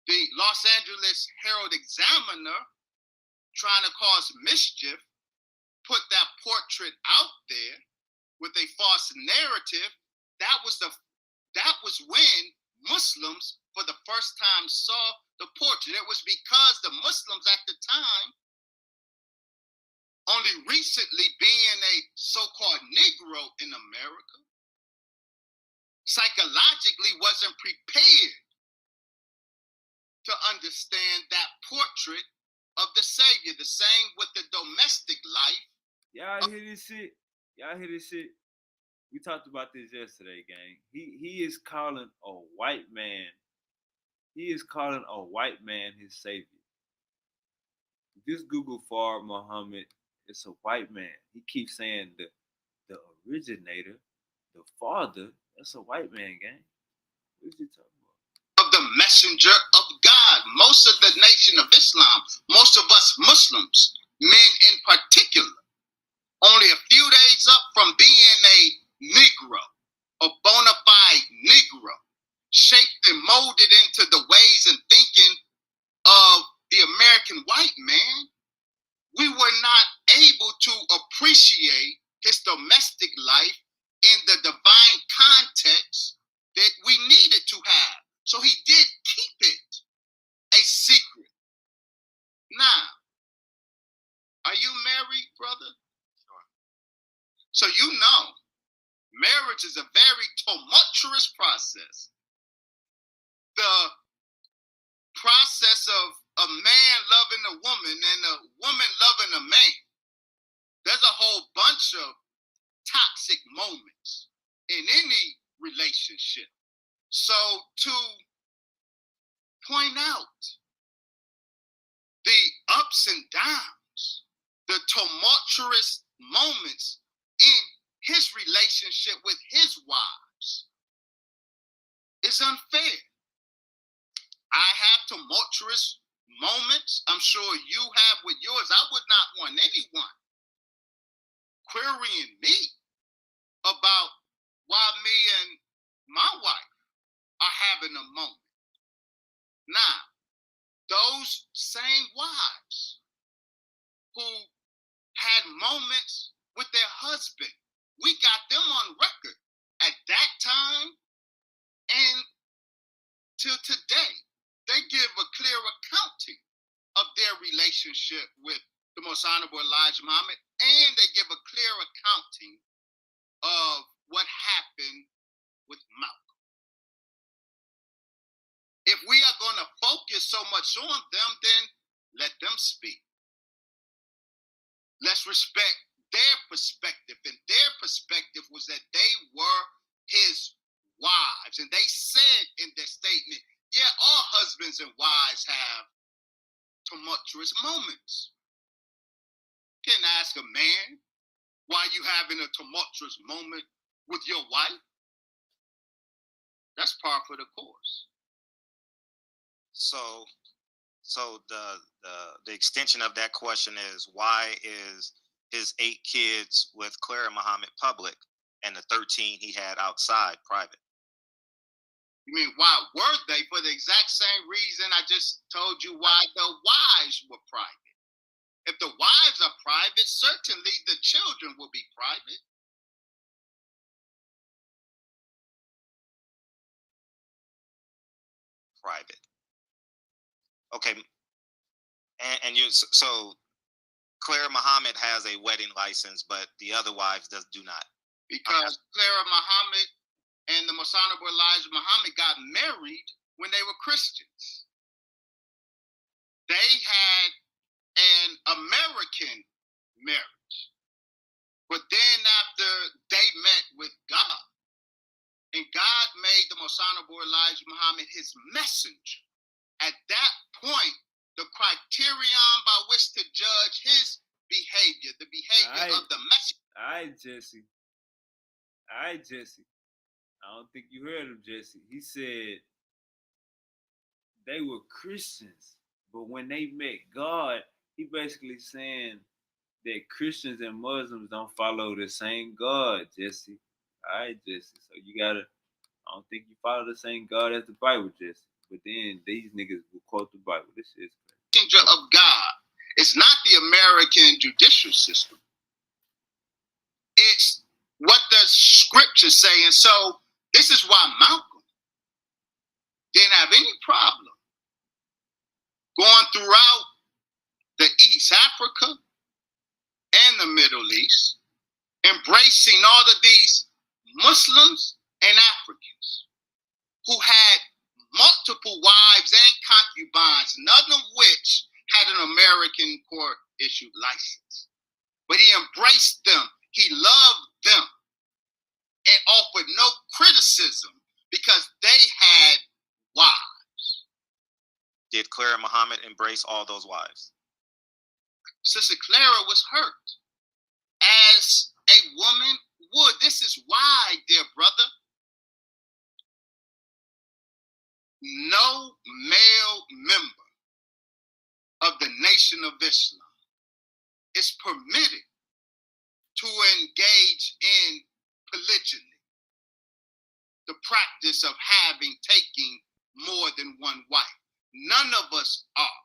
the Los Angeles Herald Examiner, trying to cause mischief, put that portrait out there with a false narrative, that was when Muslims for the first time saw the portrait. It was because the Muslims at the time, only recently being a so-called Negro in America, psychologically wasn't prepared to understand that portrait of the Savior. The same with the domestic life. Y'all hear this shit? Y'all hear this shit? We talked about this yesterday, gang. He is calling a white man. He is calling a white man his savior. Just Google Fard Muhammad. It's a white man. He keeps saying the originator, the father. That's a white man, gang. What is he talking about? Of the messenger of God. Most of the Nation of Islam, most of us Muslims, men in particular, only a few days up from being a Negro, a bona fide Negro, shaped and molded into the ways and thinking of the American white man, we were not able to appreciate his domestic life in the divine context that we needed to have. So he did keep it a secret. Now, are you married, brother? Sure. So you know, marriage is a very tumultuous process. The process of a man loving a woman and a woman loving a man, there's a whole bunch of toxic moments in any relationship. So to point out the ups and downs, the tumultuous moments in his relationship with his wives is unfair. I have tumultuous moments. I'm sure you have with yours. I would not want anyone querying me about why me and my wife are having a moment. Now, those same wives who had moments with their husband, we got them on record at that time and till today. They give a clear accounting of their relationship with the Most Honorable Elijah Muhammad, and they give a clear accounting of what happened with Malcolm. If we are going to focus so much on them, then let them speak. Let's respect their perspective, and their perspective was that they were his wives, and they said in their statement, yeah, all husbands and wives have tumultuous moments. You can't ask a man why you having a tumultuous moment with your wife. That's par for the course. So the extension of that question is, why is his 8 kids with Clara Muhammad public and the 13 he had outside private? You mean, why were they? For the exact same reason I just told you why the wives were private. If the wives are private, certainly the children will be private. Private. Okay. And you, so Clara Muhammad has a wedding license, but the other wives do not. Because Clara Muhammad and the Most Honorable Elijah Muhammad got married when they were Christians. They had an American marriage. But then after they met with God, and God made the Most Honorable Elijah Muhammad his messenger, at that point, the criterion by which to judge his behavior, the behavior of the message. All right, Jesse. I don't think you heard him, Jesse. He said they were Christians, but when they met God, he basically saying that Christians and Muslims don't follow the same God, Jesse. All right, Jesse. So I don't think you follow the same God as the Bible, Jesse. But then these niggas will quote the Bible. This shit's crazy. Messenger of God. It's not the American judicial system. It's what the scriptures say. And so this is why Malcolm didn't have any problem going throughout the East Africa and the Middle East, embracing all of these Muslims and Africans who had multiple wives and concubines, none of which had an American court-issued license. But he embraced them. He loved them and offered no criticism because they had wives. Did Clara Muhammad embrace all those wives? Sister Clara was hurt, as a woman would. This is why, dear brother, no male member of the Nation of Islam is permitted to engage in polygyny, the practice of taking more than one wife. None of us are.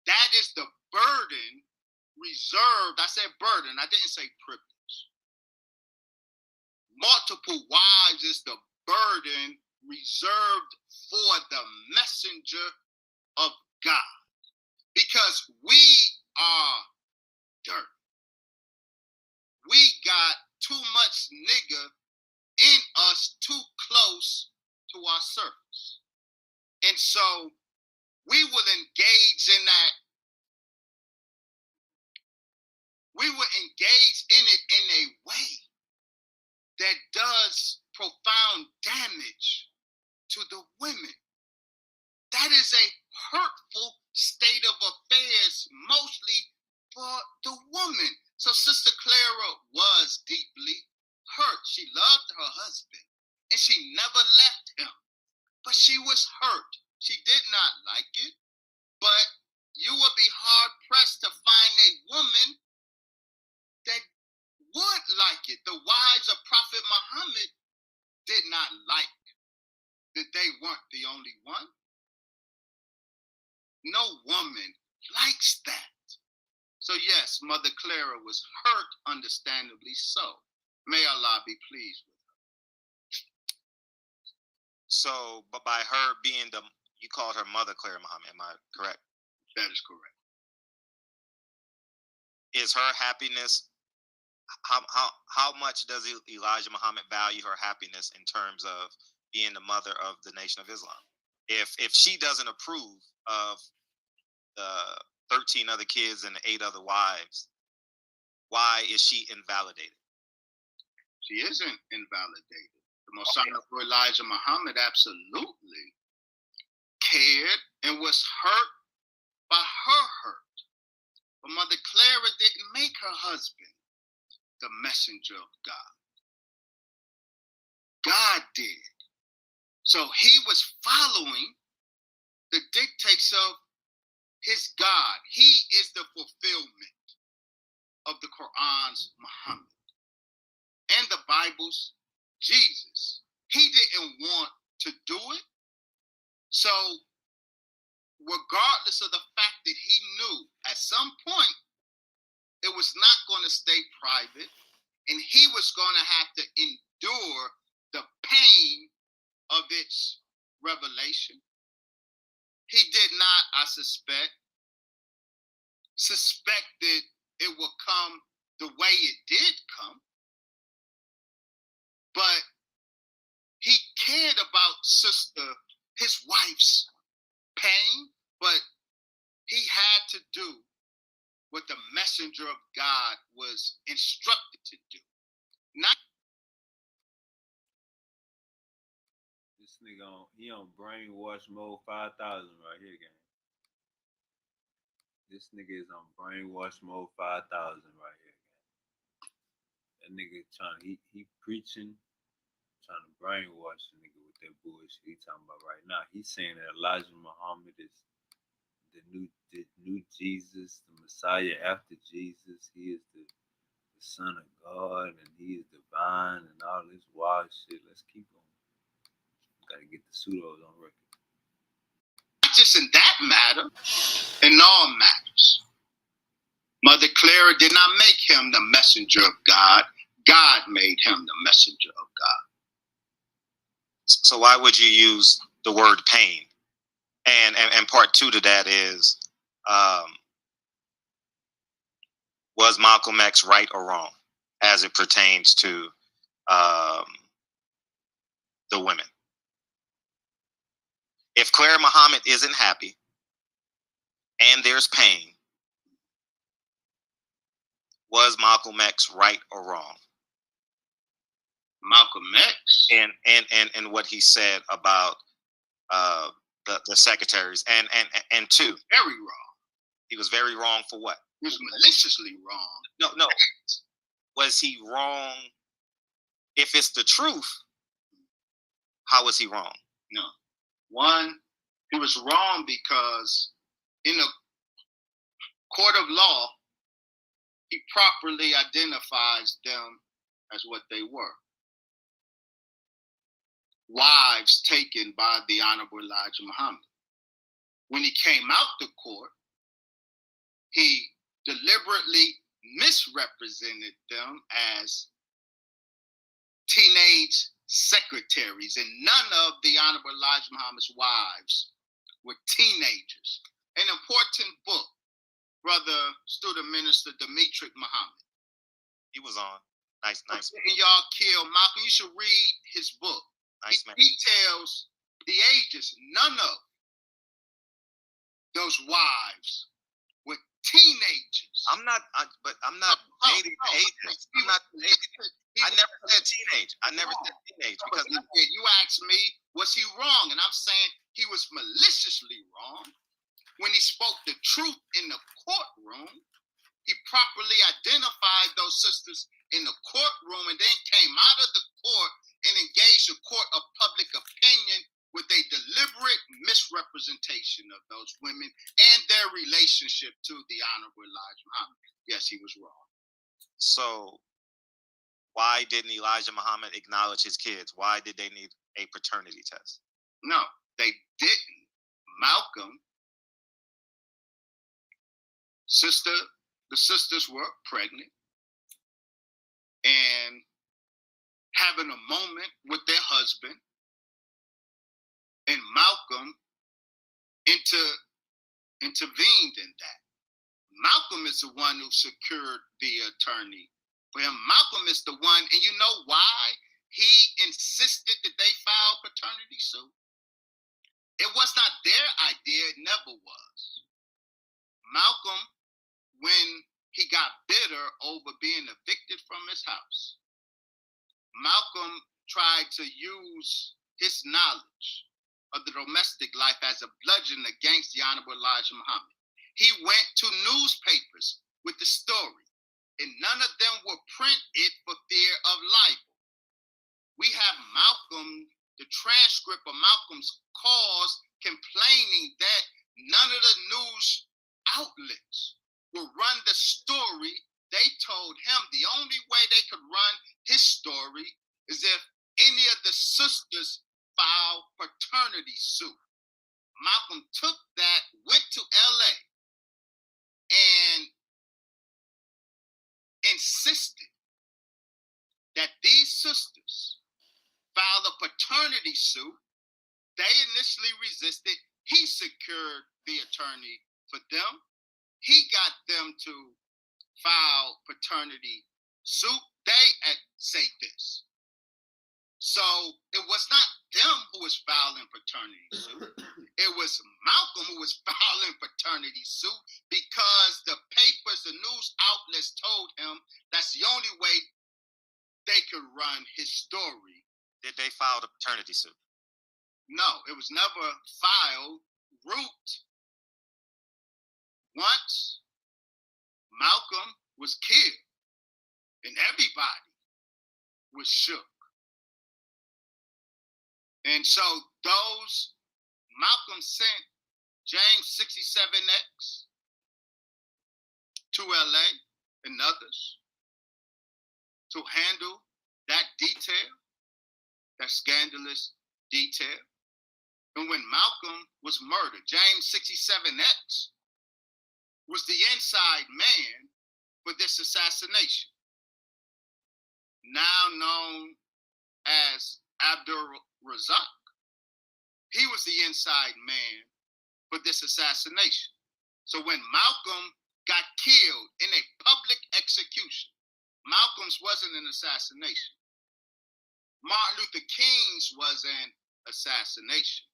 That is the burden reserved. I said burden, I didn't say privilege. Multiple wives is the burden reserved for the messenger of God, because we are dirt. We got too much nigger in us, too close to our surface. And so we will engage in that. We will engage in it in a way that does profound damage to the women. That is a hurtful state of affairs, mostly for the woman. So Sister Clara was deeply hurt. She loved her husband and she never left him, but she was hurt. She did not like it, but you would be hard pressed to find a woman that would like it. The wives of Prophet Muhammad did not like that they weren't the only one. No woman likes that. So yes, Mother Clara was hurt, understandably so. May Allah be pleased with her. So, but by her being you called her Mother Clara Muhammad, am I correct? That is correct. Is her happiness, how much does Elijah Muhammad value her happiness in terms of being the mother of the Nation of Islam? If she doesn't approve of the 13 other kids and the 8 other wives, why is she invalidated? She isn't invalidated. The Most Honorable Elijah Muhammad absolutely cared and was hurt by her hurt. But Mother Clara didn't make her husband the messenger of God. God did. So he was following the dictates of his God. He is the fulfillment of the Quran's Muhammad and the Bible's Jesus. He didn't want to do it. So regardless of the fact that he knew at some point it was not going to stay private and he was going to have to endure the pain of its revelation, he did not, I suspect that it will come the way it did come. But he cared about his wife's pain, but he had to do what the messenger of God was instructed to do. Not This nigga he on brainwash mode 5,000 right here, gang. This nigga is on brainwash mode 5,000 right here. That nigga he preaching, trying to brainwash the nigga with that bullshit he talking about right now. He's saying that Elijah Muhammad is the new Jesus, the Messiah after Jesus. He is the Son of God and he is divine and all this wild shit. Let's keep going. Gotta get the pseudos on record. Not just in that matter, in all matters. Mother Clara did not make him the messenger of God. God made him the messenger of God. So why would you use the word pain? And part two to that is, was Malcolm X right or wrong as it pertains to the women? If Clara Muhammad isn't happy and there's pain, was Malcolm X right or wrong? Malcolm X? And what he said about the secretaries. And two. Very wrong. He was very wrong for what? He was maliciously wrong. No. Was he wrong? If it's the truth, how was he wrong? No. One, he was wrong because in a court of law, he properly identifies them as what they were. Wives taken by the Honorable Elijah Muhammad. When he came out the court, he deliberately misrepresented them as teenage secretaries, and none of the Honorable Elijah Muhammad's wives were teenagers. An important book, Brother Student Minister Demetric Muhammad. He was on. Nice. And y'all kill Malcolm. You should read his book. Nice, man. He details the ages. None of those wives were teenagers. I'm not dating ages. I'm not dating. I never said teenage. I never said teenage because you asked me, was he wrong? And I'm saying he was maliciously wrong. When he spoke the truth in the courtroom, he properly identified those sisters in the courtroom and then came out of the court and engaged the court of public opinion with a deliberate misrepresentation of those women and their relationship to the Honorable Elijah Muhammad. Yes, he was wrong. So why didn't Elijah Muhammad acknowledge his kids? Why did they need a paternity test? No, they didn't. Malcolm, the sisters were pregnant and having a moment with their husband, and Malcolm intervened in that. Malcolm is the one who secured the attorney for him. Malcolm is the one, and you know why he insisted that they file paternity suit? It was not their idea, it never was. Malcolm, when he got bitter over being evicted from his house, Malcolm tried to use his knowledge of the domestic life as a bludgeon against the Honorable Elijah Muhammad. He went to newspapers with the story, and none of them would print it for fear of libel. We have Malcolm, the transcript of Malcolm's calls, complaining that none of the news outlets will run the story they told him. The only way they could run his story is if any of the sisters filed paternity suit. Malcolm took that, went to LA, and insisted that these sisters file a paternity suit. They initially resisted. He secured the attorney for them. He got them to file paternity suit. They say this. So it was not them who was filing paternity suit. It was Malcolm who was filing paternity suit because the papers, the news outlets told him that's the only way they could run his story. Did they file the paternity suit? No, it was never filed. Root once Malcolm was killed and everybody was shook. And so Malcolm sent James 67X to LA and others to handle that detail, that scandalous detail. And when Malcolm was murdered, James 67X was the inside man for this assassination, now known as Abdul Razak. He was the inside man for this assassination. So when Malcolm got killed in a public execution, Malcolm's wasn't an assassination. Martin Luther King's was an assassination.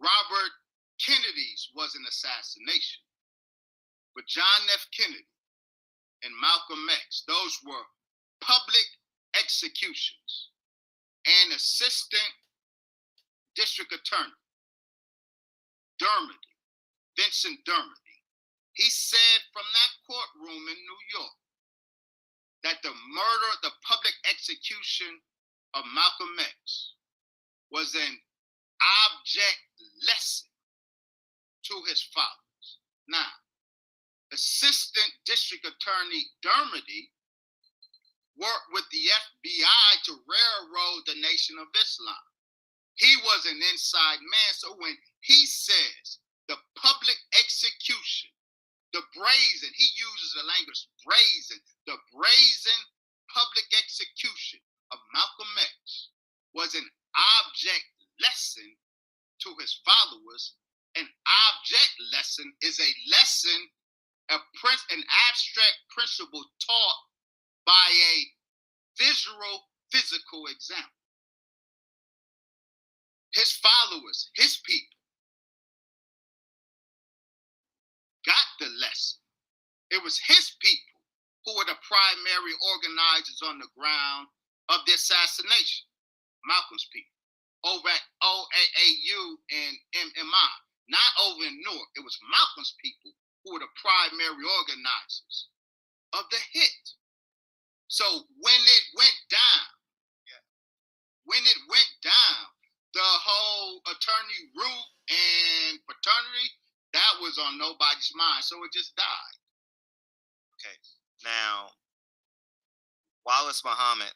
Robert Kennedy's was an assassination. But John F. Kennedy and Malcolm X, those were public executions. And Assistant District Attorney Dermody, Vincent Dermody, he said from that courtroom in New York that the public execution of Malcolm X was an object lesson to his followers. Now, Assistant District Attorney Dermody worked with the FBI to railroad the Nation of Islam. He was an inside man, so when he says the public execution, the brazen, he uses the language brazen, the brazen public execution of Malcolm X was an object lesson to his followers. An object lesson is a lesson, an abstract principle taught by a physical example. His followers, his people, got the lesson. It was his people who were the primary organizers on the ground of the assassination. Malcolm's people, over at OAAU and MMI, not over in Newark. It was Malcolm's people who were the primary organizers of the hit. So when it went down, the whole attorney route and fraternity, that was on nobody's mind. So it just died. Okay. Now, Wallace Muhammad,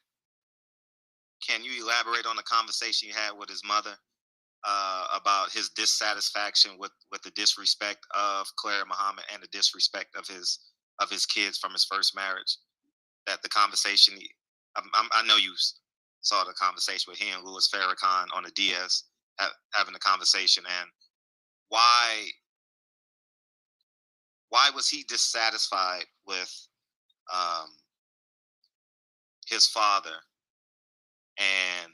can you elaborate on the conversation you had with his mother about his dissatisfaction with the disrespect of Clara Muhammad and the disrespect of his kids from his first marriage? That the conversation, I know you saw the conversation with him and Louis Farrakhan on the DS having a conversation, and why was he dissatisfied with his father and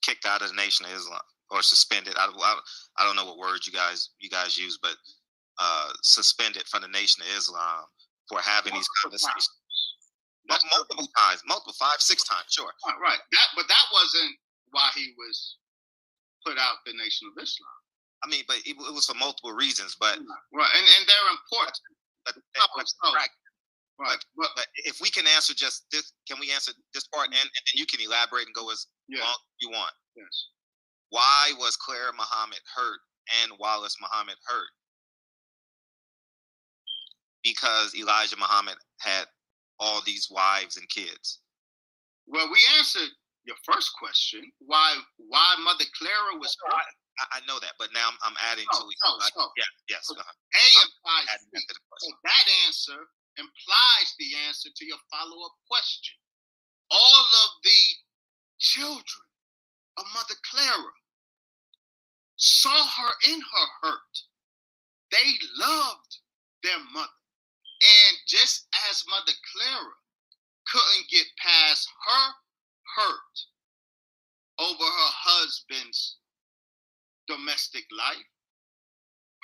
kicked out of the Nation of Islam or suspended? I don't know what words you guys use, but suspended from the Nation of Islam for having these conversations. Multiple times, 5-6 times, sure. Right. But that wasn't why he was put out the Nation of Islam. I mean, but it was for multiple reasons. But right, and they're important. But if we can answer just this, can we answer this part, and then you can elaborate and go as long as you want. Yes. Why was Clara Muhammad hurt and Wallace Muhammad hurt? Because Elijah Muhammad had all these wives and kids. Well, we answered your first question, why Mother Clara was hurt. I know that, but now I'm adding to it. Yes. So that answer implies the answer to your follow-up question. All of the children of Mother Clara saw her in her hurt. They loved their mother. And just as Mother Clara couldn't get past her hurt over her husband's domestic life,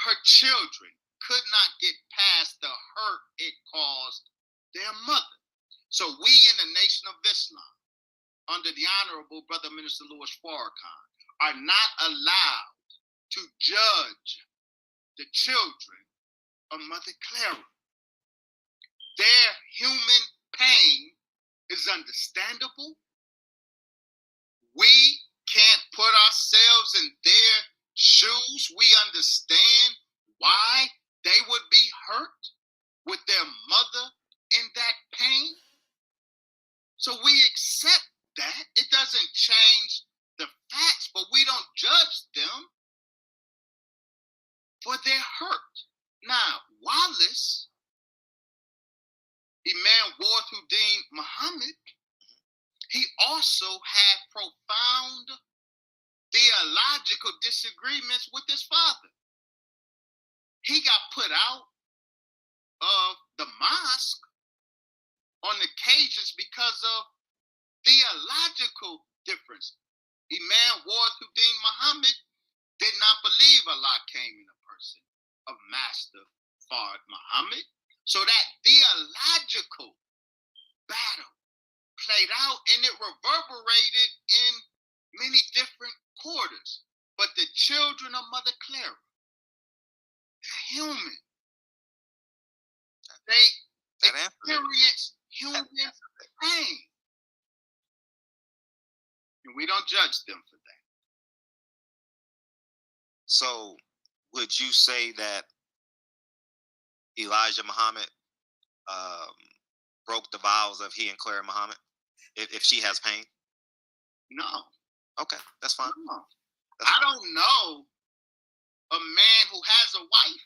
her children could not get past the hurt it caused their mother. So we in the Nation of Islam, under the Honorable Brother Minister Louis Farrakhan, are not allowed to judge the children of Mother Clara. Their human pain is understandable. We can't put ourselves in their shoes. We understand why they would be hurt with their mother in that pain. So we accept that. It doesn't change the facts, but we don't judge them for their hurt. Now, Wallace, Imam Warthuddin Muhammad, he also had profound theological disagreements with his father. He got put out of the mosque on occasions because of theological difference. Imam Warthuddin Muhammad did not believe Allah came in a person of Master Fard Muhammad. So that theological battle played out and it reverberated in many different quarters. But the children of Mother Clara, they're human. They experience human pain. And we don't judge them for that. So would you say that Elijah Muhammad broke the vows of he and Clara Muhammad if she has pain? No. Okay, that's fine. No. That's I fine. don't know a man who has a wife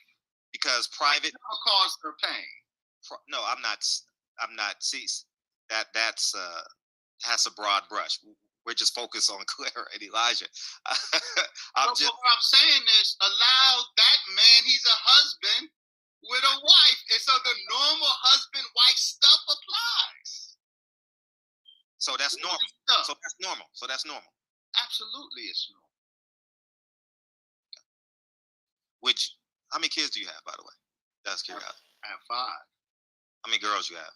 Because private cause her pain. No, I'm not. See, that's a broad brush. We're just focused on Clara and Elijah. What I'm saying is, allow that man. He's a husband with a wife, and so the normal husband-wife stuff applies. So that's normal. So that's normal. Absolutely, it's normal. How many kids do you have, by the way? That's curiosity. I have 5. How many girls you have?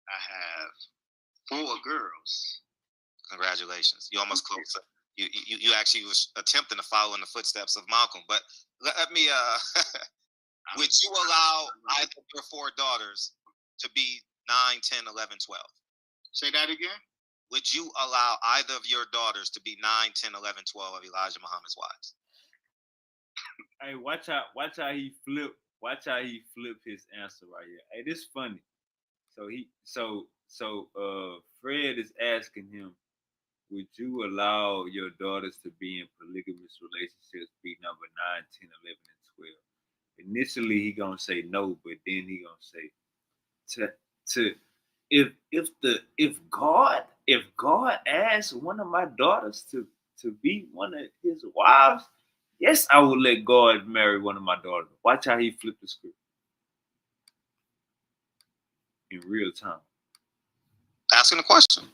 I have 4 girls. Congratulations. You're almost close. You actually was attempting to follow in the footsteps of Malcolm. But let me would you allow either of your 4 daughters to be 9, 10, 11, 12? Say that again? Would you allow either of your daughters to be 9, 10, 11, 12 of Elijah Muhammad's wives? Hey, watch how he flip. Watch how he flip his answer right here. Hey, this is funny. So Fred is asking him, would you allow your daughters to be in polygamous relationships, be number 9, 10, 11, and 12? Initially, he gonna say no, but then he gonna say if God asked one of my daughters to be one of his wives, yes, I would let God marry one of my daughters. Watch how he flipped the script in real time. Asking a question.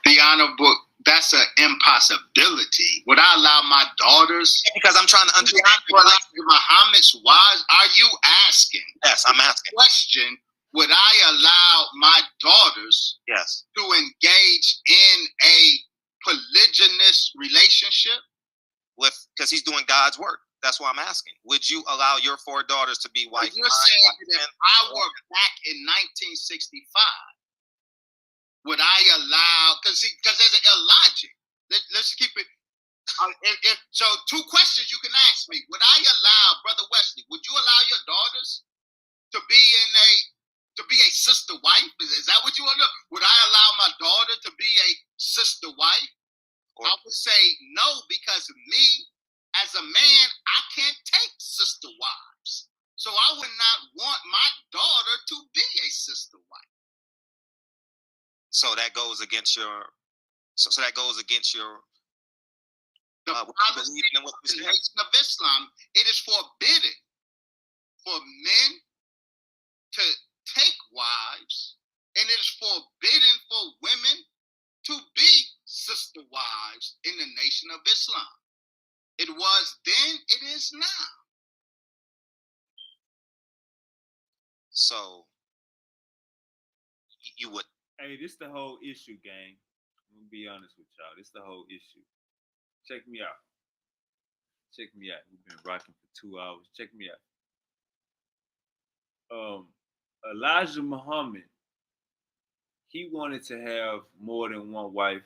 The honorable, that's an impossibility. Would I allow my daughters? Because I'm trying to understand. Muhammad's wives? Are you asking? Yes, I'm asking. Question: would I allow my daughters? Yes. To engage in a polygynous relationship? Because he's doing God's work. That's why I'm asking. Would you allow your 4 daughters to be wife? You're saying that if I were back in 1965, would I allow? Because there's an illogic. Let's keep it. So 2 questions you can ask me. Would I allow, Brother Wesley? Would you allow your daughters to be a sister wife? Is that what you want to know? Would I allow my daughter to be a sister wife? I would say no, because me, as a man, I can't take sister wives. So I would not want my daughter to be a sister wife. So that goes against your. So that goes against your. The Nation of Islam. It is forbidden for men to take wives, and it is forbidden for women to be sister wives in the Nation of Islam. It was then, it is now. So you would. Hey, this the whole issue, gang. I'm gonna be honest with y'all. This the whole issue. Check me out. We've been rocking for 2 hours. Check me out. Elijah Muhammad, he wanted to have more than one wife.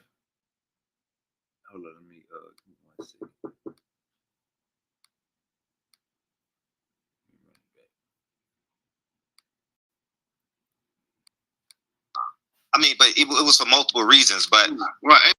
Hold on, let me give me 1 second. I mean, but it was for multiple reasons. But Right.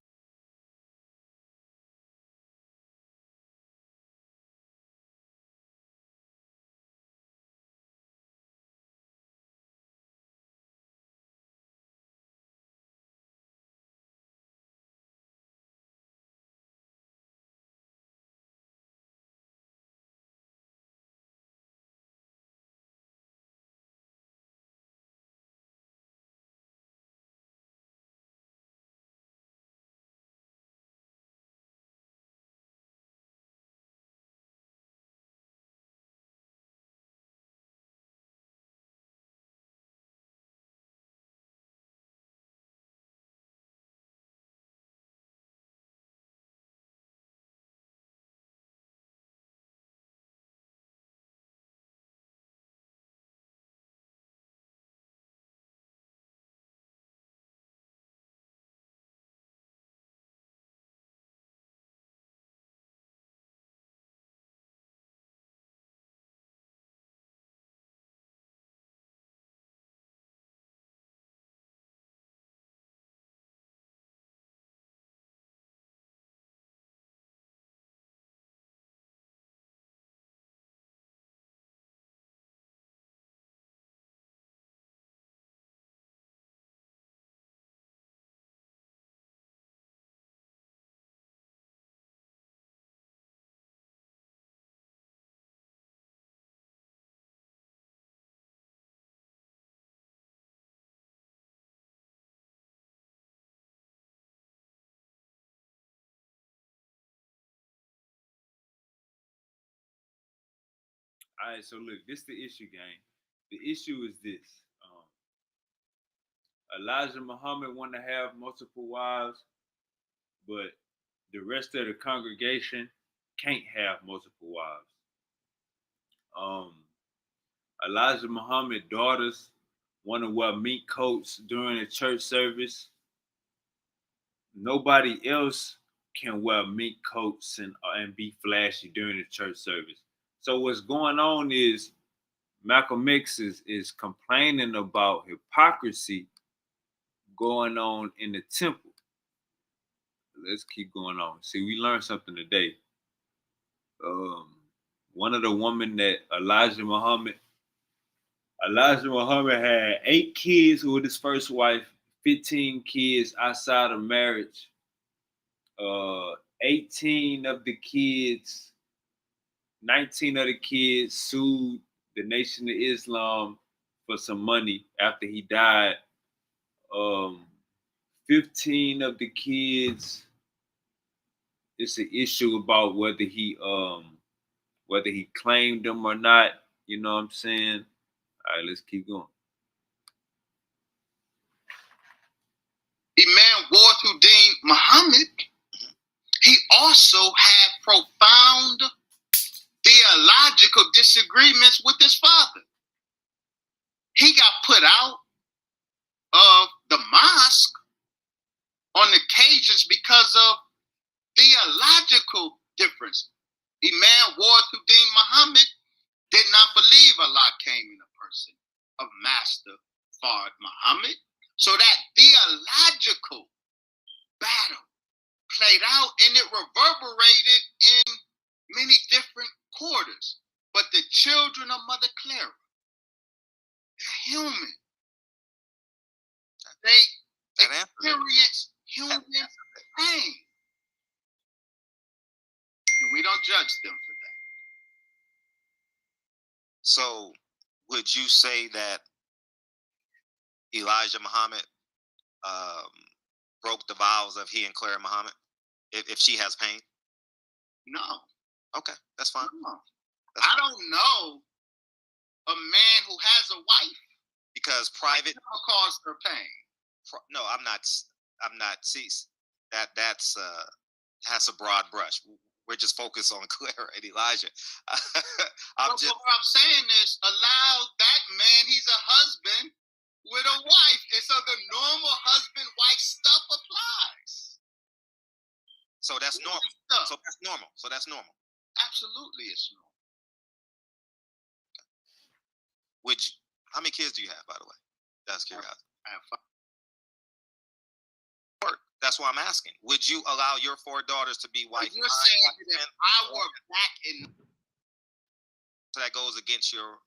All right, so look, this is the issue, gang. The issue is this: Elijah Muhammad wanted to have multiple wives, but the rest of the congregation can't have multiple wives. Um, Elijah Muhammad's daughters want to wear mink coats during the church service. Nobody else can wear mink coats and be flashy during the church service. So what's going on is Malcolm X is complaining about hypocrisy going on in the temple. Let's keep going on. See, we learned something today. One of the women that Elijah Muhammad had 8 kids with his first wife, 15 kids outside of marriage. 18 of the kids, 19 of the kids sued the Nation of Islam for some money after he died. 15 of the kids, it's an issue about whether he claimed them or not. You know what I'm saying? All right, let's keep going. Imam Warthuddin Muhammad, he also had profound theological disagreements with his father. He got put out of the mosque on occasions because of theological difference. Imam Warthuddin Muhammad did not believe Allah came in a person of Master Fard Muhammad. So that theological battle played out and it reverberated in many different quarters. But the children of Mother Clara, they're human. They experience human pain. And we don't judge them for that. So, would you say that Elijah Muhammad broke the vows of he and Clara Muhammad if she has pain? No. Okay, that's fine. No. I don't know a man who has a wife because private cause her pain. No, I'm not. See, that's a broad brush. We're just focused on Clara and Elijah. What I'm saying is, allow that man. He's a husband with a wife, and so the normal husband-wife stuff applies. So that's normal. So that's normal. Absolutely, it's normal. How many kids do you have, by the way? That's curiosity. I have 5. That's why I'm asking. Would you allow your 4 daughters to be wife? You're saying that if I were back in, so that goes against your.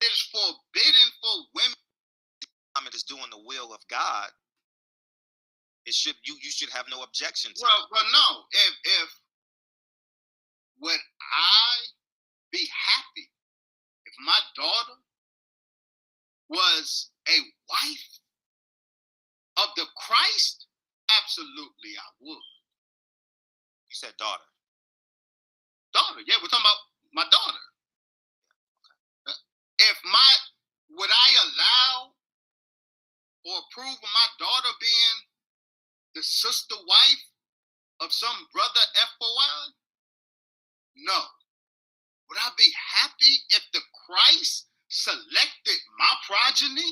It's forbidden for women. It is doing the will of God. It should you should have no objection to. Well, no. If would I be happy if my daughter was a wife of the Christ? Absolutely, I would. You said daughter. Daughter, yeah, we're talking about my daughter. Would I allow or approve of my daughter being the sister wife of some brother FOI? No. Would I be happy if the Christ selected my progeny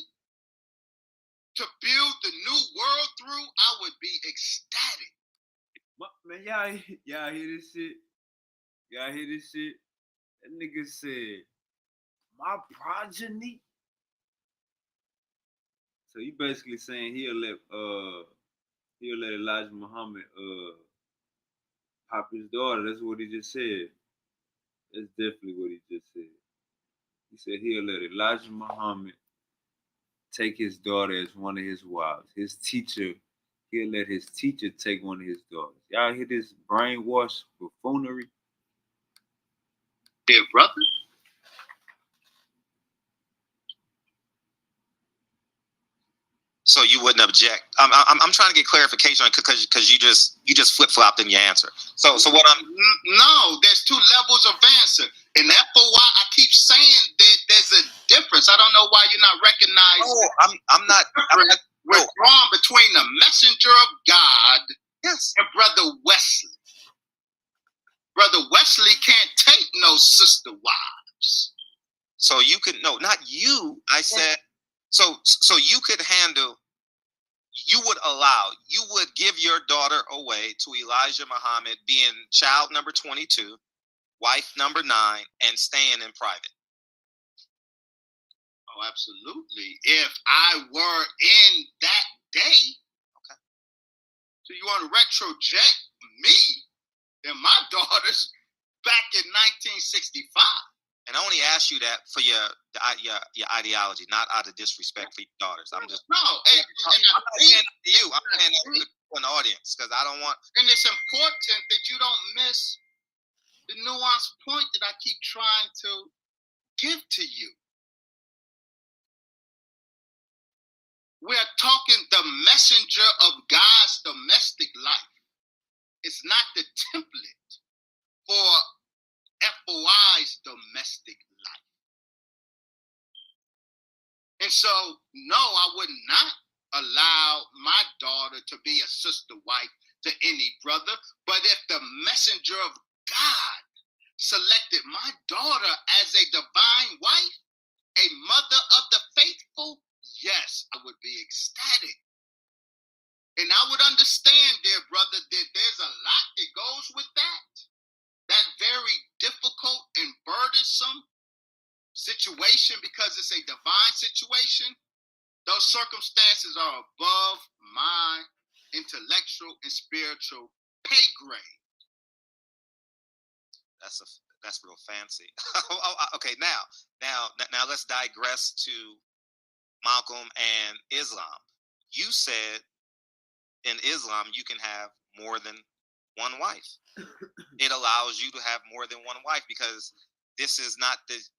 to build the new world through? I would be ecstatic. Man, y'all hear this shit? Y'all hear this shit? That nigga said, my progeny? So you basically saying he'll let Elijah Muhammad pop his daughter. That's what he just said. That's definitely what he just said. He said he'll let Elijah Muhammad take his daughter as one of his wives. His teacher, he'll let his teacher take one of his daughters. Y'all hear this brainwash buffoonery? Yeah, brother. So you wouldn't object. I'm trying to get clarification on because you just flip flopped in your answer. So what I'm no, there's 2 levels of answer. And that's why I keep saying that there's a difference. I don't know why you're not recognizing. No, I'm not. We're drawn between the messenger of God, yes, and Brother Wesley. Brother Wesley can't take no sister wives. So you could not you. I said. So you could handle, you would give your daughter away to Elijah Muhammad being child number 22, wife number 9, and staying in private. Oh, absolutely. If I were in that day. Okay. So you want to retroject me and my daughters back in 1965. And I only ask you that for your ideology, not out of disrespect for your daughters. I'm just I'm saying to you. I'm saying that to an audience because I don't want. And it's important that you don't miss the nuanced point that I keep trying to give to you. We're talking the messenger of God's domestic life. It's not the template for FOI's domestic life. And so, no, I would not allow my daughter to be a sister wife to any brother. But if the messenger of God selected my daughter as a divine wife, a mother of the faithful, yes, I would be ecstatic. And I would understand, dear brother, that there's a lot that goes with that. That very difficult and burdensome situation because it's a divine situation. Those circumstances are above my intellectual and spiritual pay grade. That's real fancy. Okay, now let's digress to Malcolm and Islam. You said in Islam you can have more than one wife. It allows you to have more than one wife because this is not this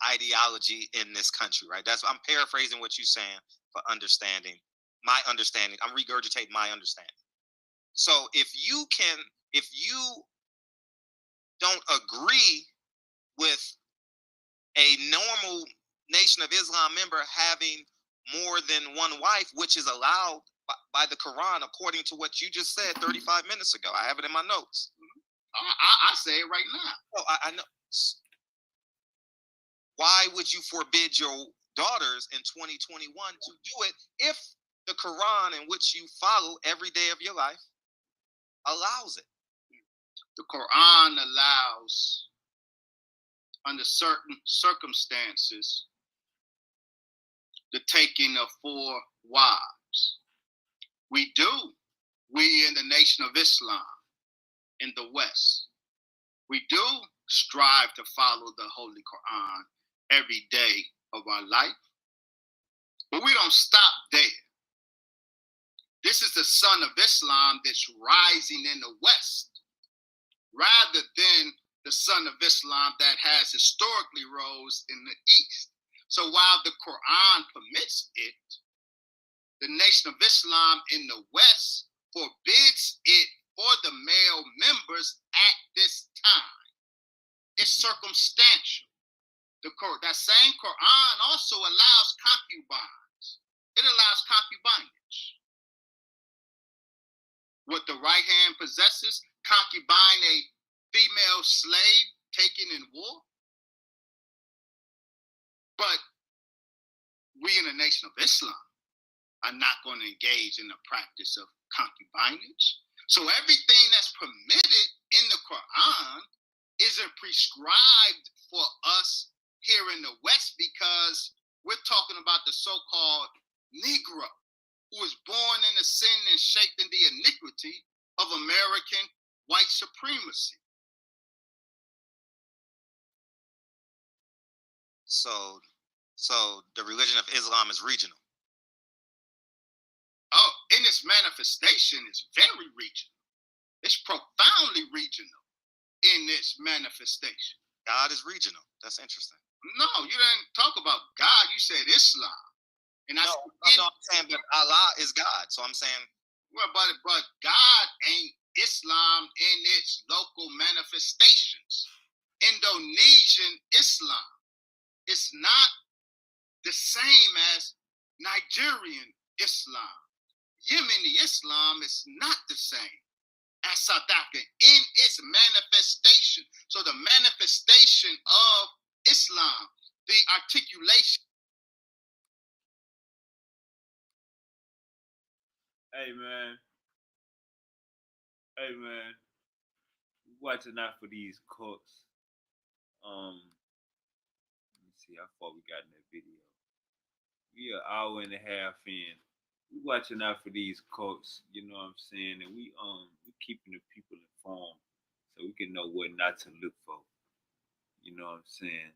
ideology in this country, right? I'm paraphrasing what you're saying for understanding. My understanding. I'm regurgitating my understanding. So if you don't agree with a normal Nation of Islam member having more than one wife, which is allowed by the Quran, according to what you just said 35 minutes ago. I have it in my notes. I say it right now. Oh, I know. Why would you forbid your daughters in 2021 to do it if the Quran, in which you follow every day of your life, allows it? The Quran allows, under certain circumstances, the taking of 4 wives. We in the Nation of Islam in the West, we do strive to follow the Holy Quran every day of our life, but we don't stop there. This is the son of Islam that's rising in the West, rather than the son of Islam that has historically rose in the East. So while the Quran permits it, the Nation of Islam in the West forbids it for the male members at this time. It's circumstantial. That same Quran also allows concubines. It allows concubinage. What the right hand possesses, concubine a female slave taken in war. But we in the Nation of Islam are not going to engage in the practice of concubinage. So everything that's permitted in the Quran isn't prescribed for us here in the West, because we're talking about the so-called Negro who was born in the sin and shaped in the iniquity of American white supremacy. So the religion of Islam is regional. Oh, in its manifestation, it's very regional. It's profoundly regional in its manifestation. God is regional. That's interesting. No, you didn't talk about God. You said Islam. And I'm saying, but Allah is God. So I'm saying, well, but God ain't Islam in its local manifestations. Indonesian Islam is not the same as Nigerian Islam. Yemeni Islam is not the same as South Africa in its manifestation. So the manifestation of Islam, the articulation. Hey man, watching out for these cults. Let me see how far we got in that video. We are an hour and a half in. We watching out for these cults, you know what I'm saying, and we keeping the people informed so we can know what not to look for. You know what I'm saying?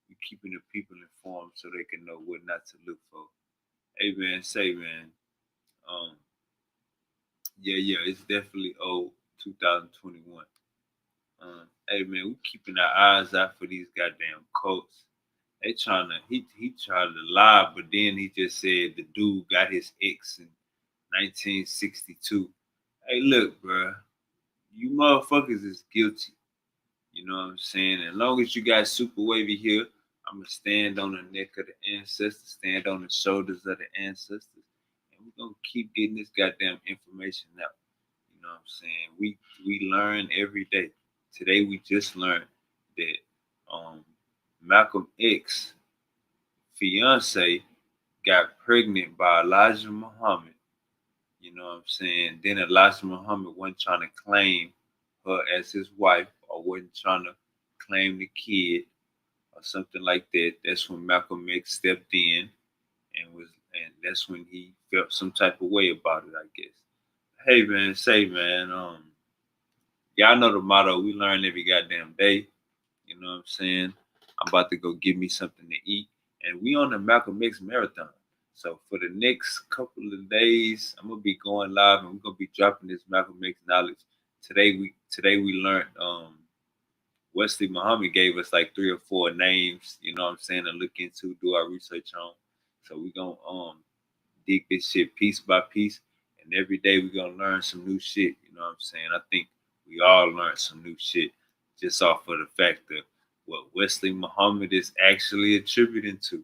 We keeping the people informed so they can know what not to look for. Hey man, yeah, it's definitely old 2021. Hey man, we keeping our eyes out for these goddamn cults. They he tried to lie, but then he just said the dude got his ex in 1962. Hey, look, bro, you motherfuckers is guilty. You know what I'm saying? As long as you got Super Wavy here, I'm gonna stand on the neck of the ancestors, stand on the shoulders of the ancestors, and we're gonna keep getting this goddamn information out. You know what I'm saying? We learn every day. Today we just learned that Malcolm X fiance got pregnant by Elijah Muhammad. You know what I'm saying? Then Elijah Muhammad wasn't trying to claim her as his wife or wasn't trying to claim the kid or something like that. That's when Malcolm X stepped in and that's when he felt some type of way about it, I guess. Hey man, y'all know the motto, we learn every goddamn day. You know what I'm saying? I'm about to go get me something to eat. And we on the Malcolm X marathon. So for the next couple of days, I'm gonna be going live and we're gonna be dropping this Malcolm X knowledge. Today we learned Wesley Muhammad gave us like 3 or 4 names, you know what I'm saying, to look into, do our research on. So we gonna dig this shit piece by piece, and every day we gonna learn some new shit, you know what I'm saying? I think we all learned some new shit just off of the fact that what Wesley Muhammad is actually attributing to.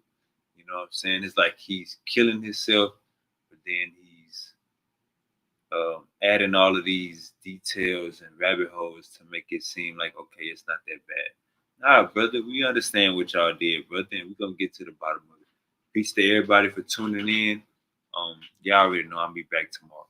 You know what I'm saying? It's like he's killing himself, but then he's adding all of these details and rabbit holes to make it seem like, okay, it's not that bad. Nah, brother, we understand what y'all did, brother, and we're gonna get to the bottom of it. Peace to everybody for tuning in. Y'all already know I'll be back tomorrow.